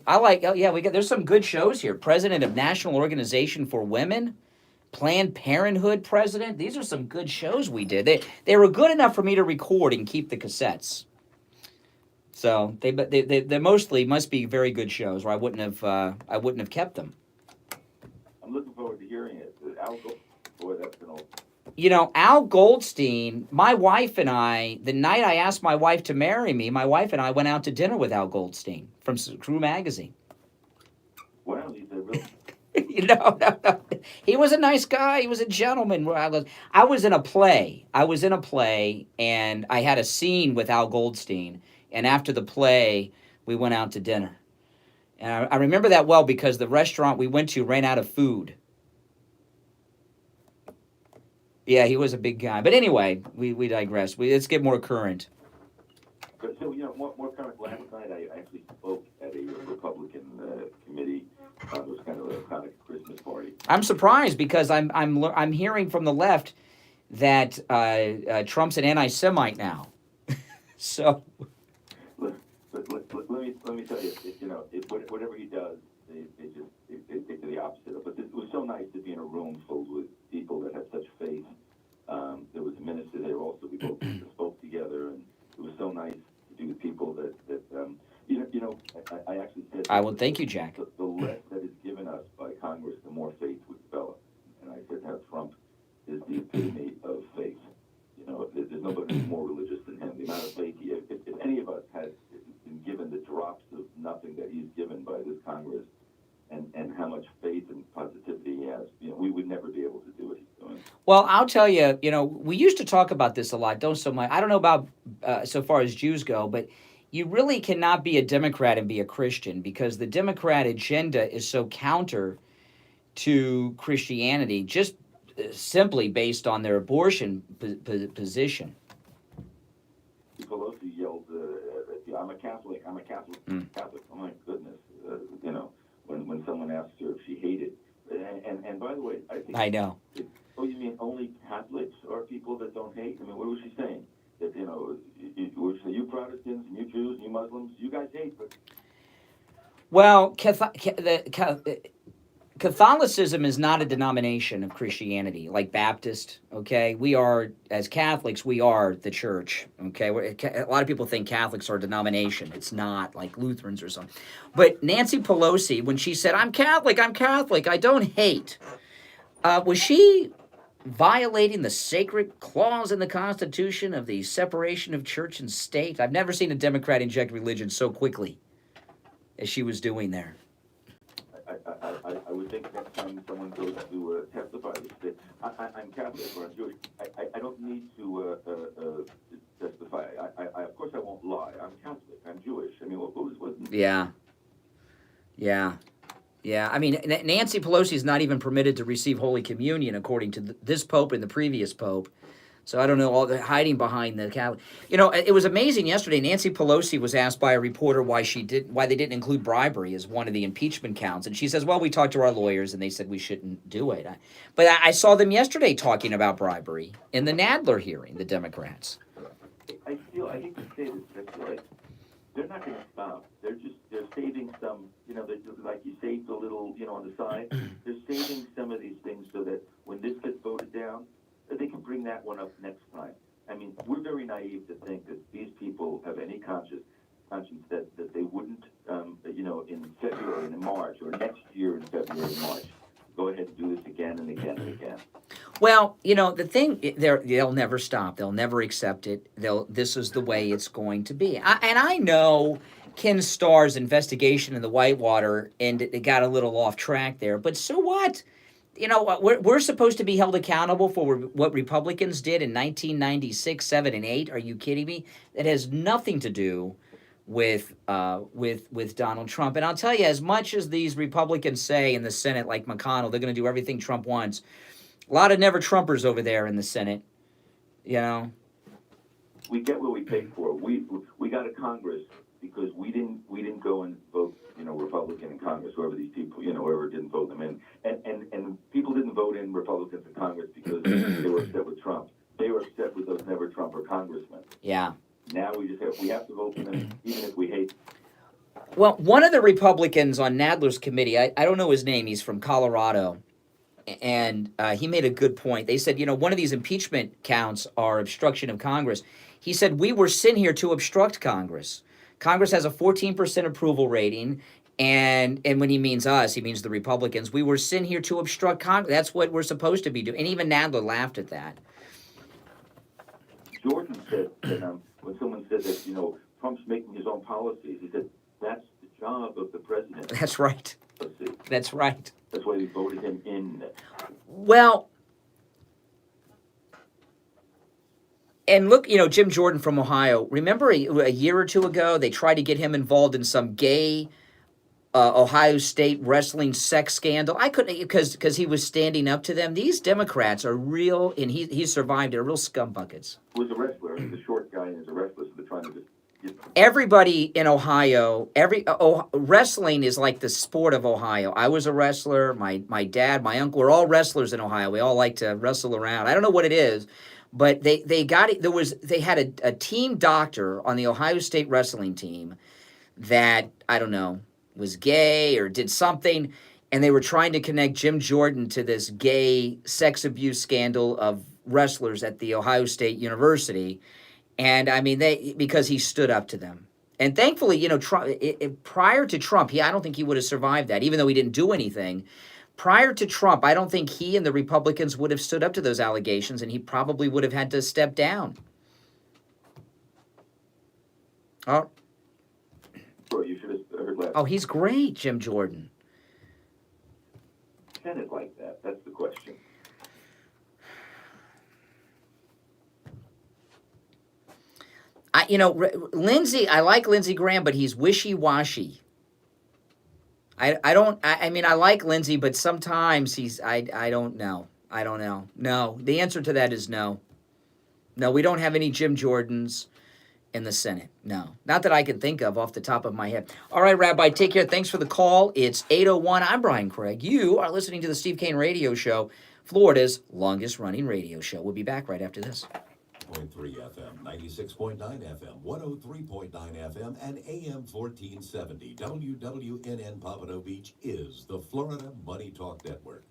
I like. Oh yeah, there's some good shows here. President of National Organization for Women, Planned Parenthood president. These are some good shows we did. They were good enough for me to record and keep the cassettes. So they mostly must be very good shows, or I wouldn't have kept them. I'm looking forward to hearing it. Al boy, that's an old. Al Goldstein, my wife and I, the night I asked my wife to marry me, my wife and I went out to dinner with Al Goldstein from Crew Magazine. Wow, he's a real. No. He was a nice guy. He was a gentleman. I was in a play. And I had a scene with Al Goldstein. And after the play, we went out to dinner. And I remember that well because the restaurant we went to ran out of food. Yeah, he was a big guy. But anyway, we digress. Let's get more current. But so more current. Last night I actually spoke at a Republican committee. It was kind of a Christmas party. I'm surprised because I'm hearing from the left that Trump's an anti-Semite now. So Let me tell you, whatever he does, they do the opposite of it. But it was so nice to be in a room filled with people that had such faith. There was a minister there also. We both spoke together, and it was so nice to be with people that I actually said. I will thank you, Jack. The less that is given us by Congress, the more faith we develop. And I said how Trump is the epitome of faith. There's nobody who's more religious than him. The amount of faith he has. If any of us had been given the drops of nothing that he's given by this Congress, and how much faith and positivity he has, we would never be able to do what he's doing. Well, I'll tell you, we used to talk about this a lot. Don't so much. I don't know about so far as Jews go, but you really cannot be a Democrat and be a Christian because the Democrat agenda is so counter to Christianity, just simply based on their abortion position. Pelosi yelled, "I'm a Catholic. I'm a Catholic. Catholic." Oh my goodness! When someone asked her if she hated, and by the way, I know. Oh, you mean only Catholics are people that don't hate? I mean, what was she saying? That you Protestants and you Jews and you Muslims, you guys hate, but well, Catholicism is not a denomination of Christianity like Baptist. Okay, we are as Catholics, we are the church. Okay, a lot of people think Catholics are a denomination. It's not like Lutherans or something. But Nancy Pelosi, when she said, "I'm Catholic, I don't hate," was she violating the sacred clause in the Constitution of the separation of church and state? I've never seen a Democrat inject religion so quickly as she was doing there. I would think next time someone goes to testify, that I'm Catholic or I'm Jewish, I don't need to testify. I of course I won't lie. I'm Catholic. I'm Jewish. I mean, what was Yeah. I mean, Nancy Pelosi is not even permitted to receive Holy Communion according to this Pope and the previous Pope. So I don't know, all the hiding behind the Catholic. It was amazing yesterday. Nancy Pelosi was asked by a reporter why they didn't include bribery as one of the impeachment counts. And she says, well, we talked to our lawyers and they said we shouldn't do it. But I saw them yesterday talking about bribery in the Nadler hearing, the Democrats. I hate to say this, that's right. They're not going to stop. They're saving some, like you saved a little, on the side. They're saving some of these things so that when this gets voted down, they can bring that one up next time. I mean, we're very naive to think that these people have any conscience that they wouldn't, in February and in March, or next year in February and March, go ahead and do this again and again and again. Well, the thing, they'll never stop. They'll never accept it. This is the way it's going to be. I know Ken Starr's investigation in the Whitewater, and it got a little off track there. But so what? We're supposed to be held accountable for what Republicans did in 1996, 7, and 8. Are you kidding me? It has nothing to do with Donald Trump. And I'll tell you, as much as these Republicans say in the Senate, like McConnell, they're going to do everything Trump wants. A lot of never-Trumpers over there in the Senate, We get what we paid for. We got a Congress because we didn't go and vote, Republican in Congress, whoever these people, whoever didn't vote them in. And people didn't vote in Republicans in Congress because they were upset with Trump. They were upset with those never-Trumper congressmen. Yeah. Now we have to vote for them, even if we hate. Well, one of the Republicans on Nadler's committee, I don't know his name, he's from Colorado, and he made a good point. They said, one of these impeachment counts are obstruction of Congress. He said, we were sent here to obstruct Congress, Congress has a 14% approval rating. And when he means us, he means the Republicans. We were sent here to obstruct Congress. That's what we're supposed to be doing. And even Nadler laughed at that. Jordan said that when someone said that, Trump's making his own policies, he said, that's the job of the president. That's right. That's right. That's why they voted him in. Well, and look, Jim Jordan from Ohio. Remember a year or two ago, they tried to get him involved in some gay Ohio State wrestling sex scandal. I couldn't, because he was standing up to them. These Democrats are real, and he survived it, are real scumbuckets. He was a wrestler. He's a short guy and he's a wrestler, so they're trying to just... Everybody in Ohio, wrestling is like the sport of Ohio. I was a wrestler. My dad, my uncle, we're all wrestlers in Ohio. We all like to wrestle around. I don't know what it is, but they got it. They had a team doctor on the Ohio State wrestling team that, I don't know, was gay or did something, and they were trying to connect Jim Jordan to this gay sex abuse scandal of wrestlers at the Ohio State University. And I mean, because he stood up to them. And thankfully, Trump, prior to Trump, I don't think he would have survived that, even though he didn't do anything. Prior to Trump, I don't think he and the Republicans would have stood up to those allegations, and he probably would have had to step down. Oh, Bro, you should have heard last. Oh, he's great, Jim Jordan. Can it like that? That's the question. Lindsey, I like Lindsey Graham, but he's wishy-washy. I like Lindsey, but sometimes I don't know. I don't know. No, the answer to that is no. No, we don't have any Jim Jordans in the Senate. No, not that I can think of off the top of my head. All right, Rabbi, take care. Thanks for the call. It's 8:01. I'm Brian Craig. You are listening to the Steve Kane Radio Show, Florida's longest-running radio show. We'll be back right after this. 106.3 FM, 96.9 FM, 103.9 FM, and AM 1470. WWNN Pompano Beach is the Florida Money Talk Network.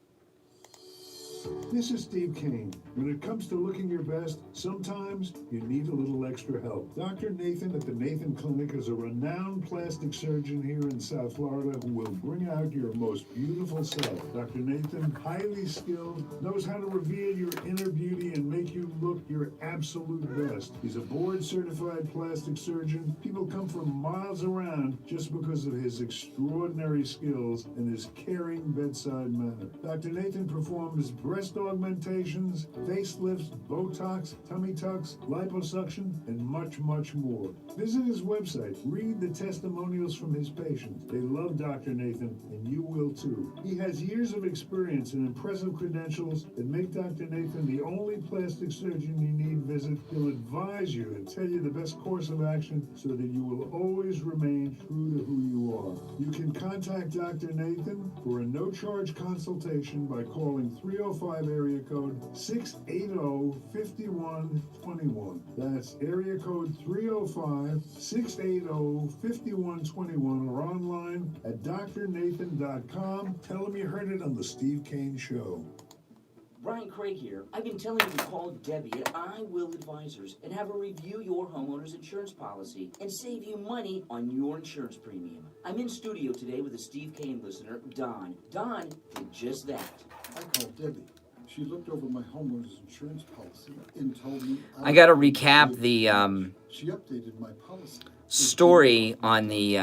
This is Steve Kane. When it comes to looking your best, sometimes you need a little extra help. Dr. Nathan at the Nathan Clinic is a renowned plastic surgeon here in South Florida who will bring out your most beautiful self. Dr. Nathan, highly skilled, knows how to reveal your inner beauty and make you look your absolute best. He's a board-certified plastic surgeon. People come from miles around just because of his extraordinary skills and his caring bedside manner. Dr. Nathan performs breast augmentations, facelifts, Botox, tummy tucks, liposuction, and much, much more. Visit his website. Read the testimonials from his patients. They love Dr. Nathan, and you will too. He has years of experience and impressive credentials that make Dr. Nathan the only plastic surgeon you need visit. He'll advise you and tell you the best course of action so that you will always remain true to who you are. You can contact Dr. Nathan for a no-charge consultation by calling 305 area code 680-5121. That's area code 305-680-5121 or online at drnathan.com. Tell him you heard it on the Steve Kane Show. Brian Craig here. I've been telling you to call Debbie at I Will Advisors and have her review your homeowner's insurance policy and save you money on your insurance premium. I'm in studio today with a Steve Kane listener, Don. Don did just that. I called Debbie. She looked over my homeowner's insurance policy and told me... I got to recap the She updated my policy. Story on the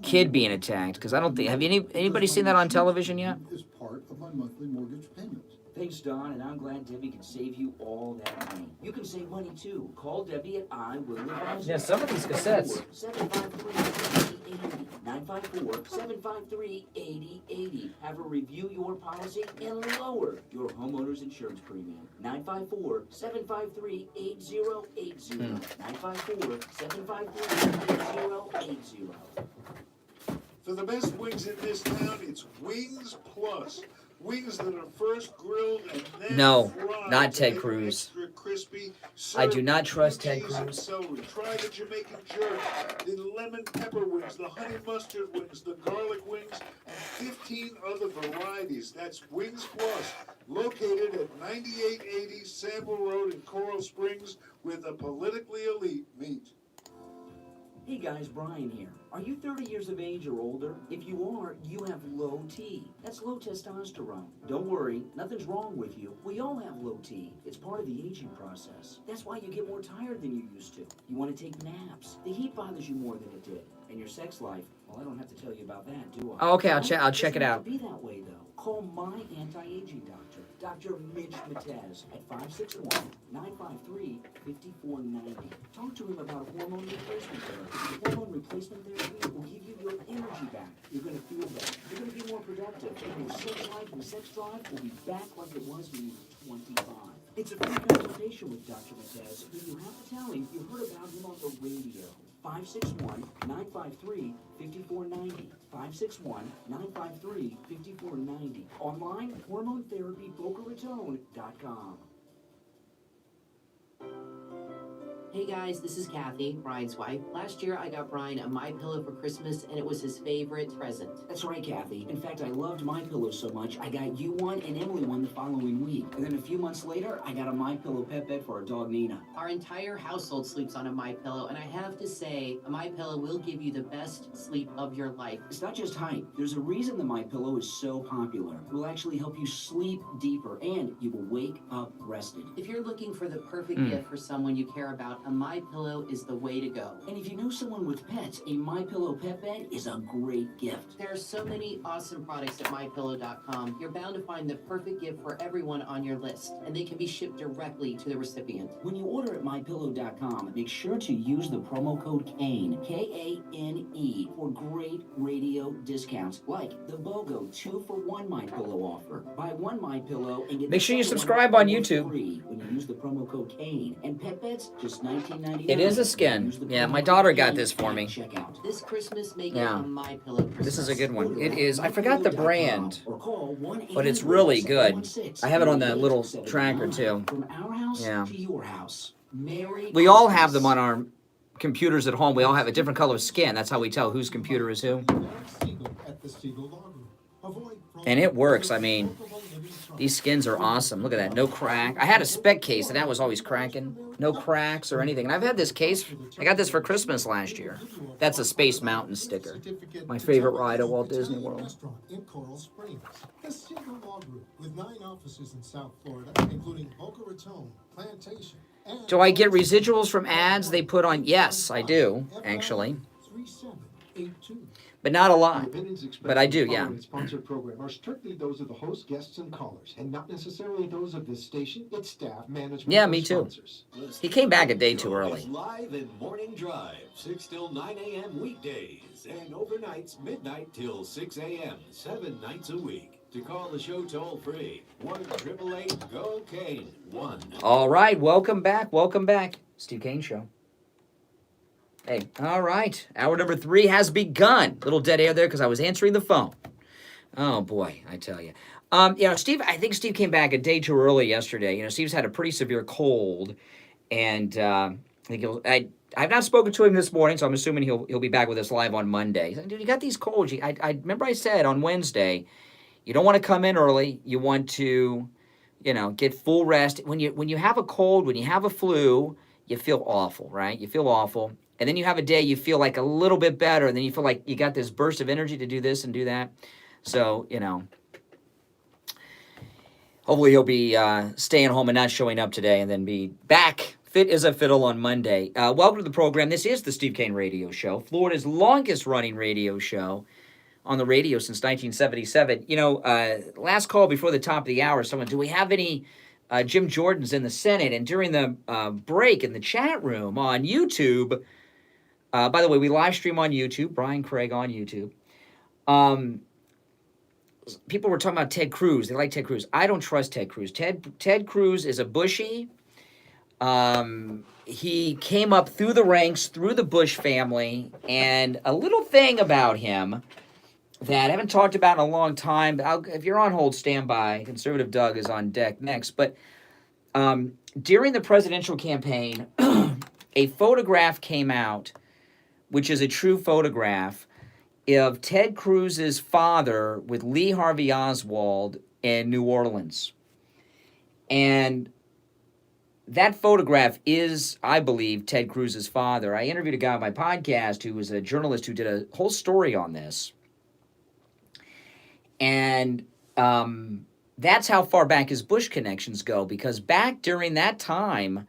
kid being attacked, because I don't think... Have anybody seen that on television yet? ...is part of my monthly mortgage payment. Thanks, Don, and I'm glad Debbie can save you all that money. You can save money, too. Call Debbie at I Will Advise. Yeah, some of these cassettes. 753-8080. 954-753-8080. Have her review your policy and lower your homeowner's insurance premium. 954-753-8080. 954-753-8080. For the best wings in this town, it's Wings Plus. Wings that are first grilled and then No, fried not to Ted make Cruz. extra crispy. I do not trust Serve Ted with cheese and Cruz. celery. Try the Jamaican jerk, the lemon pepper wings, the honey mustard wings, the garlic wings, and 15 other varieties. That's Wings Plus, located at 9880 Sample Road in Coral Springs with a politically elite meat. Hey guys, Brian here. Are you 30 years of age or older? If you are, you have low T. That's low testosterone. Don't worry, nothing's wrong with you. We all have low T. It's part of the aging process. That's why you get more tired than you used to. You want to take naps. The heat bothers you more than it did. And your sex life, well, I don't have to tell you about that, do I? Oh, okay, I'll check Doesn't it have out. to be that way, though. Call my anti-aging doctor, Dr. Mitch Matez, at 561-953-5490. Talk to him about hormone replacement therapy. Hormone replacement therapy will give you your energy back. You're going to feel better. You're going to be more productive. And your sex life and sex drive will be back like it was when you were 25. It's a free consultation with Dr. Matez, but you have to tell him you heard about him on the radio. 561-953-5490. 561-953-5490. Online, hormonetherapybocaratone.com. Hey guys, this is Kathy, Brian's wife. Last year I got Brian a MyPillow for Christmas and it was his favorite present. That's right, Kathy. In fact, I loved MyPillow so much, I got you one and Emily one the following week. And then a few months later, I got a MyPillow pet bed for our dog Nina. Our entire household sleeps on a MyPillow, and I have to say, a MyPillow will give you the best sleep of your life. It's not just height. There's a reason the MyPillow is so popular. It will actually help you sleep deeper and you will wake up rested. If you're looking for the perfect gift for someone you care about, a MyPillow is the way to go. And if you know someone with pets, a MyPillow pet bed is a great gift. There are so many awesome products at MyPillow.com. You're bound to find the perfect gift for everyone on your list, and they can be shipped directly to the recipient. When you order at MyPillow.com, make sure to use the promo code KANE, K-A-N-E, for great radio discounts, like the BOGO 2-for-1 MyPillow offer. Buy one MyPillow and get Make sure you the second subscribe one on for YouTube. free when you use the promo code KANE. And pet beds, just $19.99. It is a skin. Yeah, my daughter got this for me. Check out. This Christmas, make Yeah. it a MyPillow Christmas. This is a good one. It is. I forgot the brand, but it's really good. I have it on the little tracker too. From our house Yeah. to your house. Merry We all have Christmas. them on our computers at home. We all have a different color skin. That's how we tell whose computer is who. At the Siegel Law Group. Avoid And it works. I mean, these skins are awesome. Look at that. No crack. I had a spec case and that was always cracking. No cracks or anything. And I've had this case. I got this for Christmas last year. That's a Space Mountain sticker. My favorite ride at Walt Disney World. Restaurant in Coral Springs. The Siegel Law Group, with 9 offices in South Florida, including Boca Raton, Plantation, and Do I get residuals from ads they put on? Yes, I do, actually. 3782. But not a The lot. opinions expressed But I do, in the yeah. following sponsored program are strictly those of the host, guests, and callers, and not necessarily those of this station, its staff, management, Yeah, or me too. sponsors. He came back a day too Show early. is live in Morning Drive, 6 till 9 a.m. weekdays, and overnights, midnight till 6 a.m., 7 nights a week. To call the show toll free, 1-888-GO-KANE, 1. All right, welcome back. Welcome back. Steve Kane Show. Hey, all right. Hour number 3 has begun. Little dead air there because I was answering the phone. Oh, boy, I tell you. Steve, I think Steve came back a day too early yesterday. You know, Steve's had a pretty severe cold, and I think I've not spoken to him this morning, so I'm assuming he'll be back with us live on Monday. He's like, dude, you got these colds. I remember I said on Wednesday, you don't want to come in early. You want to, get full rest. When you have a cold, when you have a flu, you feel awful, right? You feel awful. And then you have a day you feel like a little bit better, and then you feel like you got this burst of energy to do this and do that. So, hopefully he'll be staying home and not showing up today and then be back fit as a fiddle on Monday. Welcome to the program. This is the Steve Kane Radio Show, Florida's longest-running radio show on the radio since 1977. Last call before the top of the hour, someone, do we have any Jim Jordans in the Senate? And during the break in the chat room on YouTube, by the way, we live stream on YouTube, Brian Craig on YouTube. People were talking about Ted Cruz. They like Ted Cruz. I don't trust Ted Cruz. Ted Cruz is a Bushy. He came up through the ranks, through the Bush family, and a little thing about him that I haven't talked about in a long time. If you're on hold, stand by. Conservative Doug is on deck next. But during the presidential campaign, a photograph came out, which is a true photograph, of Ted Cruz's father with Lee Harvey Oswald in New Orleans. And that photograph is, I believe, Ted Cruz's father. I interviewed a guy on my podcast who was a journalist who did a whole story on this. And that's how far back his Bush connections go, because back during that time,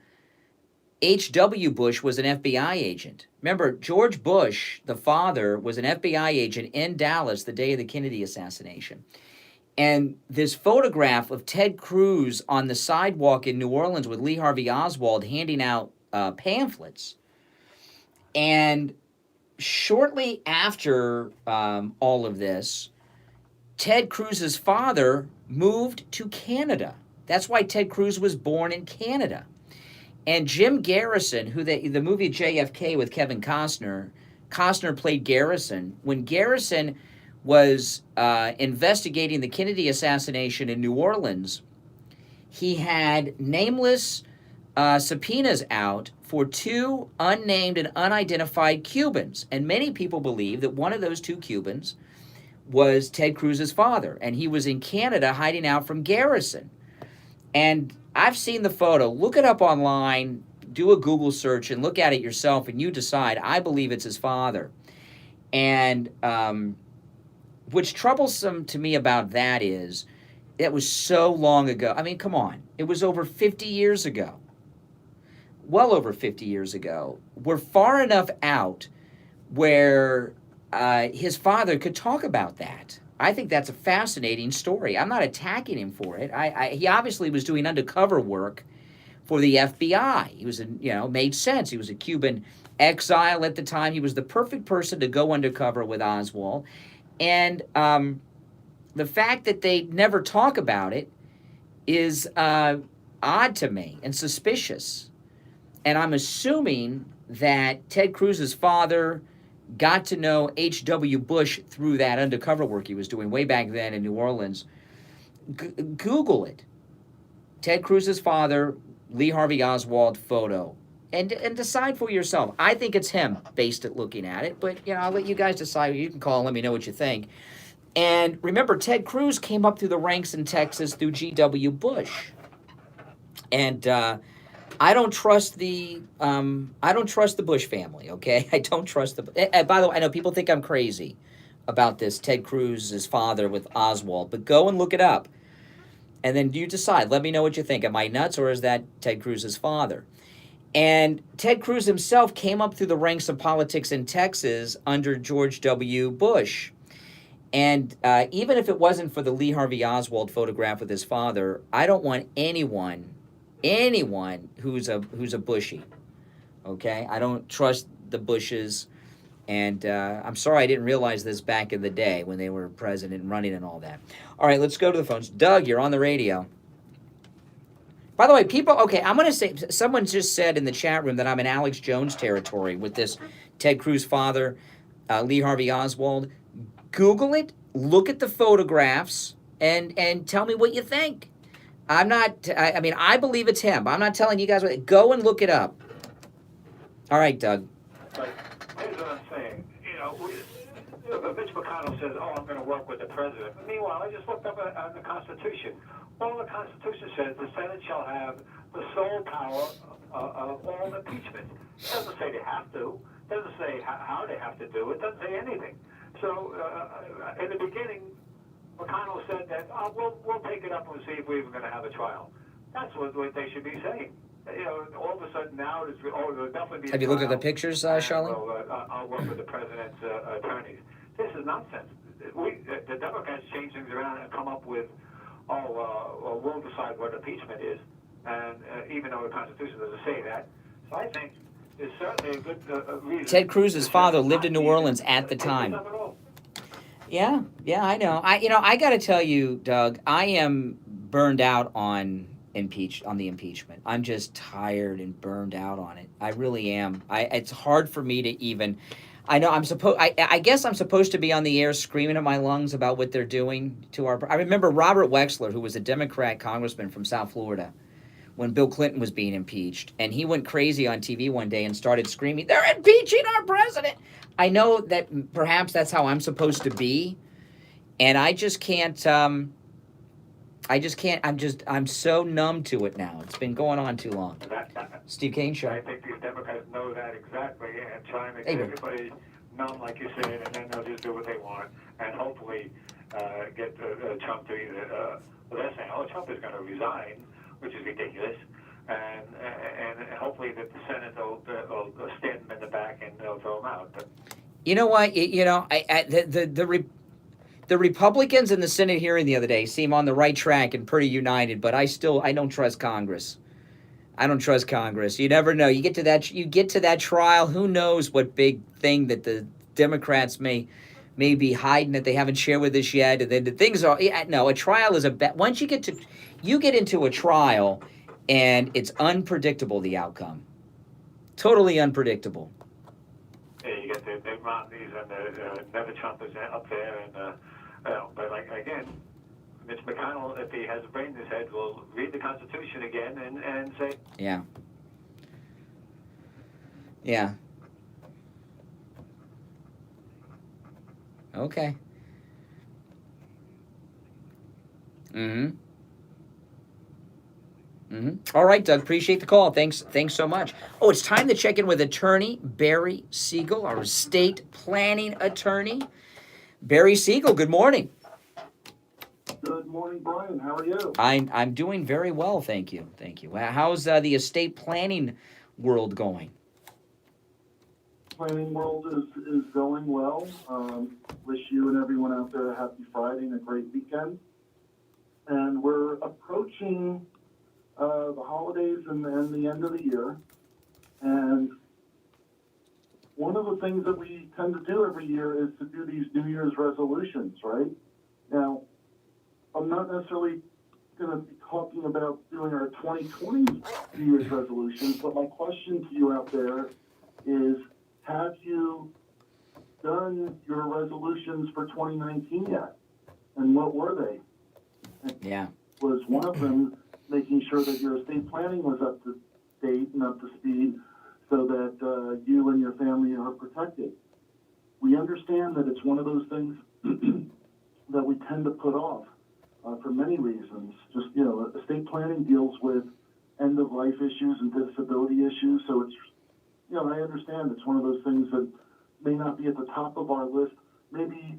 H.W. Bush was an FBI agent. Remember, George Bush, the father, was an FBI agent in Dallas the day of the Kennedy assassination. And this photograph of Ted Cruz on the sidewalk in New Orleans with Lee Harvey Oswald handing out pamphlets. And shortly after all of this, Ted Cruz's father moved to Canada. That's why Ted Cruz was born in Canada. And Jim Garrison, who the movie JFK with Kevin Costner played Garrison. When Garrison was investigating the Kennedy assassination in New Orleans, he had nameless subpoenas out for 2 unnamed and unidentified Cubans. And many people believe that one of those 2 Cubans was Ted Cruz's father, and he was in Canada hiding out from Garrison. And I've seen the photo. Look it up online, do a Google search, and look at it yourself, and you decide. I believe it's his father. And what's troublesome to me about that is it was so long ago. I mean, come on. It was over 50 years ago. Well over 50 years ago. We're far enough out where his father could talk about that. I think that's a fascinating story. I'm not attacking him for it. He obviously was doing undercover work for the FBI. He was, made sense. He was a Cuban exile at the time. He was the perfect person to go undercover with Oswald. And the fact that they never talk about it is odd to me and suspicious. And I'm assuming that Ted Cruz's father got to know H.W. Bush through that undercover work he was doing way back then in New Orleans. Google it. Ted Cruz's father, Lee Harvey Oswald photo. And decide for yourself. I think it's him, based at looking at it. But, I'll let you guys decide. You can call and let me know what you think. And remember, Ted Cruz came up through the ranks in Texas through G.W. Bush. And I don't trust the Bush family, okay? I don't trust by the way, I know people think I'm crazy about this Ted Cruz's father with Oswald, but go and look it up. And then you decide. Let me know what you think. Am I nuts, or is that Ted Cruz's father? And Ted Cruz himself came up through the ranks of politics in Texas under George W. Bush. And even if it wasn't for the Lee Harvey Oswald photograph with his father, I don't want anyone who's a Bushy, okay? I don't trust the Bushes, and I'm sorry I didn't realize this back in the day when they were president and running and all that. All right, let's go to the phones. Doug, you're on the radio. By the way, I'm going to say, someone just said in the chat room that I'm in Alex Jones territory with this Ted Cruz father, Lee Harvey Oswald. Google it, look at the photographs, and tell me what you think. I believe it's him. I'm not telling you guys what. Go and look it up. All right, Doug. Here's what I'm saying. Mitch McConnell says, I'm going to work with the president. Meanwhile, I just looked up on the Constitution. All the Constitution says the Senate shall have the sole power of all impeachment. It doesn't say they have to. It doesn't say how they have to do it. It doesn't say anything. So, in the beginning, McConnell said that we'll take it up and see if we're even going to have a trial. That's what they should be saying. All of a sudden now there'll definitely be. Have you looked at the pictures, Charlene? I'll work with the president's attorneys. This is nonsense. The Democrats change things around and come up with, we'll decide what impeachment is, and even though the Constitution doesn't say that, so I think it's certainly a good reason. Ted Cruz's father lived in New Orleans at the time. Yeah, I know. I got to tell you, Doug, I am burned out on the impeachment. I'm just tired and burned out on it. I really am. It's hard for me to even. I know I guess I'm supposed to be on the air screaming at my lungs about what they're doing to our. I remember Robert Wexler, who was a Democrat congressman from South Florida, when Bill Clinton was being impeached, and he went crazy on TV one day and started screaming, "They're impeaching our president!" I know that perhaps that's how I'm supposed to be, and I just can't. I just can't. I'm so numb to it now. It's been going on too long. Steve Kane Show. I think these Democrats know that exactly and trying to Hey, get man. everybody numb, like you said, and then they'll just do what they want and hopefully get Trump to either. Well, they're saying, Trump is going to resign, which is ridiculous, and hopefully that the Senate will stand him in the back and they'll throw him out. But, You know what? The Republicans in the Senate hearing the other day seem on the right track and pretty united, but I don't trust Congress. I don't trust Congress. You never know. You get to that trial. Who knows what big thing that the Democrats may be hiding that they haven't shared with us yet. And then the things are no. A trial is once you get into a trial, and it's unpredictable, the outcome. Totally unpredictable. yeah, you get the Romneys and the never Trumpers up there, and but like again, Mitch McConnell, if he has a brain in his head, will read the Constitution again and say, Yeah. Yeah. Okay. All right, Doug. Appreciate the call. Thanks so much. Oh, it's time to check in with attorney Barry Siegel, our estate planning attorney. Barry Siegel, good morning. Good morning, Brian. How are you? I'm doing very well, thank you. How's the estate planning world going? Planning world is going well. Wish you and everyone out there a happy Friday and a great weekend. And we're approaching the holidays and the end of the year. And one of the things that we tend to do every year is to do these New Year's resolutions, right? Now, I'm not necessarily going to be talking about doing our 2020 New Year's resolutions, but my question to you out there is, have you done your resolutions for 2019 yet? And what were they? Yeah. Was one of them making sure that your estate planning was up to date and up to speed so that you and your family are protected? We understand that it's one of those things that we tend to put off for many reasons. Just, estate planning deals with end-of-life issues and disability issues, so it's, I understand it's one of those things that may not be at the top of our list, maybe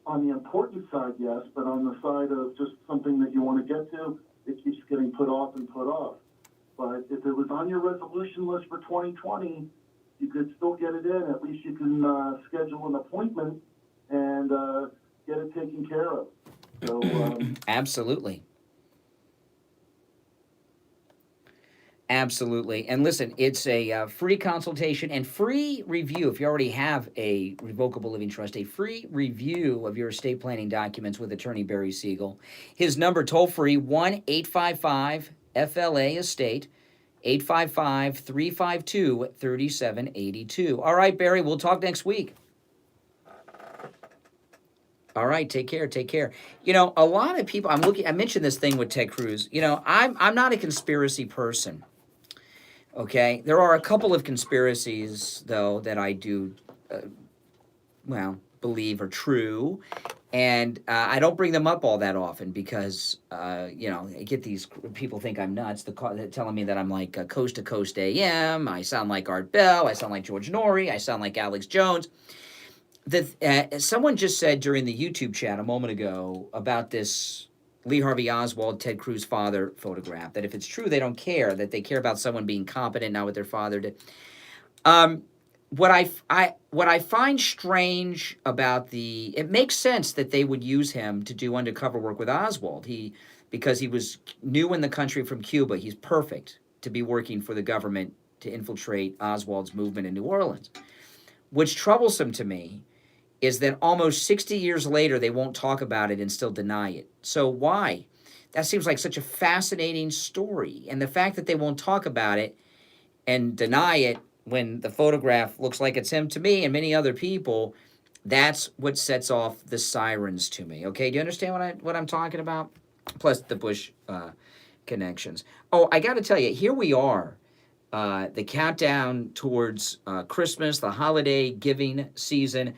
on the important side, yes, but on the side of just something that you want to get to, it keeps getting put off and put off. But if it was on your resolution list for 2020, you could still get it in. At least you can schedule an appointment and get it taken care of. So Absolutely. Absolutely. And listen, it's a free consultation and free review. If you already have a revocable living trust, a free review of your estate planning documents with attorney Barry Siegel. His number, toll free, 1-855-FLA-ESTATE, 855-352-3782. All right, Barry, we'll talk next week. All right, take care. A lot of people, I mentioned this thing with Ted Cruz. I'm not a conspiracy person. Okay, there are a couple of conspiracies, though, that I do, believe are true, and I don't bring them up all that often because, I get these people think I'm nuts. They're telling me that I'm like Coast to Coast AM. I sound like Art Bell. I sound like George Norrie. I sound like Alex Jones. Someone just said during the YouTube chat a moment ago about this Lee Harvey Oswald, Ted Cruz father photograph, that if it's true, they don't care, that they care about someone being competent, not what their father did. What I find strange about it makes sense that they would use him to do undercover work with Oswald. Because he was new in the country from Cuba, he's perfect to be working for the government to infiltrate Oswald's movement in New Orleans. What's troublesome to me is that almost 60 years later, they won't talk about it and still deny it. So why? That seems like such a fascinating story. And the fact that they won't talk about it and deny it when the photograph looks like it's him to me and many other people, that's what sets off the sirens to me. Okay, do you understand what I'm talking about? Plus the Bush connections. Oh, I got to tell you, here we are. The countdown towards Christmas, the holiday giving season.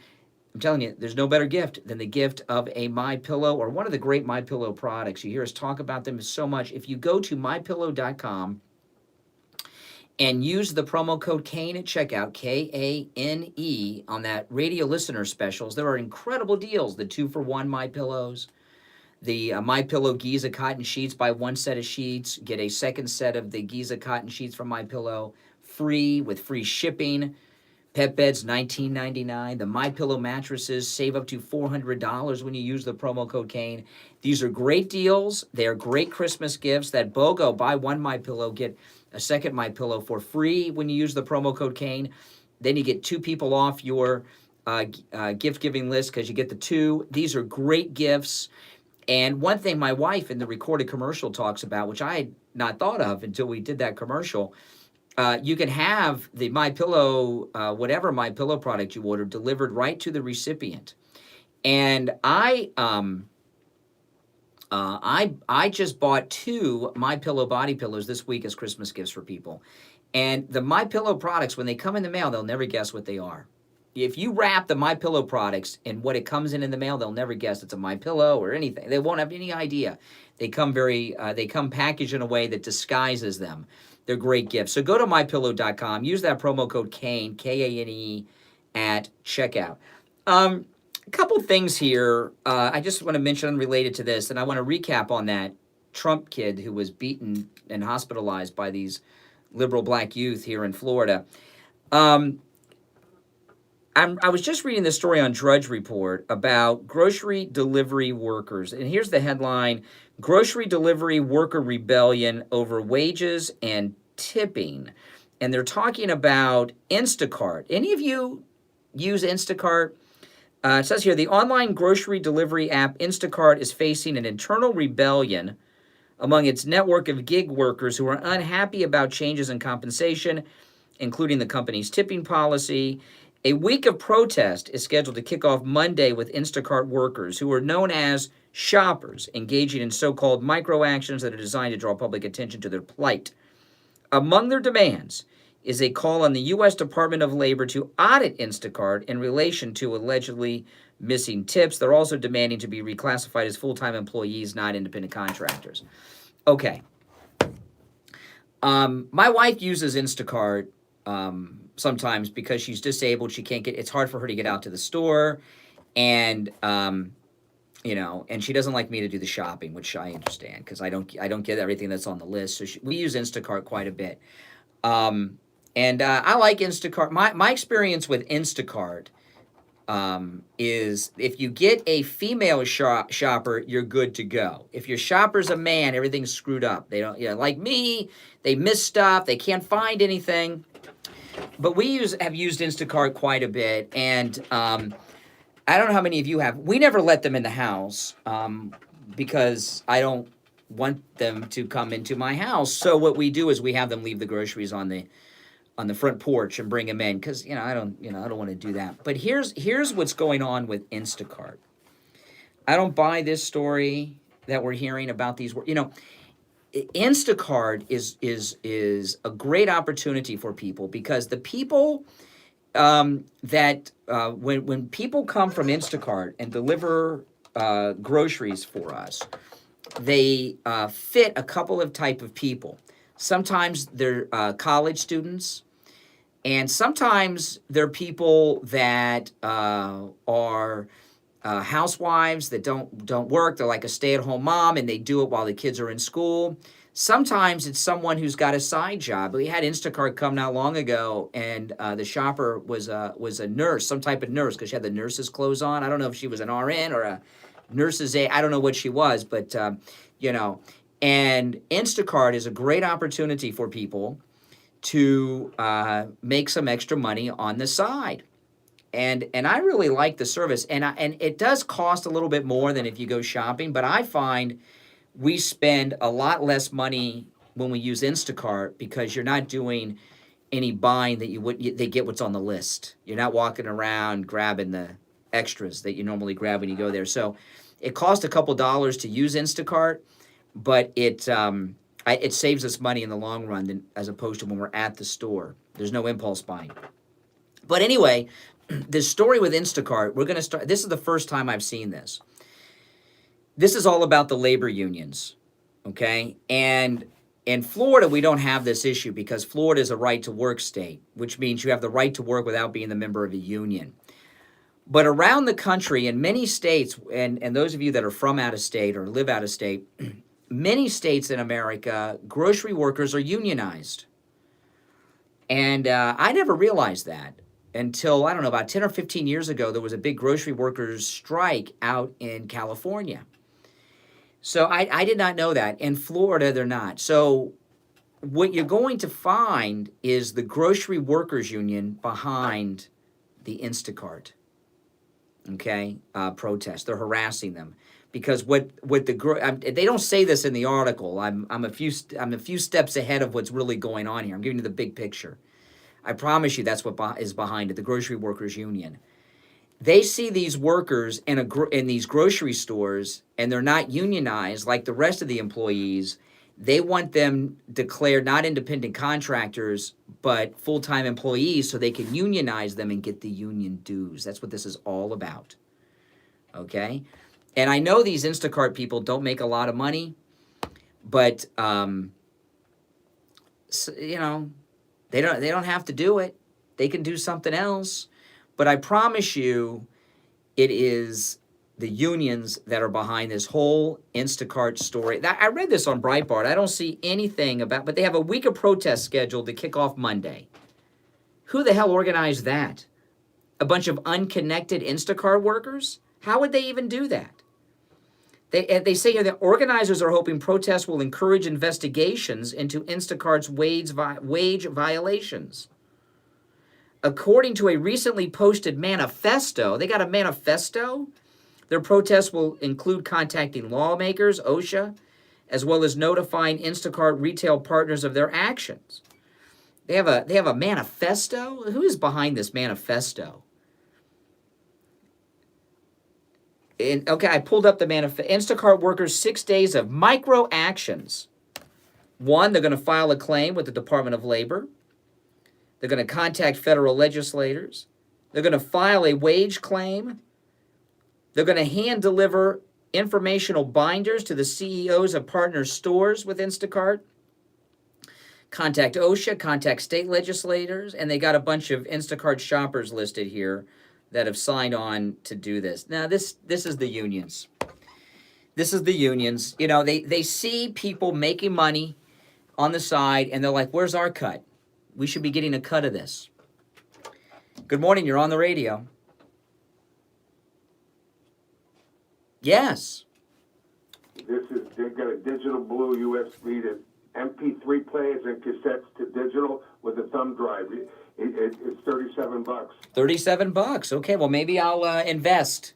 I'm telling you, there's no better gift than the gift of a MyPillow or one of the great MyPillow products. You hear us talk about them so much. If you go to mypillow.com and use the promo code KANE at checkout, KANE, on that radio listener specials, there are incredible deals. The 2-for-1 MyPillows, the MyPillow Giza cotton sheets. Buy one set of sheets, get a second set of the Giza cotton sheets from MyPillow, free with free shipping. Pet beds, $19.99. The MyPillow mattresses, save up to $400 when you use the promo code KANE. These are great deals. They are great Christmas gifts. That BOGO, buy one MyPillow, get a second MyPillow for free when you use the promo code KANE. Then you get 2 people off your gift-giving list because you get the 2. These are great gifts. And one thing my wife in the recorded commercial talks about, which I had not thought of until we did that commercial, you can have the MyPillow, whatever MyPillow product you order, delivered right to the recipient. And I just bought 2 MyPillow body pillows this week as Christmas gifts for people. And the MyPillow products, when they come in the mail, they'll never guess what they are. If you wrap the MyPillow products in what it comes in the mail, they'll never guess it's a MyPillow or anything. They won't have any idea. They come packaged in a way that disguises them. They're great gifts. So go to mypillow.com. Use that promo code KANE, K-A-N-E, at checkout. A couple things here. I just want to mention related to this, and I want to recap on that Trump kid who was beaten and hospitalized by these liberal black youth here in Florida. I was just reading this story on Drudge Report about grocery delivery workers. And here's the headline: Grocery Delivery Worker Rebellion Over Wages and Tipping. And they're talking about Instacart. Any of you use Instacart? It says here, the online grocery delivery app Instacart is facing an internal rebellion among its network of gig workers who are unhappy about changes in compensation, including the company's tipping policy. A week of protest is scheduled to kick off Monday with Instacart workers, who are known as shoppers, engaging in so-called micro-actions that are designed to draw public attention to their plight. Among their demands is a call on the U.S. Department of Labor to audit Instacart in relation to allegedly missing tips. They're also demanding to be reclassified as full-time employees, not independent contractors. Okay. My wife uses Instacart sometimes because she's disabled. She can't get, it's hard for her to get out to the store, and you know, and she doesn't like me to do the shopping, which I understand because I don't get everything that's on the list. So we use Instacart quite a bit, and I like Instacart. My experience with Instacart is if you get a female shopper, you're good to go. If your shopper's a man, everything's screwed up. They don't, like me, they miss stuff, they can't find anything. But we have used Instacart quite a bit, and I don't know how many of you have. We never let them in the house because I don't want them to come into my house. So what we do is we have them leave the groceries on the front porch and bring them in because I don't want to do that. But here's what's going on with Instacart. I don't buy this story that we're hearing about these. Instacart is a great opportunity for people because the people that when people come from Instacart and deliver groceries for us, they fit a couple of type of people. Sometimes they're college students, and sometimes they're people that are housewives that don't work. They're like a stay-at-home mom, and they do it while the kids are in school. Sometimes it's someone who's got a side job. We had Instacart come not long ago, and the shopper was a nurse, some type of nurse, because she had the nurse's clothes on. I don't know if she was an RN or a nurse's aide. I don't know what she was, but And Instacart is a great opportunity for people to make some extra money on the side. And I really like the service. And it does cost a little bit more than if you go shopping, but I find we spend a lot less money when we use Instacart because you're not doing any buying that they get what's on the list. You're not walking around grabbing the extras that you normally grab when you go there. So it costs a couple dollars to use Instacart, but it saves us money in the long run as opposed to when we're at the store. There's no impulse buying. But anyway, this story with Instacart, we're going to start. This is the first time I've seen this. This is all about the labor unions, okay? And in Florida, we don't have this issue because Florida is a right-to-work state, which means you have the right to work without being a member of a union. But around the country, in many states, and those of you that are from out of state or live out of state, many states in America, grocery workers are unionized. And I never realized that until, I don't know, about 10 or 15 years ago, there was a big grocery workers strike out in California. So I did not know that. In Florida, they're not. So what you're going to find is the grocery workers union behind the Instacart, okay, protest. They're harassing them because they don't say this in the article. I'm a few steps ahead of what's really going on here. I'm giving you the big picture. I promise you that's what is behind it, the grocery workers union. They see these workers in these grocery stores, and they're not unionized like the rest of the employees. They want them declared not independent contractors, but full-time employees so they can unionize them and get the union dues. That's what this is all about, okay? And I know these Instacart people don't make a lot of money, but, you know, they don't have to do it. They can do something else. But I promise you, it is the unions that are behind this whole Instacart story. I read this on Breitbart. I don't see anything about, but they have a week of protests scheduled to kick off Monday. Who the hell organized that? A bunch of unconnected Instacart workers? How would they even do that? They say here that organizers are hoping protests will encourage investigations into Instacart's wage violations. According to a recently posted manifesto, they got a manifesto? Their protests will include contacting lawmakers, OSHA, as well as notifying Instacart retail partners of their actions. They have a manifesto? Who is behind this manifesto? Okay, I pulled up the manifesto. Instacart workers, 6 days of micro actions. One, they're going to file a claim with the Department of Labor. They're going to contact federal legislators. They're going to file a wage claim. They're going to hand deliver informational binders to the CEOs of partner stores with Instacart. Contact OSHA, contact state legislators, and they got a bunch of Instacart shoppers listed here that have signed on to do this. Now, this is the unions. This is the unions. You know, they see people making money on the side, and they're like, where's our cut? We should be getting a cut of this. Good morning, you're on the radio. Yes. They've got a digital blue USB to MP3 players and cassettes to digital with a thumb drive. It's $37. $37. Okay, well, maybe I'll invest.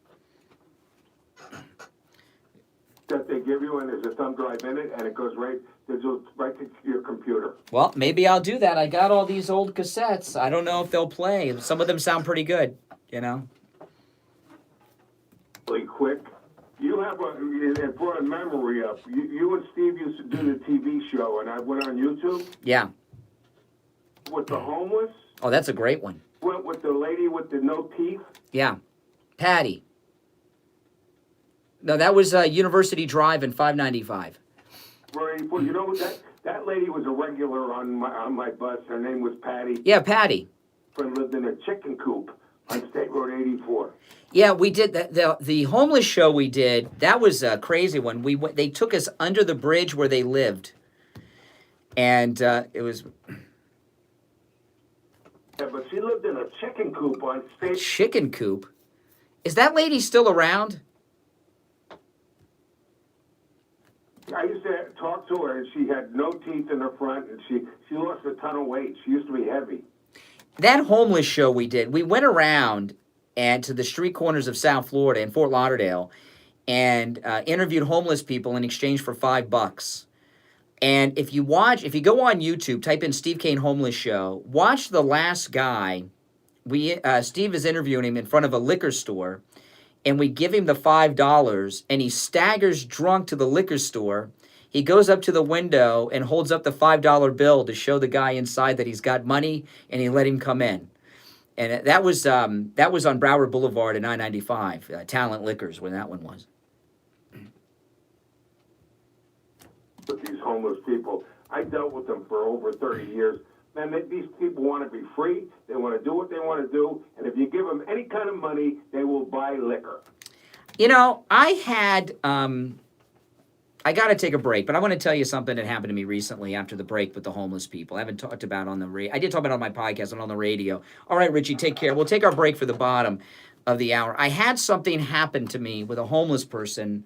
That they give you, and there's a thumb drive in it, and it goes right to your computer. Well, maybe I'll do that. I got all these old cassettes. I don't know if they'll play. Some of them sound pretty good, you know. Really quick. You have it brought a memory up. You and Steve used to do the TV show, and I went on YouTube. Yeah. With the homeless. Oh, that's a great one. Went with the lady with the no teeth. Yeah. Patty. No, that was University Drive in 595. Right. Well, you know that lady was a regular on my bus. Her name was Patty. Yeah, Patty. Friend lived in a chicken coop on State Road 84. Yeah, we did that. The homeless show we did, that was a crazy one. They took us under the bridge where they lived, and it was. Yeah, but she lived in a chicken coop on State. Chicken coop? Is that lady still around? I used to talk to her, and she had no teeth in her front, and she lost a ton of weight. She used to be heavy. That homeless show we did, we went around and to the street corners of South Florida and Fort Lauderdale and interviewed homeless people in exchange for $5. And if you go on YouTube, type in Steve Kane Homeless Show, watch the last guy. Steve is interviewing him in front of a liquor store, and we give him the $5, and he staggers drunk to the liquor store. He goes up to the window and holds up the $5 bill to show the guy inside that he's got money, and he let him come in. And that was on Broward Boulevard in I-95, Talent Liquors, when that one was. With these homeless people, I dealt with them for over 30 years. Man, these people want to be free. They want to do what they want to do. And if you give them any kind of money, they will buy liquor. You know, I got to take a break, but I want to tell you something that happened to me recently after the break with the homeless people. I haven't talked about on the I did talk about it on my podcast and on the radio. All right, Richie, take care. We'll take our break for the bottom of the hour. I had something happen to me with a homeless person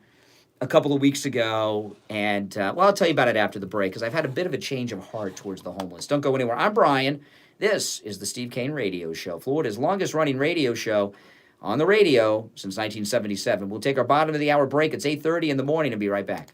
a couple of weeks ago, and well, I'll tell you about it after the break because I've had a bit of a change of heart towards the homeless. Don't go anywhere. I'm Brian. This is the Steve Kane Radio Show, Florida's longest-running radio show on the radio since 1977. We'll take our bottom of the hour break. It's 8:30 in the morning and be right back.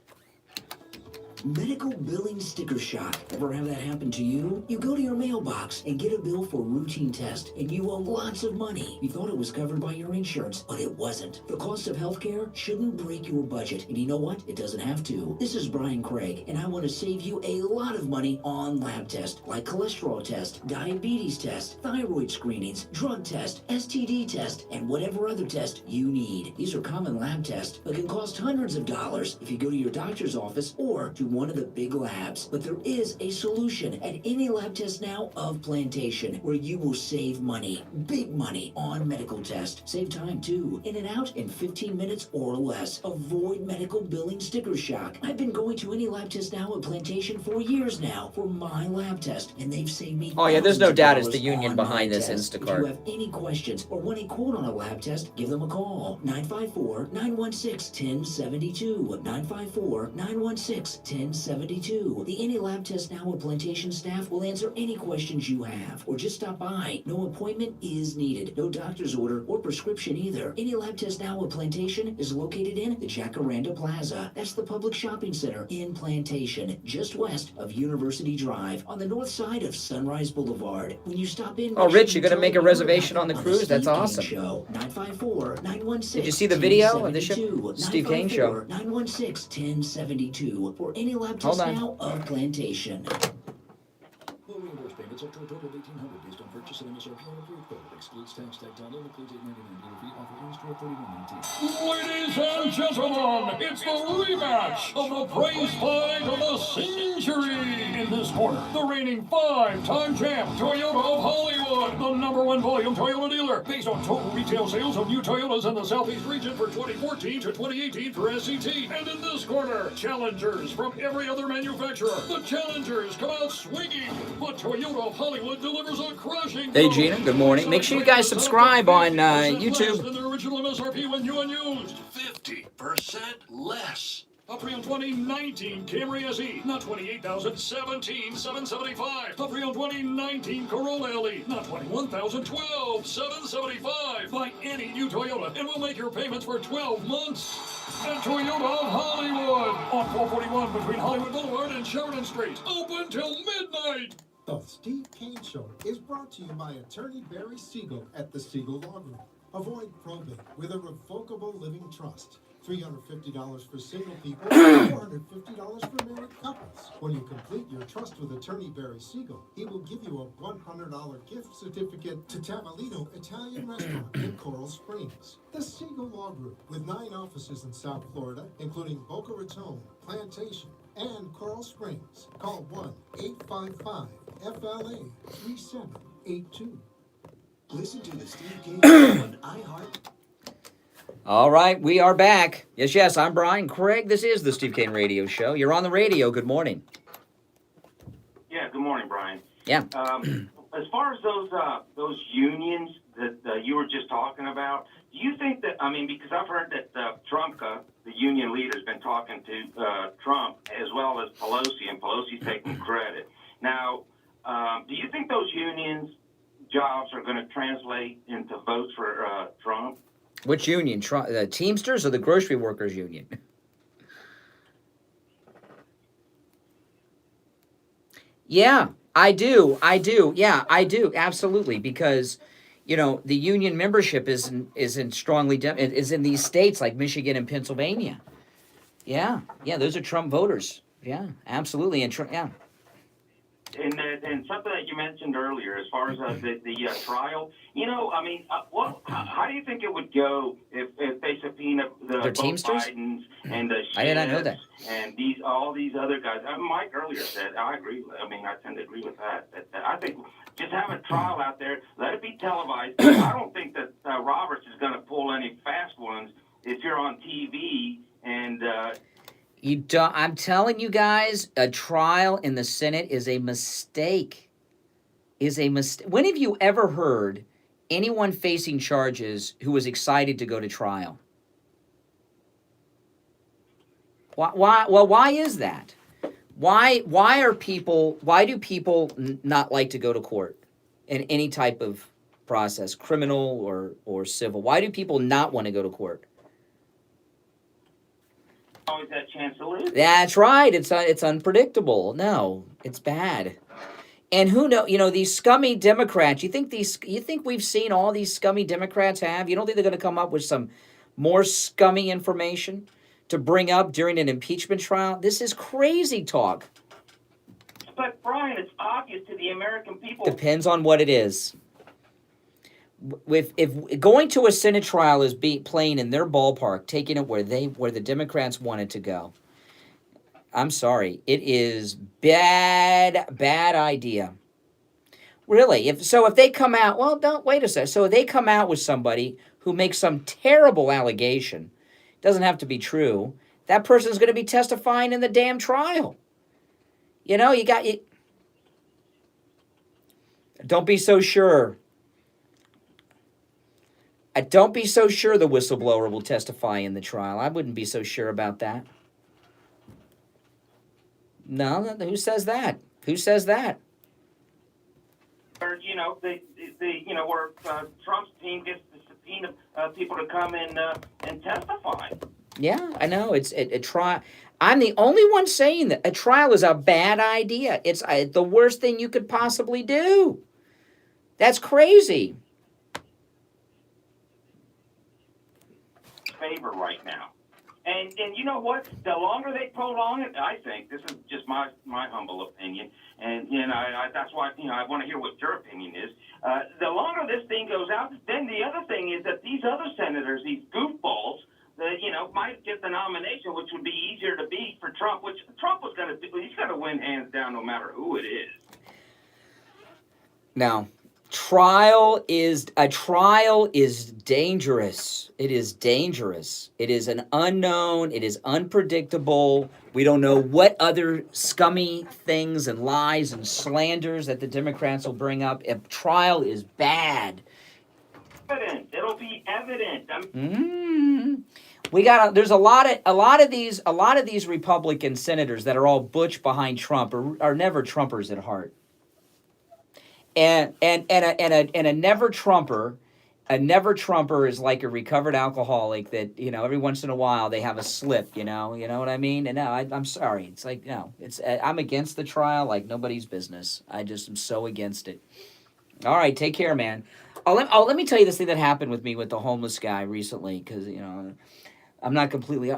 Medical billing sticker shock. Ever have that happen to you? You go to your mailbox and get a bill for a routine test, and you owe lots of money. You thought it was covered by your insurance, but it wasn't. The cost of healthcare shouldn't break your budget, and you know what? It doesn't have to. This is Brian Craig, and I want to save you a lot of money on lab tests, like cholesterol test, diabetes test, thyroid screenings, drug test, STD test, and whatever other test you need. These are common lab tests, but can cost hundreds of dollars if you go to your doctor's office or to one of the big labs. But there is a solution at any lab test now of Plantation where you will save money, big money on medical test. Save time too, in and out in 15 minutes or less. Avoid medical billing sticker shock. I've been going to any lab test now at Plantation for years now for my lab test, and they've saved me. Oh yeah, there's no doubt it's the $1,000 union on behind my this test. If you Instacart. have any questions or want a quote on a lab test, give them a call. 954-916-1072. 954-916-1072. The Any Lab Test Now at Plantation staff will answer any questions you have, or just stop by. No appointment is needed. No doctor's order or prescription either. Any Lab Test Now at Plantation is located in the Jacaranda Plaza. That's the public shopping center in Plantation, just west of University Drive, on the north side of Sunrise Boulevard. When you stop in, Oh, Rich, you're going to make a reservation on the cruise? That's awesome. Show 954-916. Did you see the video of the show? Steve Kane Show. 916-1072 for Any Lab Hold Test on. Now of Plantation. Will reimburse payments up to a total of $1,800 based on purchase and MSRP on approved code. Excludes tax, tag title, includes $8.99 dealer fee. Offer ends 12/31/19. Ladies and gentlemen, it's the rematch of the praise fight of the century. In this corner, the reigning 5-time champ, Toyota of Hollywood, the #1 volume Toyota dealer, based on total retail sales of new Toyotas in the Southeast region for 2014 to 2018 for SCT. And in this corner, challengers from every other manufacturer. The challengers come out swinging, but Toyota of Hollywood delivers a crushing. Hey, Gina, good morning. Make sure you guys subscribe on YouTube. Than their original MSRP when new and used. 50% less. A pre-owned 2019 Camry SE, not $28,000, $17,775. A pre-owned 2019 Corolla LE, not $21,000, $12,775. Buy any new Toyota and we'll make your payments for 12 months. At Toyota of Hollywood, on 441 between Hollywood Boulevard and Sheridan Street. Open till midnight. The Steve Kane Show is brought to you by attorney Barry Siegel at the Siegel Law Group. Avoid probate with a revocable living trust. $350 for single people, $450 for married couples. When you complete your trust with attorney Barry Siegel, he will give you a $100 gift certificate to Tamalito Italian Restaurant in Coral Springs. The Siegel Law Group, with 9 offices in South Florida, including Boca Raton, Plantation, and Coral Springs. Call 1-855-FLA-3782. Listen to the Steve Kane Show on iHeart. All right, we are back. Yes, I'm Brian Craig. This is the Steve Kane Radio Show. You're on the radio. Good morning. Yeah, good morning, Brian. Yeah. As far as those unions that you were just talking about, do you think that, I mean, because I've heard that Trump, the union leader, has been talking to Trump as well as Pelosi, and Pelosi's taking credit. Now, do you think those unions jobs are going to translate into votes for Trump? Which union? The Teamsters or the Grocery Workers Union? Yeah, I do. Yeah, I do. Absolutely. Because, you know, the union membership isn't strongly, is in these states like Michigan and Pennsylvania. Yeah, those are Trump voters. Yeah, absolutely. And yeah. and something that you mentioned earlier, as far as the trial, how do you think it would go if they subpoena They're both Teamsters? Bidens and the I did not know that. and all these other guys? Mike earlier said, I agree. I tend to agree with that. I think just have a trial out there, let it be televised. I don't think that Roberts is going to pull any fast ones if you're on TV and. You don't. I'm telling you guys, a trial in the Senate is a mistake. Is a mistake. When have you ever heard anyone facing charges who was excited to go to trial? Why? Well, why is that? Why do people not like to go to court in any type of process, criminal or civil? Why do people not want to go to court? Always that chance to lose. That's right. It's unpredictable. No, it's bad. And who know? These scummy Democrats. You think we've seen all these scummy Democrats have? You don't think they're going to come up with some more scummy information to bring up during an impeachment trial? This is crazy talk. But Brian, it's obvious to the American people. Depends on what it is. If going to a Senate trial is playing in their ballpark, taking it where the Democrats want it to go, I'm sorry, it is bad idea. Really, if they come out, well, don't wait a second. So if they come out with somebody who makes some terrible allegation, doesn't have to be true. That person's going to be testifying in the damn trial. Don't be so sure. Don't be so sure the whistleblower will testify in the trial. I wouldn't be so sure about that. No, who says that? Who says that? Or, where Trump's team gets to subpoena people to come in and testify. Yeah, I know. It's a trial. I'm the only one saying that a trial is a bad idea. It's the worst thing you could possibly do. That's crazy. Favor right now, and you know what? The longer they prolong it, I think this is just my humble opinion, and that's why I want to hear what your opinion is. The longer this thing goes out, then the other thing is that these other senators, these goofballs, might get the nomination, which would be easier to beat for Trump, which Trump was going to do. He's going to win hands down, no matter who it is. Now, trial is dangerous. It is dangerous. It is an unknown. It is unpredictable. We don't know what other scummy things and lies and slanders that the Democrats will bring up. A trial is bad. Evident. It'll be evident. There's a lot of these Republican senators that are all butch behind Trump are never Trumpers at heart. And a never Trumper is like a recovered alcoholic that, every once in a while they have a slip, you know what I mean? And no, I'm sorry. It's like, no, I'm against the trial like nobody's business. I just am so against it. All right, take care, man. Let me tell you this thing that happened with me with the homeless guy recently, because, I'm not completely,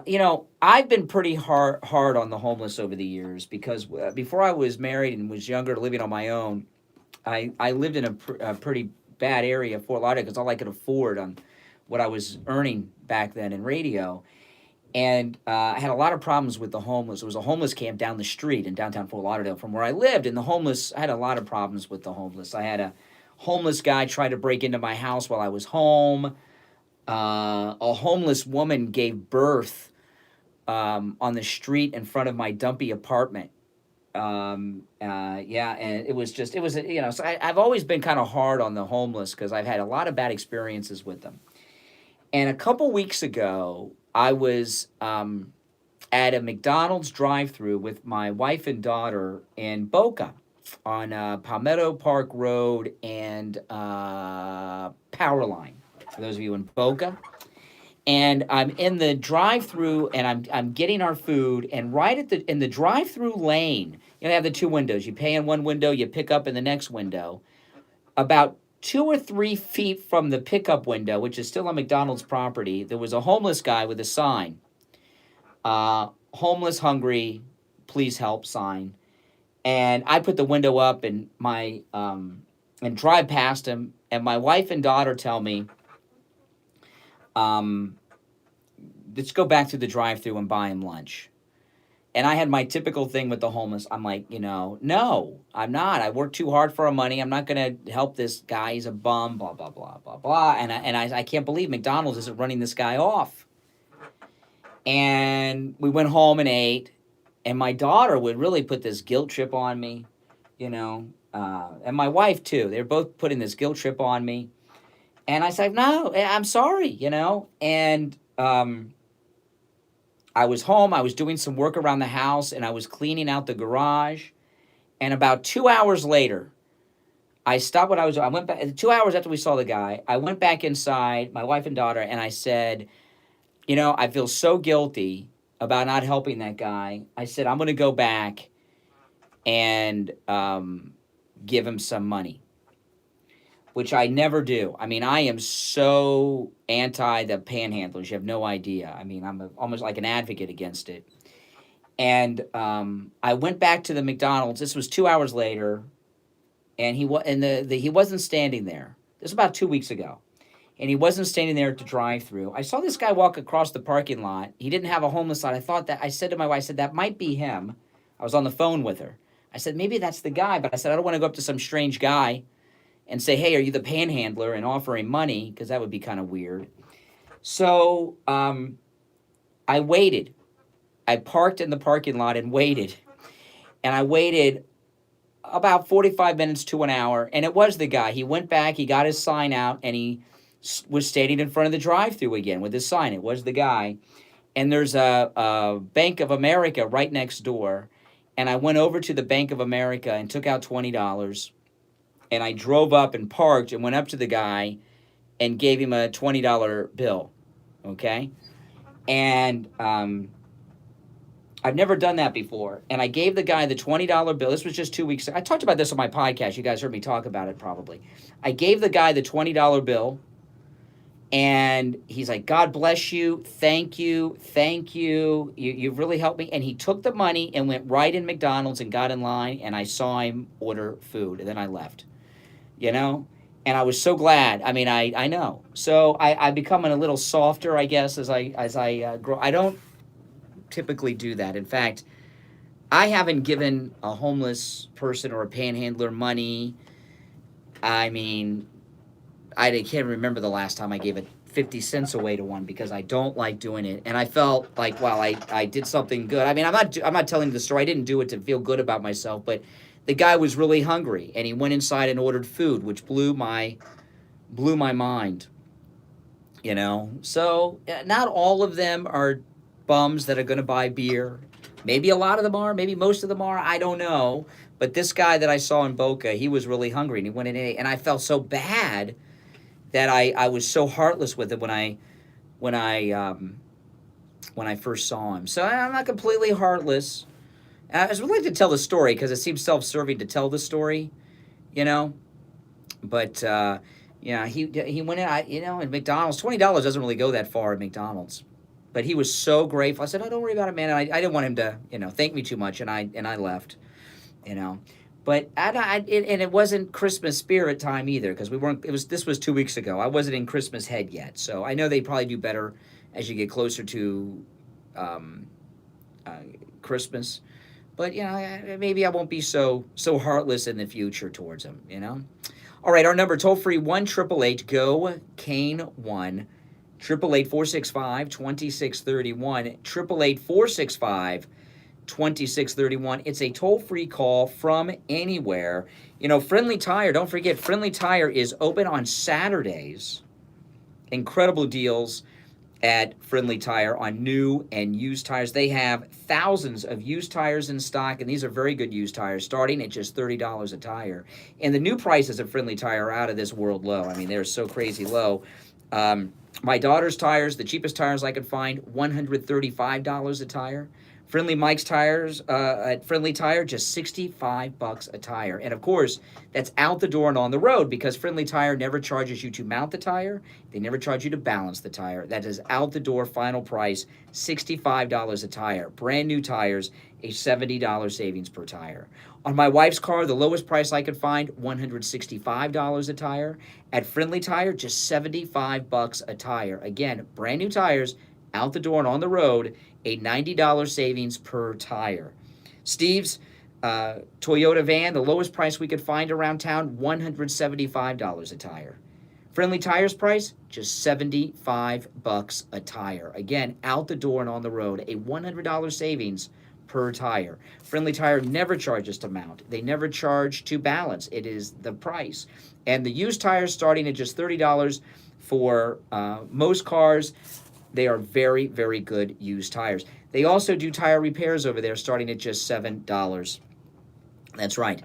I've been pretty hard on the homeless over the years, because before I was married and was younger, living on my own, I lived in a pretty bad area of Fort Lauderdale because all I could afford on what I was earning back then in radio. And I had a lot of problems with the homeless. There was a homeless camp down the street in downtown Fort Lauderdale from where I lived. And I had a lot of problems with the homeless. I had a homeless guy try to break into my house while I was home. A homeless woman gave birth on the street in front of my dumpy apartment. And it was so I've always been kind of hard on the homeless because I've had a lot of bad experiences with them. And a couple weeks ago, I was at a McDonald's drive-thru with my wife and daughter in Boca on Palmetto Park Road and Powerline, for those of you in Boca. And I'm in the drive-thru, and I'm getting our food, and right in the drive-thru lane, you have the two windows. You pay in one window, you pick up in the next window. About 2 or 3 feet from the pickup window, which is still on McDonald's property, there was a homeless guy with a sign, homeless, hungry, please help sign. And I put the window up and and drive past him. And my wife and daughter tell me, let's go back to the drive-thru and buy him lunch. And I had my typical thing with the homeless. I'm like, no, I'm not. I work too hard for our money. I'm not going to help this guy. He's a bum, blah, blah, blah, blah, blah. And I can't believe McDonald's isn't running this guy off. And we went home and ate. And my daughter would really put this guilt trip on me, and my wife too. They're both putting this guilt trip on me. And I said, no, I'm sorry, And I was home, I was doing some work around the house, and I was cleaning out the garage. And about 2 hours later, I stopped what I was doing. I went back, 2 hours after we saw the guy, I went back inside, my wife and daughter, and I said, I feel so guilty about not helping that guy. I said, I'm going to go back and give him some money, which I never do. I mean, I am so anti the panhandlers. You have no idea. I mean, I'm almost like an advocate against it. And I went back to the McDonald's. This was 2 hours later, and he wasn't standing there. This was about 2 weeks ago. And he wasn't standing there at the drive-thru. I saw this guy walk across the parking lot. He didn't have a homeless sign. I said to my wife, that might be him. I was on the phone with her. I said, maybe that's the guy. But I said, I don't want to go up to some strange guy and say, hey, are you the panhandler, and offer him money, because that would be kind of weird. So I waited. I parked in the parking lot and waited. And I waited about 45 minutes to an hour, and it was the guy. He went back, he got his sign out, and he was standing in front of the drive-thru again with his sign. It was the guy. And there's a Bank of America right next door. And I went over to the Bank of America and took out $20. And I drove up and parked and went up to the guy and gave him a $20 bill. Okay? And I've never done that before. And I gave the guy the $20 bill. This was just 2 weeks ago. I talked about this on my podcast. You guys heard me talk about it probably. I gave the guy the $20 bill. And he's like, God bless you. Thank you. Thank you. You've really helped me. And he took the money and went right in McDonald's and got in line. And I saw him order food. And then I left. And I was so glad. I mean, I know. So I becoming a little softer, I guess, as I grow. I don't typically do that. In fact, I haven't given a homeless person or a panhandler money. I mean, I can't remember the last time I gave 50 cents away to one, because I don't like doing it. And I felt like, wow, I did something good. I mean, I'm not telling you the story. I didn't do it to feel good about myself, but the guy was really hungry, and he went inside and ordered food, which blew my mind. So not all of them are bums that are going to buy beer. Maybe a lot of them are. Maybe most of them are. I don't know. But this guy that I saw in Boca, he was really hungry, and he went in and ate. And I felt so bad that I was so heartless with it when I first saw him. So I'm not completely heartless. I just would like to tell the story because it seems self-serving to tell the story, But he went in. At McDonald's, $20 doesn't really go that far at McDonald's. But he was so grateful. I said, "Oh, don't worry about it, man." And I didn't want him to, thank me too much, and I left, But it wasn't Christmas spirit time either, because this was 2 weeks ago. I wasn't in Christmas head yet, so I know they probably do better as you get closer to Christmas. But maybe I won't be so heartless in the future towards them. All right, our number toll free 1-888 Kane 1 888-465-2631 888-465-2631. It's a toll-free call from anywhere. Friendly Tire, don't forget, Friendly Tire is open on Saturdays. Incredible deals at Friendly Tire on new and used tires. They have thousands of used tires in stock, and these are very good used tires, starting at just $30 a tire. And the new prices of Friendly Tire are out of this world low. I mean, they're so crazy low. My daughter's tires, the cheapest tires I could find, $135 a tire. Friendly Mike's Tires at Friendly Tire, just $65 a tire. And of course, that's out the door and on the road because Friendly Tire never charges you to mount the tire. They never charge you to balance the tire. That is out the door final price, $65 a tire. Brand new tires, a $70 savings per tire. On my wife's car, the lowest price I could find, $165 a tire. At Friendly Tire, just $75 a tire. Again, brand new tires, out the door and on the road, a $90 savings per tire. Steve's Toyota van, the lowest price we could find around town, $175 a tire. Friendly Tire's price, just $75 a tire. Again, out the door and on the road, a $100 savings per tire. Friendly Tire never charges to mount. They never charge to balance. It is the price. And the used tires starting at just $30 for most cars. They are very, very good used tires. They also do tire repairs over there starting at just $7. That's right.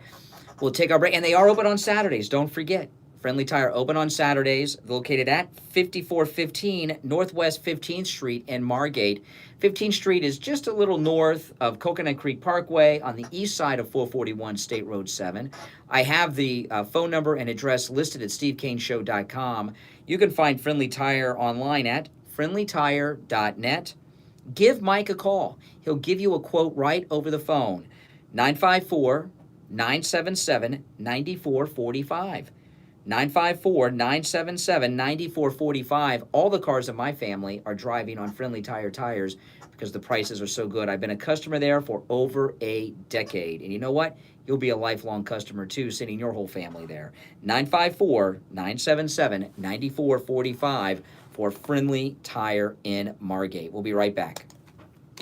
We'll take our break. And they are open on Saturdays. Don't forget. Friendly Tire open on Saturdays, located at 5415 Northwest 15th Street in Margate. 15th Street is just a little north of Coconut Creek Parkway on the east side of 441 State Road 7. I have the phone number and address listed at stevecaneshow.com. You can find Friendly Tire online at friendlytire.net. Give Mike a call. He'll give you a quote right over the phone. 954-977-9445. 954-977-9445. All the cars of my family are driving on Friendly Tire tires because the prices are so good. I've been a customer there for over a decade. And you know what? You'll be a lifelong customer too, sending your whole family there. 954-977-9445 for Friendly Tire in Margate. We'll be right back.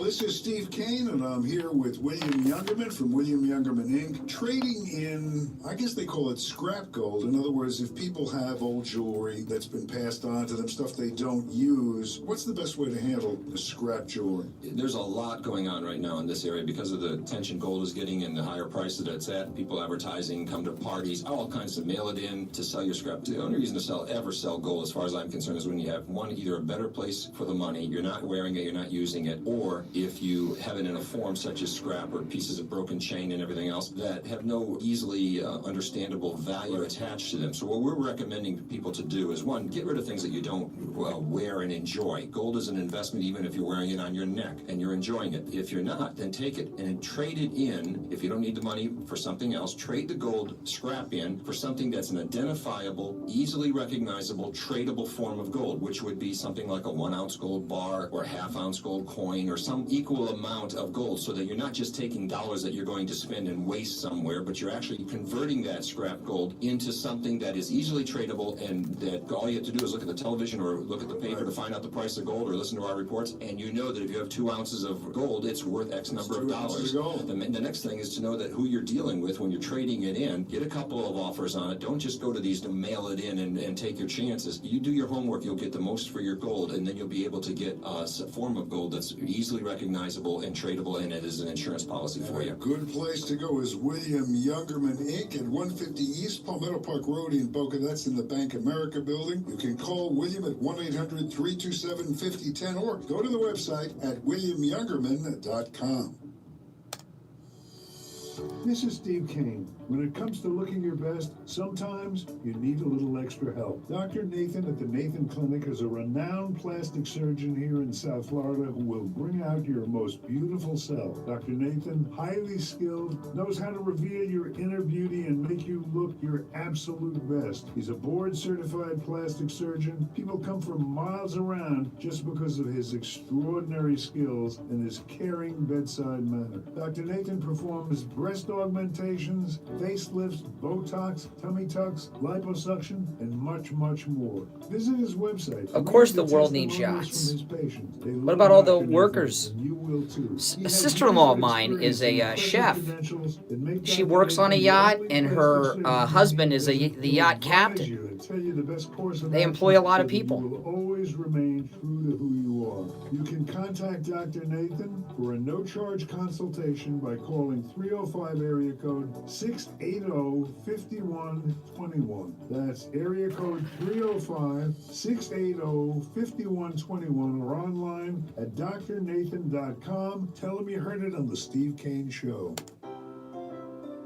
This is Steve Kane, and I'm here with William Youngerman from William Youngerman Inc. Trading in, I guess they call it scrap gold. In other words, if people have old jewelry that's been passed on to them, stuff they don't use, what's the best way to handle the scrap jewelry? There's a lot going on right now in this area because of the attention gold is getting and the higher prices that it's at. People advertising, come to parties, all kinds of mail it in to sell your scrap. The only reason to ever sell gold, as far as I'm concerned, is when you have one, either a better place for the money, you're not wearing it, you're not using it, or if you have it in a form such as scrap or pieces of broken chain and everything else that have no easily understandable value attached to them. So what we're recommending people to do is, one, get rid of things that you don't wear and enjoy. Gold is an investment even if you're wearing it on your neck and you're enjoying it. If you're not, then take it and trade it in. If you don't need the money for something else, trade the gold scrap in for something that's an identifiable, easily recognizable, tradable form of gold, which would be something like a 1 ounce gold bar or a half-ounce gold coin or some equal amount of gold, so that you're not just taking dollars that you're going to spend and waste somewhere, but you're actually converting that scrap gold into something that is easily tradable, and that all you have to do is look at the television or look at the paper to find out the price of gold or listen to our reports, and you know that if you have 2 ounces of gold, it's worth X number of dollars. The next thing is to know that who you're dealing with when you're trading it in. Get a couple of offers on it. Don't just go to these to mail it in and take your chances. You do your homework, you'll get the most for your gold, and then you'll be able to get a form of gold that's easily recognizable and tradable, and it is an insurance policy for you. A good place to go is William Youngerman Inc. at 150 East Palmetto Park Road in Boca. That's in the Bank America building. You can call William at 1-800-327-5010 or go to the website at williamyoungerman.com. This is Steve Kane. When it comes to looking your best, sometimes you need a little extra help. Dr. Nathan at the Nathan Clinic is a renowned plastic surgeon here in South Florida who will bring out your most beautiful self. Dr. Nathan, highly skilled, knows how to reveal your inner beauty and make you look your absolute best. He's a board-certified plastic surgeon. People come from miles around just because of his extraordinary skills and his caring bedside manner. Dr. Nathan performs breast augmentations, facelifts, Botox, tummy tucks, liposuction, and much, much more. Visit his website. Of course the world needs yachts. What about all the workers? A sister-in-law of mine is a chef. She works on a yacht, and her husband is the yacht captain. They employ a lot of people. You will always remain true to who you are. You can contact Dr. Nathan for a no-charge consultation by calling 305 area code 680-5121. That's area code 305-680-5121 or online at drnathan.com. Tell him you heard it on the Steve Kane Show.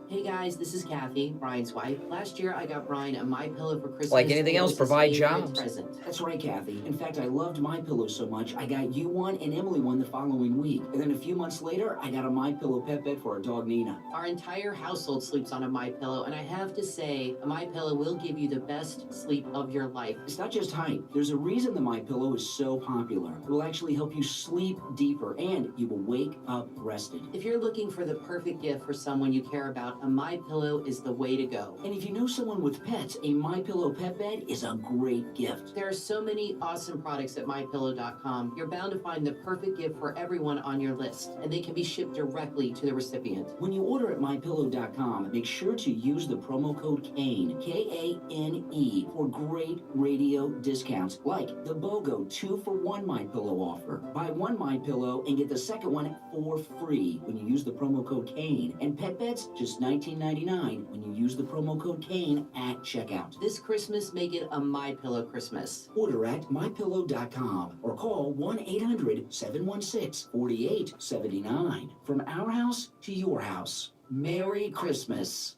Hey guys, this is Kathy, Brian's wife. Last year I got Brian a MyPillow for Christmas. Like anything It else, was his provide favorite jobs. present. That's right, Kathy. In fact, I loved MyPillow so much, I got you one and Emily one the following week. And then a few months later, I got a MyPillow pet bed for our dog Nina. Our entire household sleeps on a MyPillow, and I have to say, a MyPillow will give you the best sleep of your life. It's not just height. There's a reason the MyPillow is so popular. It will actually help you sleep deeper, and you will wake up rested. If you're looking for the perfect gift for someone you care about, a MyPillow is the way to go. And if you know someone with pets, a MyPillow pet bed is a great gift. There are so many awesome products at MyPillow.com. You're bound to find the perfect gift for everyone on your list, and they can be shipped directly to the recipient. When you order at MyPillow.com, make sure to use the promo code KANE, K-A-N-E, for great radio discounts, like the BOGO 2-for-1 MyPillow offer. Buy one MyPillow and get the second one for free when you use the promo code KANE. And pet beds, just $19.99 when you use the promo code KANE at checkout. This Christmas, make it a MyPillow Christmas. Order at MyPillow.com or call 1-800-716-4879. From our house to your house. Merry Christmas.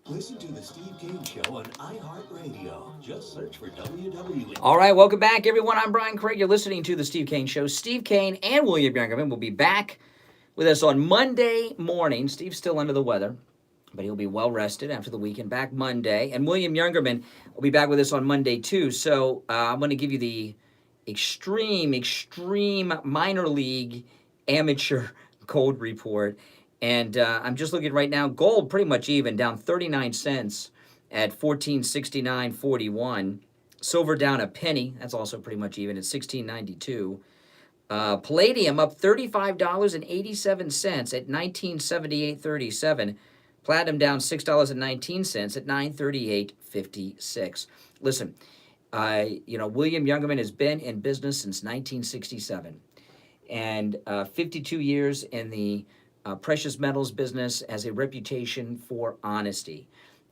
Listen to the Steve Kane Show on iHeartRadio. Just search for WWE. All right, welcome back, everyone. I'm Brian Craig. You're listening to the Steve Kane Show. Steve Kane and William Youngerman will be back with us on Monday morning. Steve's still under the weather, but he'll be well rested after the weekend. Back Monday. And William Youngerman will be back with us on Monday, too. So I'm going to give you the extreme minor league amateur gold report. And I'm just looking right now. Gold pretty much even, down 39 cents at $14.69.41. Silver down a penny. That's also pretty much even at $16.92. Palladium up $35.87 at $19.78.37. Platinum down $6.19 at $938.56. Listen, William Youngerman has been in business since 1967, and 52 years in the precious metals business, has a reputation for honesty.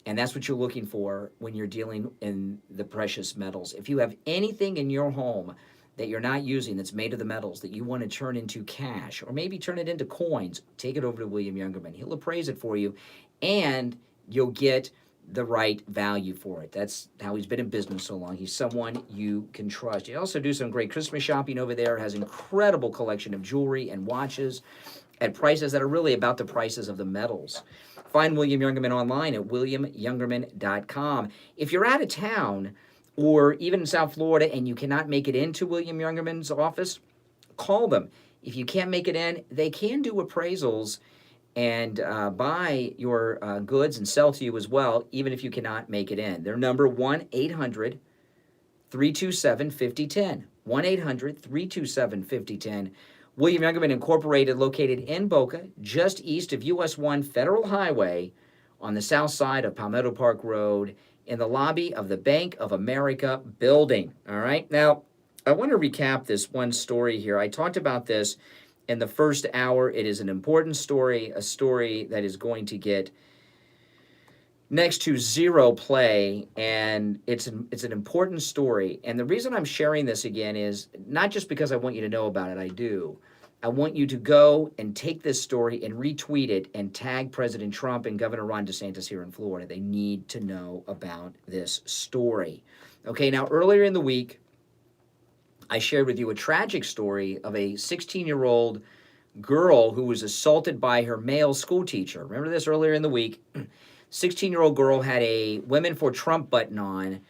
And that's what you're looking for when you're dealing in the precious metals. If you have anything in your home that you're not using that's made of the metals that you want to turn into cash, or maybe turn it into coins, take it over to William Youngerman. He'll appraise it for you, and you'll get the right value for it. That's how he's been in business so long. He's someone you can trust. He also do some great Christmas shopping over there, has incredible collection of jewelry and watches at prices that are really about the prices of the metals. Find William Youngerman online at williamyoungerman.com. If you're out of town, or even in South Florida, and you cannot make it into William Youngerman's office, call them. If you can't make it in, they can do appraisals and buy your goods and sell to you as well, even if you cannot make it in. Their number, 1-800-327-5010. 1-800-327-5010. William Youngerman Incorporated, located in Boca, just east of US 1 Federal Highway on the south side of Palmetto Park Road, in the lobby of the Bank of America building. All right. Now, I want to recap this one story here. I talked about this in the first hour. It is an important story, a story that is going to get next to zero play, and it's an important story. And the reason I'm sharing this again is not just because I want you to know about it. I do. I want you to go and take this story and retweet it and tag President Trump and Governor Ron DeSantis here in Florida. They need to know about this story. Okay, now earlier in the week, I shared with you a tragic story of a 16-year-old girl who was assaulted by her male school teacher. Remember this earlier in the week? 16-year-old girl had a Women for Trump button on.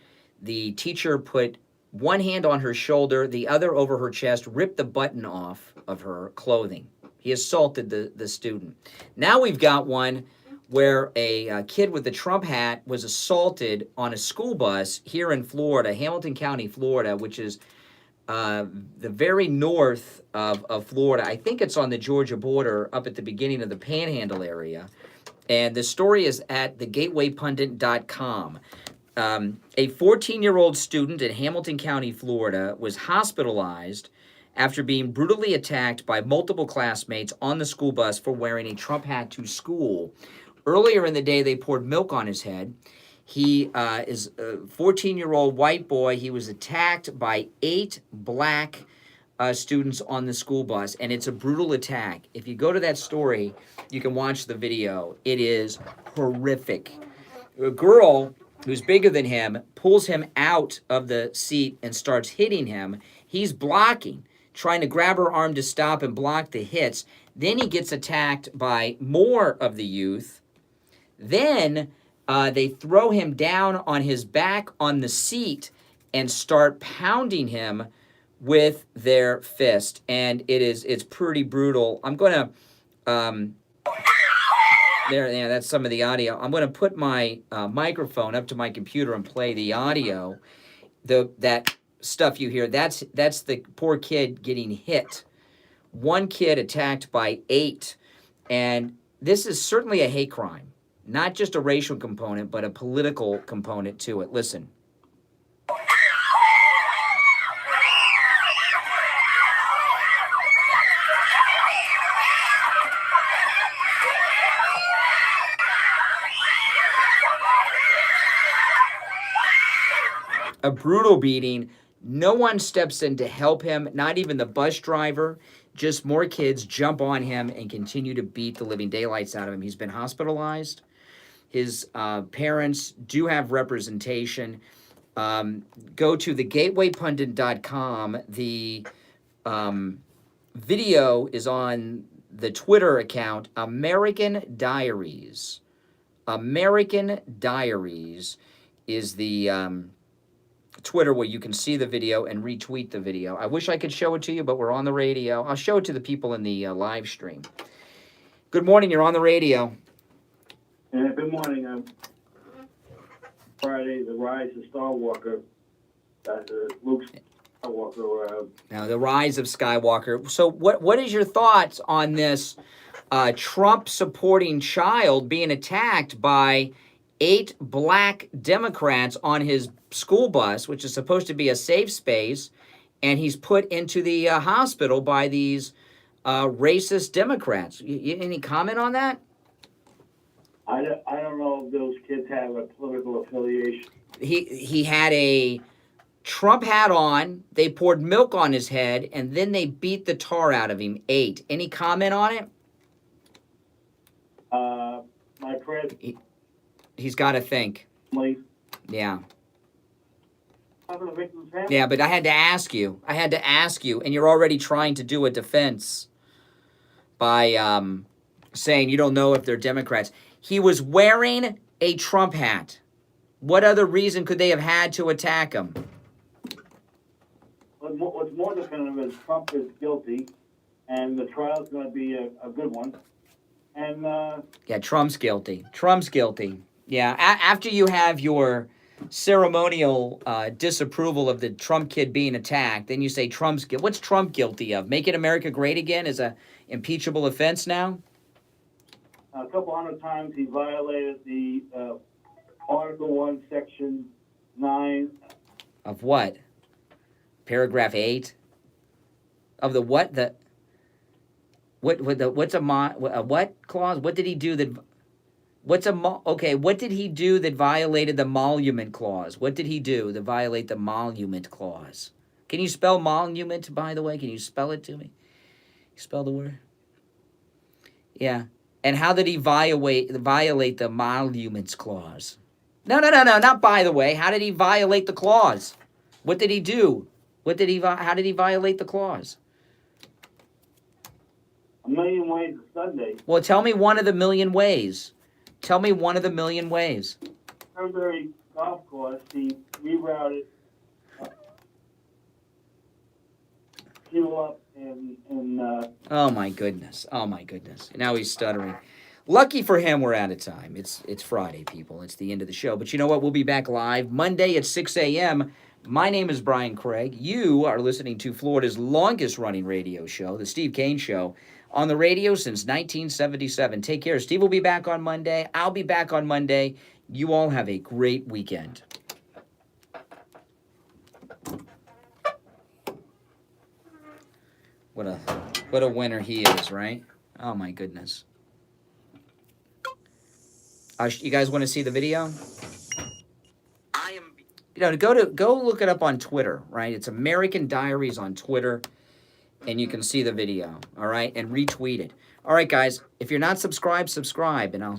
The teacher put one hand on her shoulder, the other over her chest, ripped the button off of her clothing. He assaulted the student. Now we've got one where a kid with the Trump hat was assaulted on a school bus here in Florida, Hamilton County, Florida, which is the very north of Florida. I think it's on the Georgia border, up at the beginning of the Panhandle area. And the story is at thegatewaypundit.com. A 14-year-old student in Hamilton County, Florida, was hospitalized after being brutally attacked by multiple classmates on the school bus for wearing a Trump hat to school. Earlier in the day, they poured milk on his head. He is a 14-year-old white boy. He was attacked by 8 black students on the school bus, and it's a brutal attack. If you go to that story, you can watch the video. It is horrific. A girl who's bigger than him pulls him out of the seat and starts hitting him. He's blocking, trying to grab her arm to stop and block the hits. Then he gets attacked by more of the youth. Then they throw him down on his back on the seat and start pounding him with their fist. And it's pretty brutal. I'm going to... There, that's some of the audio. I'm going to put my microphone up to my computer and play the audio. That stuff you hear, that's the poor kid getting hit. One kid attacked by 8. And this is certainly a hate crime. Not just a racial component, but a political component to it. Listen. A brutal beating. No one steps in to help him, not even the bus driver. Just more kids jump on him and continue to beat the living daylights out of him. He's been hospitalized. His parents do have representation. Go to thegatewaypundit.com. The video is on the Twitter account, American Diaries. American Diaries is the... Twitter where you can see the video and retweet the video. I wish I could show it to you, but we're on the radio. I'll show it to the people in the live stream. Good morning. You're on the radio. Good morning. Friday, the rise of Skywalker. Luke Skywalker. Now, the rise of Skywalker. So what is your thoughts on this Trump-supporting child being attacked by 8 black Democrats on his school bus, which is supposed to be a safe space, and he's put into the hospital by these racist Democrats? Any comment on that? I don't know if those kids have a political affiliation. He had a Trump hat on, they poured milk on his head, and then they beat the tar out of him. 8. Any comment on it? My friend... He's got to think. Yeah. Yeah, but I had to ask you. And you're already trying to do a defense by saying you don't know if they're Democrats. He was wearing a Trump hat. What other reason could they have had to attack him? What's more definitive is Trump is guilty, and the trial's going to be a good one. And yeah, Trump's guilty. Yeah, after you have your ceremonial disapproval of the Trump kid being attacked, then you say Trump's guilty. What's Trump guilty of? Making America great again is a impeachable offense now? a couple hundred times he violated the Article 1, Section 9. Of what? Paragraph 8? Of the what? What's a what clause? What did he do that... what did he do that violated the Monument Clause? What did he do that violate the Monument Clause? Can you spell monument, by the way? Can you spell it to me? Spell the word? Yeah. And how did he violate the Monuments Clause? No, not by the way. How did he violate the clause? What did he do? How did he violate the clause? A million ways to Sunday. Well, tell me one of the million ways. Tell me one of the million ways. Cranberry Golf Course, he rerouted fuel up and Oh my goodness. Now he's stuttering. Lucky for him, we're out of time. It's Friday, people. It's the end of the show. But you know what? We'll be back live Monday at 6 a.m. My name is Brian Craig. You are listening to Florida's longest-running radio show, The Steve Kane Show, on the radio since 1977. Take care. Steve will be back on Monday. I'll be back on Monday. You all have a great weekend. What a winner he is, right? Oh, my goodness. You guys want to see the video? Go look it up on Twitter, right? It's American Diaries on Twitter. and you can see the video, all right? And retweet it. All right, guys, if you're not subscribed, subscribe, and I'll